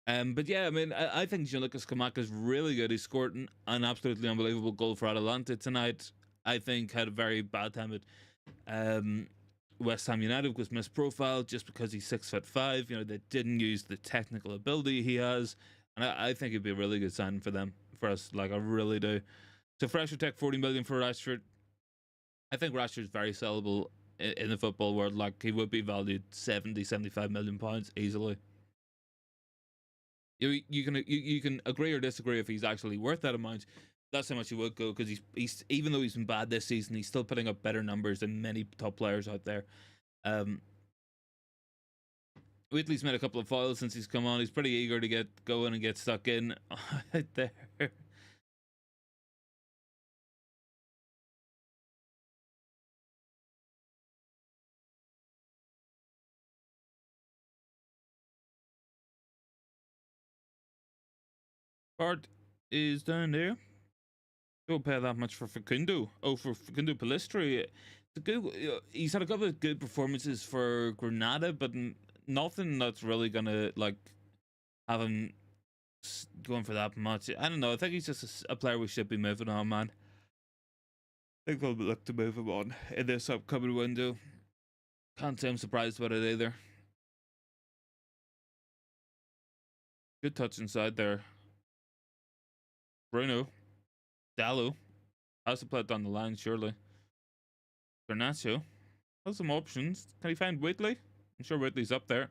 But yeah, I mean, I think Gianluca Scamacca is really good. He scored an absolutely unbelievable goal for Atalanta tonight. I think had a very bad time at West Ham United, was misprofiled just because he's 6'5". You know, they didn't use the technical ability he has, and I think it'd be a really good signing for them, for us. Like, I really do. So Fresh Tech 40 million for Rashford. I think Rashford's very sellable in the football world. Like, he would be valued 75 million pounds easily. You can agree or disagree if he's actually worth that amount. That's how much he would go, because he's even though he's been bad this season, he's still putting up better numbers than many top players out there. Wheatley's made a couple of fouls since he's come on. He's pretty eager to get going and get stuck in out there. Bart is down there. Don't pay that much for Facundo. Oh, for Facundo Pellistri. He's had a couple of good performances for Granada, but nothing that's really gonna like have him going for that much. I don't know. I think he's just a player we should be moving on, man. I think we'll look to move him on in this upcoming window. Can't say I'm surprised about it either. Good touch inside there. Bruno. Dallo. Has to play it down the line, surely. Garnacho. Has some options. Can he find Whitley? I'm sure Whitley's up there.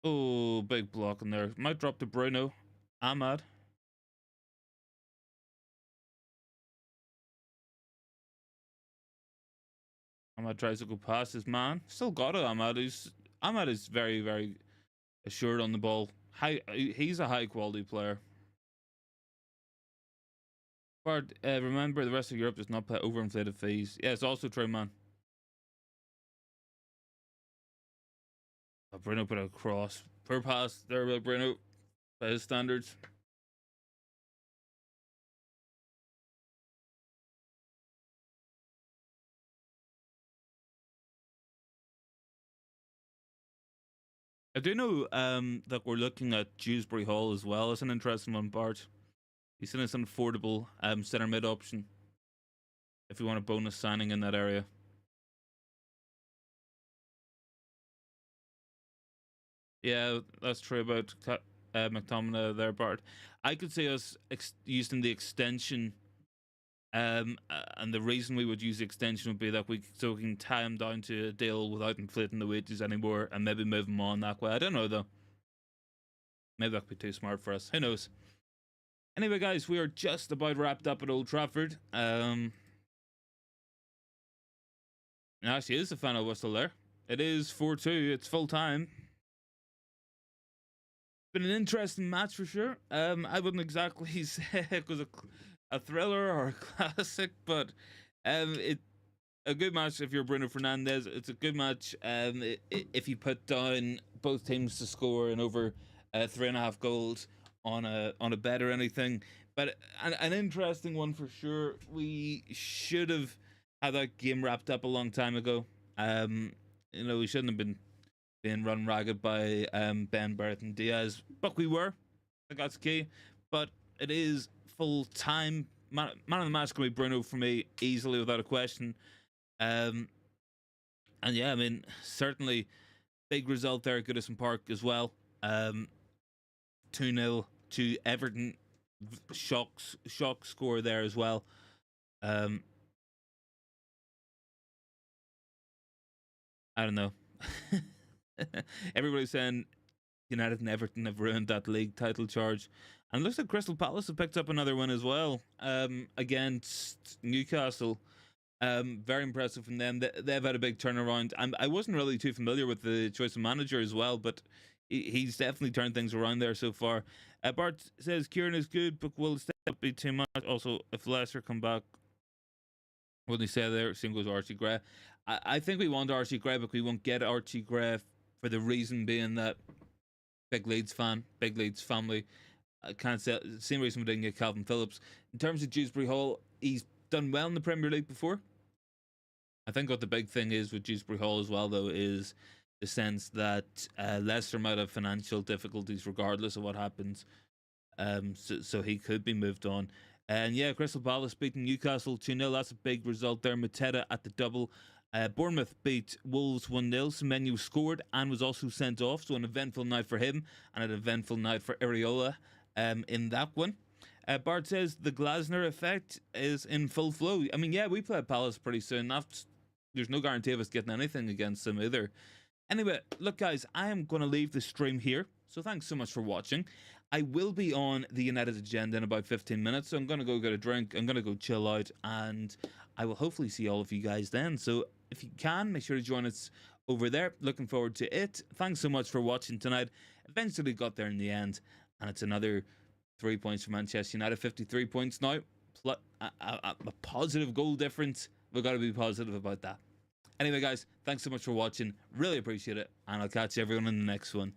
Oh, big block in there. Might drop to Bruno. Ahmad. Ahmad tries to go past his man. Still got it, Ahmad. Ahmad is very, very assured on the ball. He's a high quality player. But remember, the rest of Europe does not pay overinflated fees. Yeah, it's also true, man. Oh, Bruno put a cross. Per pass there by Bruno, by his standards. I do know that we're looking at Dewsbury Hall as well as an interesting one, Bart. He's seen as an affordable centre mid option if you want a bonus signing in that area. Yeah, that's true about McTominay there, Bart. I could see us using the extension, and the reason we would use the extension would be that we can tie him down to a deal without inflating the wages anymore, and maybe move him on that way. I don't know though. Maybe that could be too smart for us. Who knows? Anyway, guys, we are just about wrapped up at Old Trafford. Actually, is the final whistle there. It is 4-2. It's full time. Been an interesting match for sure. I wouldn't exactly say it was a thriller or a classic, but it a good match if you're Bruno Fernandes. It's a good match if you put down both teams to score and over 3.5 goals on a bet or anything. But an interesting one for sure. We should have had that game wrapped up a long time ago. You know, we shouldn't have been being run ragged by Ben Barrett and Diaz, but we were. I think that's key. But it is full time. Man of the match can be Bruno for me easily without a question. And yeah, I mean, certainly big result there at Goodison Park as well. 2-0 to Everton. Shock score there as well. I don't know. Everybody's saying United and Everton have ruined that league title charge. And it looks like Crystal Palace have picked up another win as well against Newcastle. Very impressive from them. They've had a big turnaround. I wasn't really too familiar with the choice of manager as well, but he's definitely turned things around there so far. Bart says Kieran is good, but will step be too much. Also, if Leicester come back, what they say there, same goes Archie Gray. I think we want Archie Gray, but we won't get Archie Gray for the reason being that Big Leeds fan, big Leeds family. I can't say same reason we didn't get Calvin Phillips. In terms of Dewsbury Hall, he's done well in the Premier League before. I think what the big thing is with Dewsbury Hall as well, though, is the sense that Leicester might have financial difficulties regardless of what happens. So he could be moved on. And yeah, Crystal Palace beating Newcastle 2-0. That's a big result there. Mateta at the double. Bournemouth beat Wolves 1-0. Semenyo scored and was also sent off. So an eventful night for him and an eventful night for Areola in that one. Bart says the Glasner effect is in full flow. I mean, yeah, we play Palace pretty soon. There's no guarantee of us getting anything against them either. Anyway, look, guys, I am going to leave the stream here. So thanks so much for watching. I will be on the United agenda in about 15 minutes. So I'm going to go get a drink. I'm going to go chill out. And I will hopefully see all of you guys then. So if you can, make sure to join us over there. Looking forward to it. Thanks so much for watching tonight. Eventually got there in the end. And it's another 3 points for Manchester United. 53 points now. A positive goal difference. We've got to be positive about that. Anyway, guys, thanks so much for watching. Really appreciate it. And I'll catch everyone in the next one.